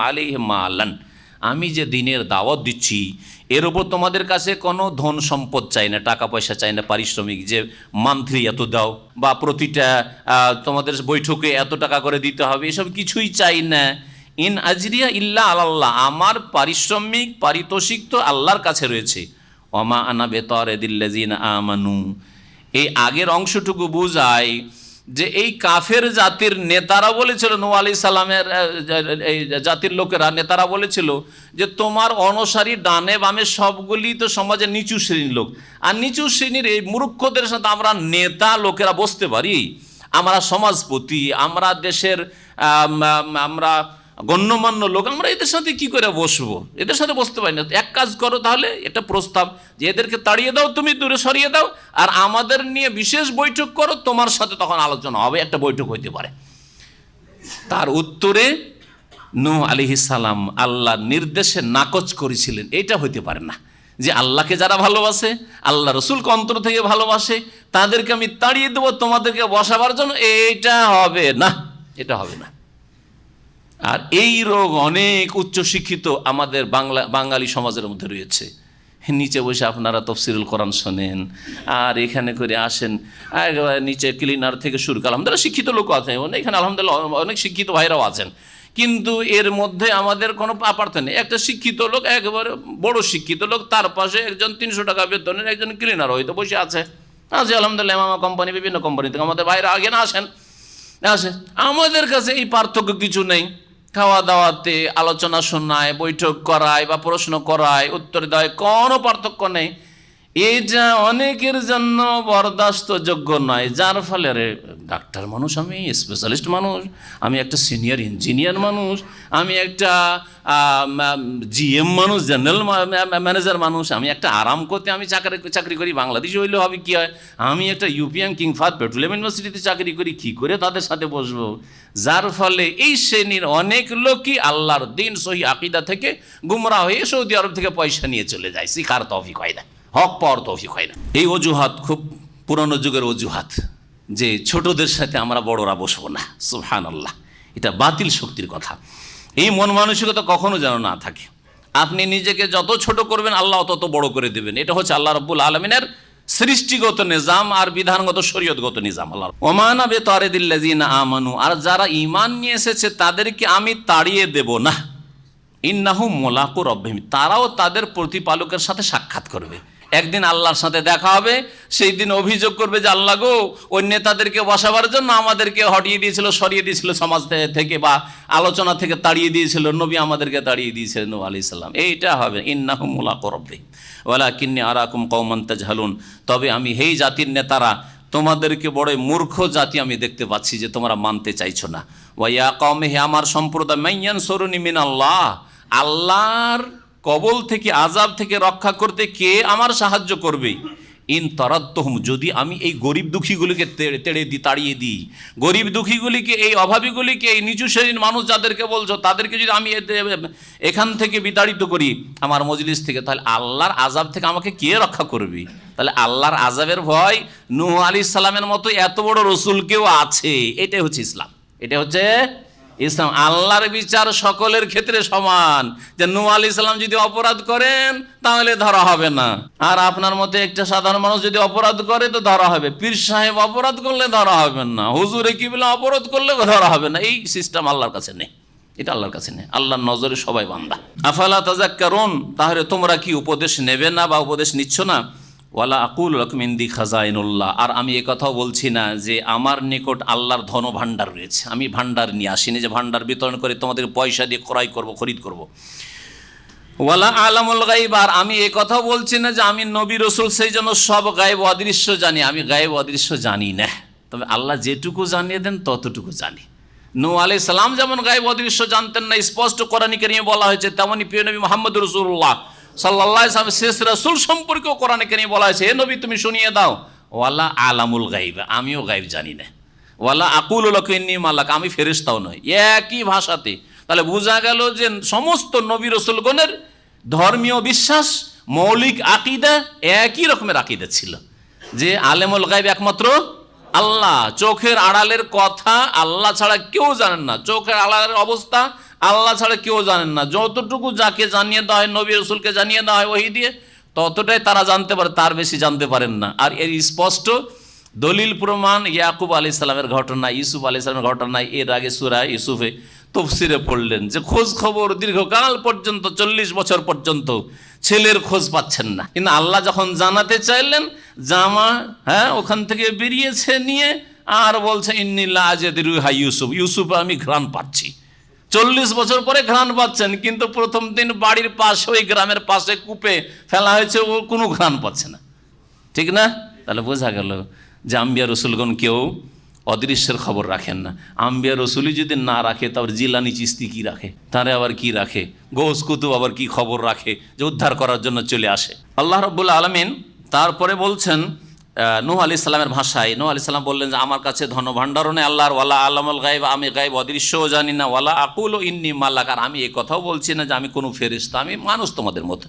আলাইহি মালান, আমি যে দিনের দাওয়াত দিচ্ছি এর উপর তোমাদের কাছে কোনো ধন সম্পদ চাই না, টাকা পয়সা চাই না, পারিশ্রমিক যে মান্থলি এত দাও বা প্রতিটা তোমাদের বৈঠকে এত টাকা করে দিতে হবে, এসব কিছুই চাই না। ইন আজরিয়া ইল্লা আলাল্লাহ, আমার পারিশ্রমিক, পারিতোষিক তো আল্লাহর কাছে রয়েছে। ওমা আনা বিতারিদিল্লাযিনা আমানু, এই আগের অংশটুকু বোঝায় যে এই কাফের জাতির নেতারা বলেছিল, নূহ আলাইহিস সালামের এই জাতির লোকেরা, নেতারা বলেছিল যে তোমার অনুসারী ডানে বামে সবগুলি তো সমাজের নিচু শ্রেণীর লোক, আর নিচু শ্রেণীর এই মূর্খদের সাথে আমরা নেতা লোকেরা বসতে পারি? আমরা সমাজপতি, আমরা দেশের আমরা গণ্যমান্য লোক, আমরা এদের সাথে কি করে বসবো? এদের সাথে বসতে পারি না। এক কাজ করো তাহলে, এটা প্রস্তাব যে এদেরকে তাড়িয়ে দাও, তুমি দূরে সরিয়ে দাও, আর আমাদের নিয়ে বিশেষ বৈঠক করো, তোমার সাথে তখন আলোচনা হবে, একটা বৈঠক হইতে পারে। তার উত্তরে নূহ আলাইহিস সালাম আল্লাহর নির্দেশে নাকচ করেছিলেন, এটা হইতে পারে না যে আল্লাহকে যারা ভালোবাসে, আল্লাহ রসুলকে অন্তর থেকে ভালোবাসে, তাদেরকে আমি তাড়িয়ে দেবো তোমাদেরকে বসাবার জন্য, এটা হবে না, এটা হবে না। আর এই রোগ অনেক উচ্চশিক্ষিত আমাদের বাঙালি সমাজের মধ্যে রয়েছে। নিচে বসে আপনারা তাফসীরুল কোরআন শোনেন, আর এখানে করে আসেন, একেবারে নিচে ক্লিনার থেকে শুরু করে, আলহামদুলিল্লাহ শিক্ষিত লোক আছেন এখানে, আলহামদুলিল্লাহ অনেক শিক্ষিত ভাইরাও আছেন, কিন্তু এর মধ্যে আমাদের কোনো পার্থক্য নেই। একটা শিক্ষিত লোক, একেবারে বড় শিক্ষিত লোক, তার পাশে একজন 300 টাকা বেতনের একজন ক্লিনার হয়তো বসে আছে, আলহামদুলিল্লাহ মামা কোম্পানি, বিভিন্ন কোম্পানি থেকে আমাদের ভাইরা আগে না আসে। আমাদের কাছে এই পার্থক্য কিছু নেই। খাওয়া দাওয়াতে, আলোচনা শোনায়, বৈঠক করায় বা প্রশ্ন করায়, উত্তর দেয়, কোনো পার্থক্য নেই। এটা অনেকের জন্য বরদাস্তযোগ্য নয়, যার ফলে রে ডাক্তার মানুষ, আমি স্পেশালিস্ট মানুষ, আমি একটা সিনিয়র ইঞ্জিনিয়ার মানুষ, আমি একটা জিএম মানুষ, জেনারেল ম্যানেজার মানুষ, আমি একটা আরাম করতে আমি চাকরি করি, বাংলাদেশে হইলেও হবে কি হয়, আমি একটা ইউপিএম কিং ফাহাদ পেট্রোলিয়াম ইউনিভার্সিটিতে চাকরি করি, কি করে তাদের সাথে বসবো? যার ফলে এই শ্রেণীর অনেক লোকই আল্লাহর দিন, সহি আকিদা থেকে গুমরা হয়ে সৌদি আরব থেকে পয়সা নিয়ে চলে যায়, শিখার তৌফিক হয় না, হক পাওয়ার তৌফিক হয় না। এই অজুহাত খুব পুরনো যুগের অজুহাত, যে ছোটদের সাথে আমরা বড়রা বসবো না, সুবহানাল্লাহ, এটা বাতিল শক্তির কথা। এই মন মানসিকতা কখনো যেন না থাকে। আপনি নিজেকে যত ছোট করবেন, আল্লাহ তত বড় করে দেবেন। এটা হচ্ছে আল্লাহ রাব্বুল আলামিনের সৃষ্টিগত নিজাম আর বিধানগত শরীয়তগত নিজাম। আল্লাহ ওমানা বিতারিদিল্লাযিনা আমানু, আর যারা ঈমান নিয়ে এসেছে তাদেরকে আমি তাড়িয়ে দেব না। ইন্নাহুম মুলাকু রাব্বিহিম, তারাও তাদের প্রতিপালকের সাথে সাক্ষাৎ করবে, একদিন আল্লাহর সাথে দেখা হবে। সেই দিন অভিযোগ করবে যে আল্লাহ গো, ওই নেতাদেরকে বসাবার জন্য আমাদেরকে হটিয়ে দিয়েছিল, সরিয়ে দিয়েছিল সমাজ থেকে, বা আলোচনা থেকে তাড়িয়ে দিয়েছিল, নবী আমাদেরকে তাড়িয়ে দিয়েছিলেন নূহ আলাইহিস সালাম। এইটা হবে, ইন্নাহুম মুলাকু রাব্বিহিম ওয়ালাকিন্নী আরাকুম কওমান তাজহালুন, তবে আমি এই জাতির নেতারা তোমাদেরকে বড় মূর্খ জাতি আমি দেখতে পাচ্ছি যে তোমরা মানতে চাইছো না। ওয়া ইয়া কওমি, হে আমার সম্প্রদায়, মাইয়ানসুরুনি মিনাল্লাহ, আল্লাহর কবল থেকে, আযাব থেকে রক্ষা করতে কে আমার সাহায্য করবে? ইন তারাদ্দুহুম, যদি আমি এই গরিব দুঃখীগুলিকে তাড়িয়ে দিই, গরিব দুঃখীগুলিকে, এই অভাবীগুলিকে, এই নিচু শ্রেণীর মানুষ যাদেরকে বলছো তাদেরকে যদি আমি এখান থেকে বিতাড়িত করি আমার মজলিস থেকে, তাহলে আল্লাহর আযাব থেকে আমাকে কে রক্ষা করবি? তাহলে আল্লাহর আযাবের ভয় নূহ আলাইহিস সালামের মতো এত বড় রসুলকেও আছে। এটাই হচ্ছে ইসলাম, এটা হচ্ছে ইসলাম। আল্লাহর বিচার সকলের ক্ষেত্রে সমান, যে নূহ আলাইহিস সালাম যদি অপরাধ করেন তাহলে ধরা হবে না, আর আপনার মতো একটা সাধারণ মানুষ যদি অপরাধ করে তো ধরা হবে, পীর সাহেব অপরাধ করলে ধরা হবে না, হুজুরে কিবলা অপরাধ করলে ধরা হবে না। এই সিস্টেম আল্লাহর কাছে নেই, এটা আল্লাহর কাছে নেই। আল্লাহর নজরে সবাই বান্দা। আফালা তাযাক্কারুন, তাহলে তোমরা কি উপদেশ নেবে না বা উপদেশ নিচ্ছ না? ওয়ালা আকুলু লাকুম ইনদি খাযাইনুল্লাহ, আর আমি একথাও বলছি না যে আমার নিকট আল্লাহর ধন ভাণ্ডার রয়েছে, আমি ভাণ্ডার নিয়ে আসিনি যে ভাণ্ডার বিতরণ করে তোমাদের পয়সা দিয়ে ক্রয় করব, খরিদ করব। ওয়ালা আলামুল গায়ব, আর আমি একথাও বলছি না যে আমি নবী রাসূল সেই জন্য সব গায়েব অদৃশ্য জানি, আমি গায়েব অদৃশ্য জানি না, তবে আল্লাহ যেটুকু জানিয়ে দেন ততটুকু জানি। নূহ আলাইহিস সালাম যেমন গায়েব অদৃশ্য জানতেন না, স্পষ্ট কোরআন কারীমে বলা হয়েছে, তেমনি প্রিয় নবী মুহাম্মদ রাসূলুল্লাহ সাল্লাল্লাহু আলাইহি ওয়াসাল্লাম শেষ রাসূল সম্পর্কেও কোরআন কারীমে বলা হয়েছে, হে নবী তুমি শুনিয়ে দাও, ওয়ালা আলামুল গায়ব, আমিও গায়েব জানি না। ওয়ালা আকুলু লাকুম ইন্নী মালাক, আমি ফেরেশতাও নই, একই ভাষাতে। তাহলে বোঝা গেল যে সমস্ত নবী রাসূলগণের ধর্মীয় বিশ্বাস, মৌলিক আকীদা একই রকমের আকীদা ছিল, যে আলেমুল গায়ব একমাত্র আল্লাহ, চোখের আড়ালের কথা আল্লাহ ছাড়া কেউ জানেন না, চোখের আড়ালের অবস্থা আল্লাহ ছাড়া কেউ জানেন না। যতটুকু যাকে জানিয়ে দেওয়া হয়, নবী রাসূলকে জানিয়ে দেওয়া হয় ওহী দিয়ে, ততটাই তারা জানতে পারে, তার বেশি জানতে পারেন না। আর এর স্পষ্ট দলিল প্রমাণ ইয়াকুব আলাইহিস সালামের ঘটনা, ইউসুফ আলাইহিস সালামের ঘটনা। এর আগে সূরা ইউসুফে তফসিরে পড়লেন যে খোঁজ খবর দীর্ঘকাল পর্যন্ত 40 বছর পর্যন্ত ছেলের খোঁজ পাচ্ছেন না, কিন্তু আল্লাহ যখন জানাতে চাইলেন, জামা ওখান থেকে বেরিয়েছে নিয়ে, আর বলছে ইন্নী লা আজিদু রিহা ইউসুফ, ইউসুফ আমি ঘ্রাণ পাচ্ছি। 40 বছর পরে ঘ্রাণ পাচ্ছেন, কিন্তু প্রথম দিন বাড়ির পাশে, ওই গ্রামের পাশে কূপে ফেলা হয়েছে, ও কোনো ঘ্রাণ পাচ্ছে না, ঠিক না? তাহলে বোঝা গেল যে আম্বিয়া রসুলগণ কেউ অদৃশ্যের খবর রাখেন না। আম্বিয়া রসুলই যদি না রাখে, তারপর জিলানি চিস্তি কি রাখে, তারে আবার কি রাখে, গৌস কুতুব আবার কি খবর রাখে যে উদ্ধার করার জন্য চলে আসে। আল্লাহ রাব্বুল আলামিন তারপরে বলছেন নূহ আলাইহিস সালামের ভাষায়, নূহ আলাইহিস সালাম বললেন যে আমার কাছে ধন ভাণ্ডারও নেই আল্লাহর, ওয়ালা আলামুল গায়ব, আমি গায়ব অদৃশ্যও জানি না, ওয়ালা আকুলু ইন্নী মালাক, আর আমি এই কথাও বলছি না যে আমি কোনো ফেরেশতা, আমি মানুষ তোমাদের মতো,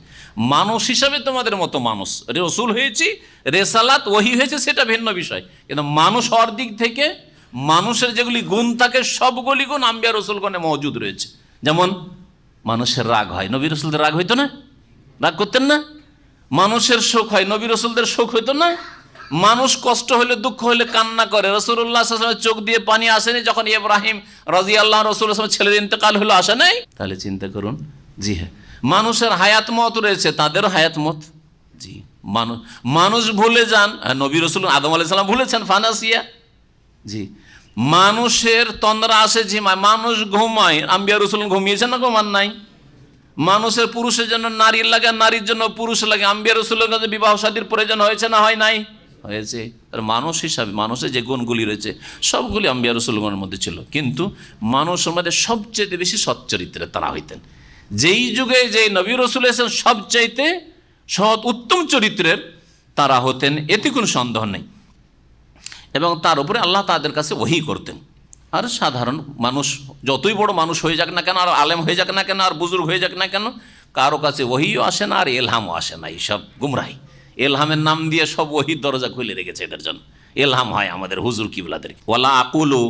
মানুষ হিসাবে তোমাদের মতো মানুষ। রাসূল হয়েছি, রেসালাত ওহী হয়েছে, সেটা ভিন্ন বিষয়, কিন্তু মানুষ হওয়ার দিক থেকে মানুষের যেগুলি গুণ থাকে সবগুলি গুণ আম্বিয়া রাসূলগণে মওজুদ রয়েছে। যেমন মানুষের রাগ হয়, নবী রাসূলদের রাগ হইতো না, রাগ করতেন না? মানুষের শোক হয়, নবী রাসূলদের শোক হইতো না? মানুষ কষ্ট হলে, দুঃখ হলে কান্না করে, রাসূলুল্লাহ সাল্লাল্লাহু আলাইহি ওয়াসাল্লামের চোখ দিয়ে পানি আসেনি যখন ইব্রাহিম রাদিয়াল্লাহু আনহু রাসূলের ছেলের ইন্তেকাল হলো, আসে নাই? তাহলে চিন্তা করুন। জি হ্যাঁ, মানুষের হায়াত মত রয়েছে, তাদেরও হায়াত মত। জি, মানুষ ভুলে যান, নবী রাসূল আদম আলাইহিস সালাম ভুলেছেন, ফানাসিয়া। জি, মানুষের তন্দ্রা আসে, ঝিমায়, মানুষ ঘুমায়, আম্বিয়া রাসূল ঘুমিয়েছেন না, ঘুমান নাই? মানুষের পুরুষের জন্য নারীর লাগে, নারীর জন্য পুরুষ লাগে, আম্বিয়া রাসূলের কাছে বিবাহ শাদীর প্রয়োজন হয়েছে না হয় নাই? হয়েছে। আর মানুষ হিসাবে মানুষের যে গুণগুলি রয়েছে সবগুলি আম্বিয়া রাসূলগণের মধ্যে ছিল, কিন্তু মানুষের মধ্যে সবচেয়ে বেশি সচ্চরিত্রের তারা হইতেন। যেই যুগে যেই নবী রাসূল এসেছেন সবচাইতে সৎ উত্তম চরিত্রের তারা হতেন, এতে কোনো সন্দেহ নেই। এবং তার উপরে আল্লাহ তাদের কাছে ওহী করতেন। আর সাধারণ মানুষ যতই বড় মানুষ হয়ে যাক না কেন, আর আলেম হয়ে যাক না কেন, আর বুজুর্গ হয়ে যাক না কেন, কারো কাছে ওহীও আসে না, আর এলহামও আসে না। এইসব গুমরাহি। এলহামের নাম দিয়ে সব ওহীর দরজা খুলে রেখেছে এদের জন্য। এলহাম হয় আমাদের হুজুর কিবলাদের। ওয়ালা আকুলু,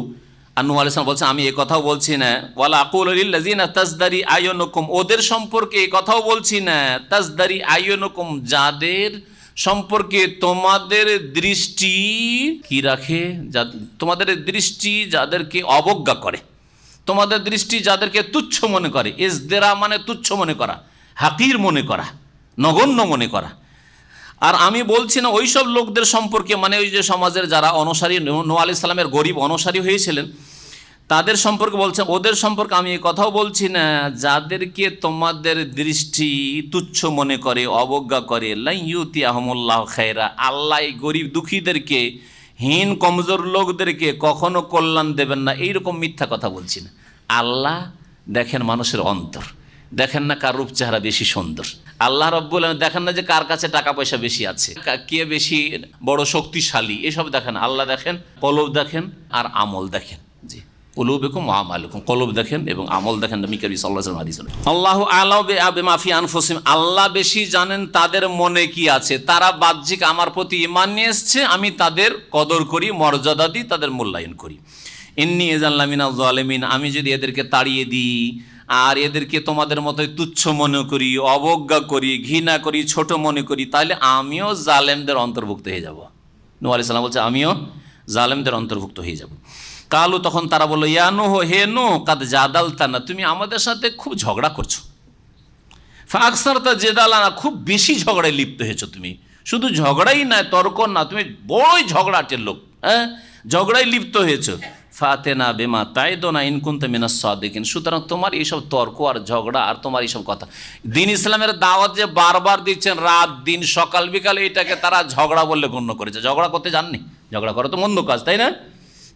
নূহ আলাইহিস সালাম বলছেন আমি এ কথাও বলছি না, ওয়ালা আকুলু লিল্লাযিনা তাজদারি আয়ুনুকুম, ওদের সম্পর্কে এ কথাও বলছি না, তাজদারি আয়ুনুকুম, যাদের সম্পর্কে তোমাদের দৃষ্টি কি রাখে, তোমাদের দৃষ্টি যাদেরকে অবজ্ঞা করে, তোমাদের দৃষ্টি যাদেরকে তুচ্ছ মনে করে। ইজদেরা মানে তুচ্ছ মনে করা, হাকির মনে করা, নগণ্য মনে করা। আর আমি বলছি না ওই সব লোকদের সম্পর্কে, মানে ওই যে সমাজের যারা অনুসারী, নূহ আলাইহিস সালামের গরিব অনুসারী হয়েছিলেন, তাদের সম্পর্কে বলছেন, ওদের সম্পর্কে আমি এই কথাও বলছি না যাদেরকে তোমাদের দৃষ্টি তুচ্ছ মনে করে, অবজ্ঞা করে। লা ইউতিয়াহুমুল্লাহু খায়রা, আল্লাহ এই গরিব দুঃখীদেরকে, হীন কমজোর লোকদেরকে কখনো কল্যাণ দেবেন না, এইরকম মিথ্যা কথা বলছি না। আল্লাহ দেখেন মানুষের অন্তর, দেখেন না কার রূপ চেহারা বেশি সুন্দর। আল্লাহ রাব্বুল আলামিন দেখেন না যে কার কাছে টাকা পয়সা বেশি আছে, কে বেশি বড় শক্তিশালী, এসব দেখেন। আল্লাহ দেখেন, কলব দেখেন আর আমল দেখেন। জি, কুলুবিকুম ওয়া আমালুকুম, কলব দেখেন এবং আমল দেখেন। নবী করিম সাল্লাল্লাহু আলাইহি ওয়াসাল্লাম হাদিস, আল্লাহু আ'লামু বিমা ফি আনফুসিহিম, আল্লাহ বেশি জানেন তাদের মনে কি আছে। তারা বাহ্যিক আমার প্রতি ঈমান নিয়ে এসেছে, আমি তাদের কদর করি, মর্যাদা দিই, তাদের মূল্যায়ন করি। ইন্নী ইযাল মিনাজ জালিমিন, আমি যদি এদেরকে তাড়িয়ে দিই আর এদেরকে তোমাদের মতোই তুচ্ছ মনে করি, অবজ্ঞা করি, ঘৃণা করি, ছোট মনে করি, তাহলে আমিও জালেমদের অন্তর্ভুক্ত হয়ে যাব। নূহ আলাইহিস সালাম বলছে আমিও জালেমদের অন্তর্ভুক্ত হয়ে যাব। কালু, তখন তারা বলল, ইয়া নূহ, হে নূহ, কাদ জাদালতানা, তুমি আমাদের সাথে খুব ঝগড়া করছো। ফাকসারতা জেদালানা, খুব বেশি ঝগড়ায় লিপ্ত হয়েছো তুমি। শুধু ঝগড়াই না, তর্ক না, তুমি বড়ই ঝগড়াটের লোক, হ্যাঁ, ঝগড়ায় লিপ্ত হয়েছো। ফাতেনা বেমা তাইদুনা ইন কুনতা মিনাস সাদিকিন, সুতরাং তোমার এইসব তর্ক আর ঝগড়া আর তোমার এইসব কথা, দিন ইসলামের দাওয়াত যে বারবার দিচ্ছেন রাত দিন সকাল বিকাল, এটাকে তারা ঝগড়া বললে গণ্য করেছে। ঝগড়া করতে জাননি, ঝগড়া করা তো মন্দ কাজ, তাই না?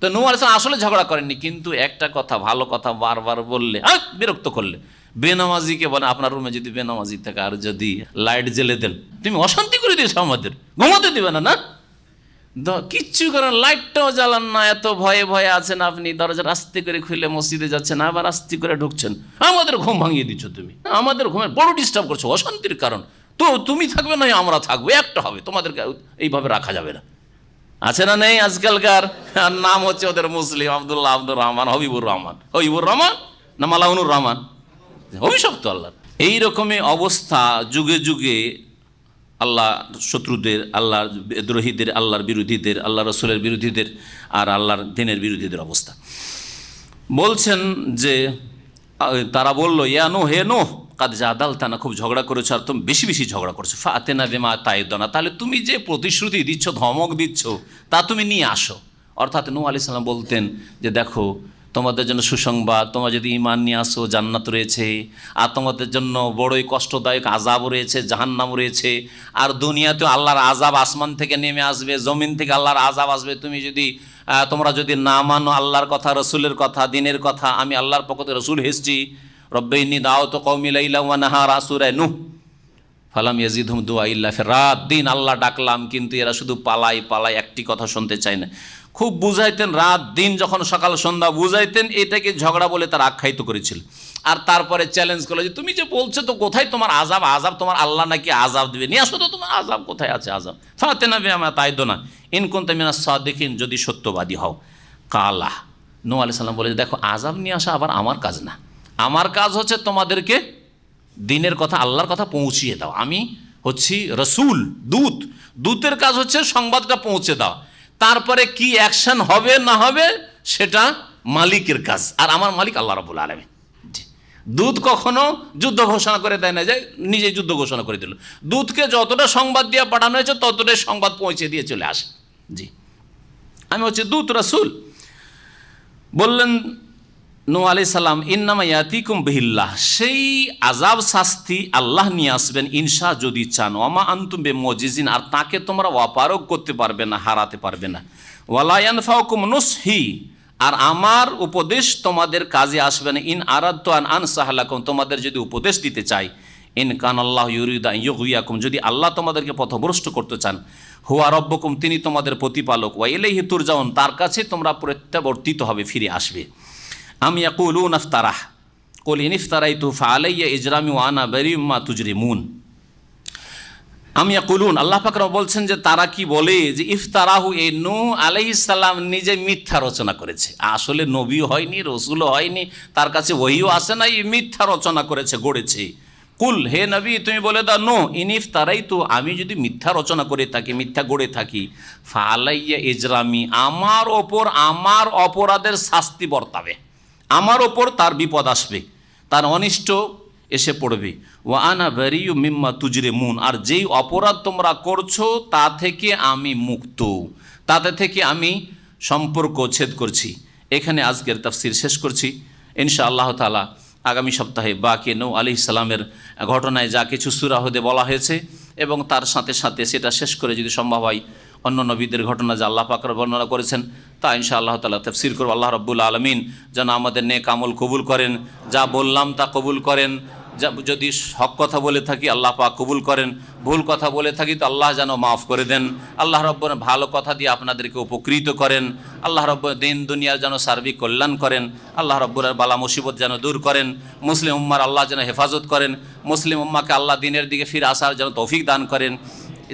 তো নূহ আলাইহিস সালাম আসলে ঝগড়া করেননি, কিন্তু একটা কথা, ভালো কথা বারবার বললে বিরক্ত করলে। বেনামাজিকে বলে, আপনার রুমে যদি বেনামাজি থাকে আর যদি লাইট জ্বেলে দেন, তুমি অশান্তি করে দিয়েছো, আমাদের ঘুমাতে দিবে না, না কিচ্ছু করেন, লাইটটাও জ্বালান না, এত ভয়ে ভয়ে আছেন আপনি, দরজা আস্তে করে খুলে মসজিদে যাচ্ছেন, আবার আস্তে করে ঢুকছেন, আমাদের ঘুম ভাঙিয়ে দিচ্ছ তুমি, আমাদের ঘুমের বড় ডিস্টার্ব করছো, অশান্তির কারণ। তো তুমি থাকবে না, আমরা থাকবো, একটা হবে, তোমাদেরকে এইভাবে রাখা যাবে না। আছে না নেই আজকালকার? নাম হচ্ছে ওদের মুসলিম, আব্দুল্লাহ, আব্দুর রহমান, হবিবুর রহমান, হবিবুর রহমান না মালাউনুর রহমান, অভিশপ্ত আল্লাহর। এইরকমই অবস্থা যুগে যুগে আল্লাহ শত্রুদের, আল্লাহর দ্রোহীদের, আল্লাহর বিরোধীদের, আল্লাহ রসুলের বিরোধীদের আর আল্লাহর দ্বীনের বিরোধীদের অবস্থা। বলছেন যে তারা বলল, ইয়া নূহ, হে নূহ, কাদ জাদালতানা, খুব ঝগড়া করেছো আর তুমি বেশি বেশি ঝগড়া করছো। ফাতেনা বিমা তাইদুনা, তাহলে তুমি যে প্রতিশ্রুতি দিচ্ছ, ধমক দিচ্ছ, তা তুমি নিয়ে আসো। অর্থাৎ নূহ আলাইহিস সালাম বলতেন যে দেখো, তোমাদের জন্য সুসংবাদ, তোমরা যদি ঈমান নিয়ে আসো জান্নাত রয়েছে, আর তোমাদের জন্য বড়ই কষ্টদায়ক আযাব রয়েছে, জাহান্নাম রয়েছে, আর দুনিয়াতেও আল্লাহর আযাব আসমান থেকে নেমে আসবে, জমিন থেকে আল্লাহর আযাব আসবে। তোমরা যদি না মানো আল্লাহর কথা, রসুলের কথা, দ্বীনের কথা, আমি আল্লাহর পক্ষ থেকে রসুল এসেছি, রব্বাইন্নী দাওয়াতু কওমি লাইলা ওয়া নাহারা, সূরা নূহ, ফালাম ইয়াজিদহুম দুআ ইল্লা ফিররা, রাত দিন আল্লাহ ডাকলাম, কিন্তু এরা শুধু পালাই পালাই, একটি কথা শুনতে চায় না। খুব বুঝাইতেন, রাত দিন যখন সকাল সন্ধ্যা বুঝাইতেন, এটাকে ঝগড়া বলে তারা আখ্যায়িত করেছিল। আর তারপরে চ্যালেঞ্জ করলো যে তুমি যে বলছো তো কোথায় তোমার আযাব, আযাব তোমার আল্লাহ নাকি আযাব দিবে, নিয়ে আসো তো, তোমার আযাব কোথায় আছে আযাব। ফাতেনা বিমা তাইদুনা ইন কুনতা মিনাস সাদিকিন, যদি সত্যবাদী হও। কালা, নূহ আলাইহিস সালাম বলে, দেখো আযাব নিয়ে আসা আবার আমার কাজ না, আমার কাজ হচ্ছে তোমাদেরকে দ্বীনের কথা, আল্লাহর কথা পৌঁছিয়ে দাও। আমি হচ্ছি রসুল, দূত, দূতের কাজ হচ্ছে সংবাদটা পৌঁছে দাও। তারপরে কি অ্যাকশন হবে না হবে সেটা মালিকের কাজ, আর আমার মালিক আল্লাহ রাব্বুল আলামিন। দূত কখনো যুদ্ধ ঘোষণা করে দেয় না যে নিজেই যুদ্ধ ঘোষণা করে দিল। দূতকে যতটা সংবাদ দিয়ে পাঠানো হয়েছে ততটাই সংবাদ পৌঁছে দিয়ে চলে আসে। জি, আমি হচ্ছে দূত, রাসূল। বললেন নূহ আলাইহিস সালাম, ইন্নামা ইয়াতিকুম বিহিল্লাহ, সেই আযাব শাস্তি আল্লাহ নিয়ে আসবেন ইনশা, যদি চান। ওমা আনতুম বিমুজিজিন, আর তাকে তোমরা অপারগ করতে পারবে না, হারাতে পারবে না। ওয়ালা ইয়ানফাউকুম নুসহি, আর আমার উপদেশ তোমাদের কাজে আসবে না। ইন আরাদতু আন আনসাহা লাকুম, তোমাদের যদি উপদেশ দিতে চাই। ইন কানাল্লাহু ইউরিদু আন ইউগওয়িয়াকুম, যদি আল্লাহ তোমাদেরকে পথভ্রষ্ট করতে চান। হুয়া রব্বুকুম, তিনি তোমাদের প্রতিপালক। ওয়া ইলাইহি তুরজাউন, তার কাছে তোমরা প্রত্যাবর্তিত হবে, ফিরে আসবে। আম ইয়াকুলুনা ইফতারাহ কুল ইন ইফতারাইতু ফাআলাইয়া ইজরামি ওয়া আনা বারিউম মিম্মা তুজরিমুন। আম ইয়াকুলুন, আল্লাহ পাক বলছেন যে তারা কি বলে যে ইফতারাহু, এই নূহ আলাইহিস সালাম নিজে মিথ্যা রচনা করেছে। আসলে নবী হয়নি, রসুলও হয়নি, তার কাছে ওহীও আসে নাই, মিথ্যা রচনা করেছে, গড়েছে। কুল, হে নবী তুমি বলে দাও, নো ইন ইফতারাইতু, আমি যদি মিথ্যা রচনা করে থাকি, মিথ্যা গড়ে থাকি, ফাআলাইয়া ইজরামি, আমার ওপর আমার অপরাধের শাস্তি বর্তাবে, আমার ওপর তার বিপদ আসবে, তার অনিষ্ট এসে পড়বে। ওয়া আনা বারিউম মিম্মা তুজরিমুন, আর যেই অপরাধ তোমরা করছো তা থেকে আমি মুক্ত, তাতে থেকে আমি সম্পর্ক ছেদ করছি। এখানে আজকের তাফসীর শেষ করছি। ইনশাআল্লাহ তাআলা আগামী সপ্তাহে বাকি নূহ আলাইহিস সালামের ঘটনায় যা কিছু সূরা হুদে বলা হয়েছে এবং তার সাথে সাথে সেটা শেষ করে যদি সম্ভব হয় অন্য নবীদের ঘটনা যা আল্লাহ পাক বর্ণনা করেছেন তা ইনশাআল্লাহ তাআলা তাফসীর করব। আল্লাহ রাব্বুল আলামিন যেন আমাদের নেক আমল কবুল করেন, যা বললাম তা কবুল করেন, যদি হক কথা বলে থাকি আল্লাহ পাক কবুল করেন, ভুল কথা বলে থাকি তো আল্লাহ যেন মাফ করে দেন। আল্লাহ রব্বুল ভালো কথা দিয়ে আপনাদেরকে উপকৃত করেন। আল্লাহ রব্বুল দিন দুনিয়ার যেন সার্বিক কল্যাণ করেন। আল্লাহ রব্বুল বালা মুসিবত যেন দূর করেন। মুসলিম উম্মার আল্লাহ যেন হেফাজত করেন। মুসলিম উম্মাকে আল্লাহ দিনের দিকে ফিরে আসার যেন তৌফিক দান করেন,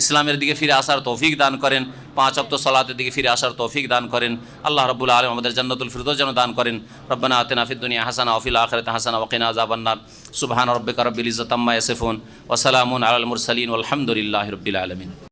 ইসলামের দিকে ফিরে আসার তৌফিক দান করেন, 5 ওয়াক্ত সালাতের দিকে ফিরে আসার তৌফিক দান করেন। আল্লাহ রাব্বুল আলামিন আমাদের জান্নাতুল ফিরদৌস যেন দান করেন। রব্বানা আতিনা ফিদ দুনিয়া হাসানা ওয়া ফিল আখিরাতি হাসানা ওয়া কিনা আযাবান নার। সুবহানা রাব্বিকা রাব্বিল ইজ্জাতি আম্মা ইয়াসিফুন ওয়া সালামুন আলাল মুরসালিন ওয়াল হামদুলিল্লাহি রাব্বিল আলামিন।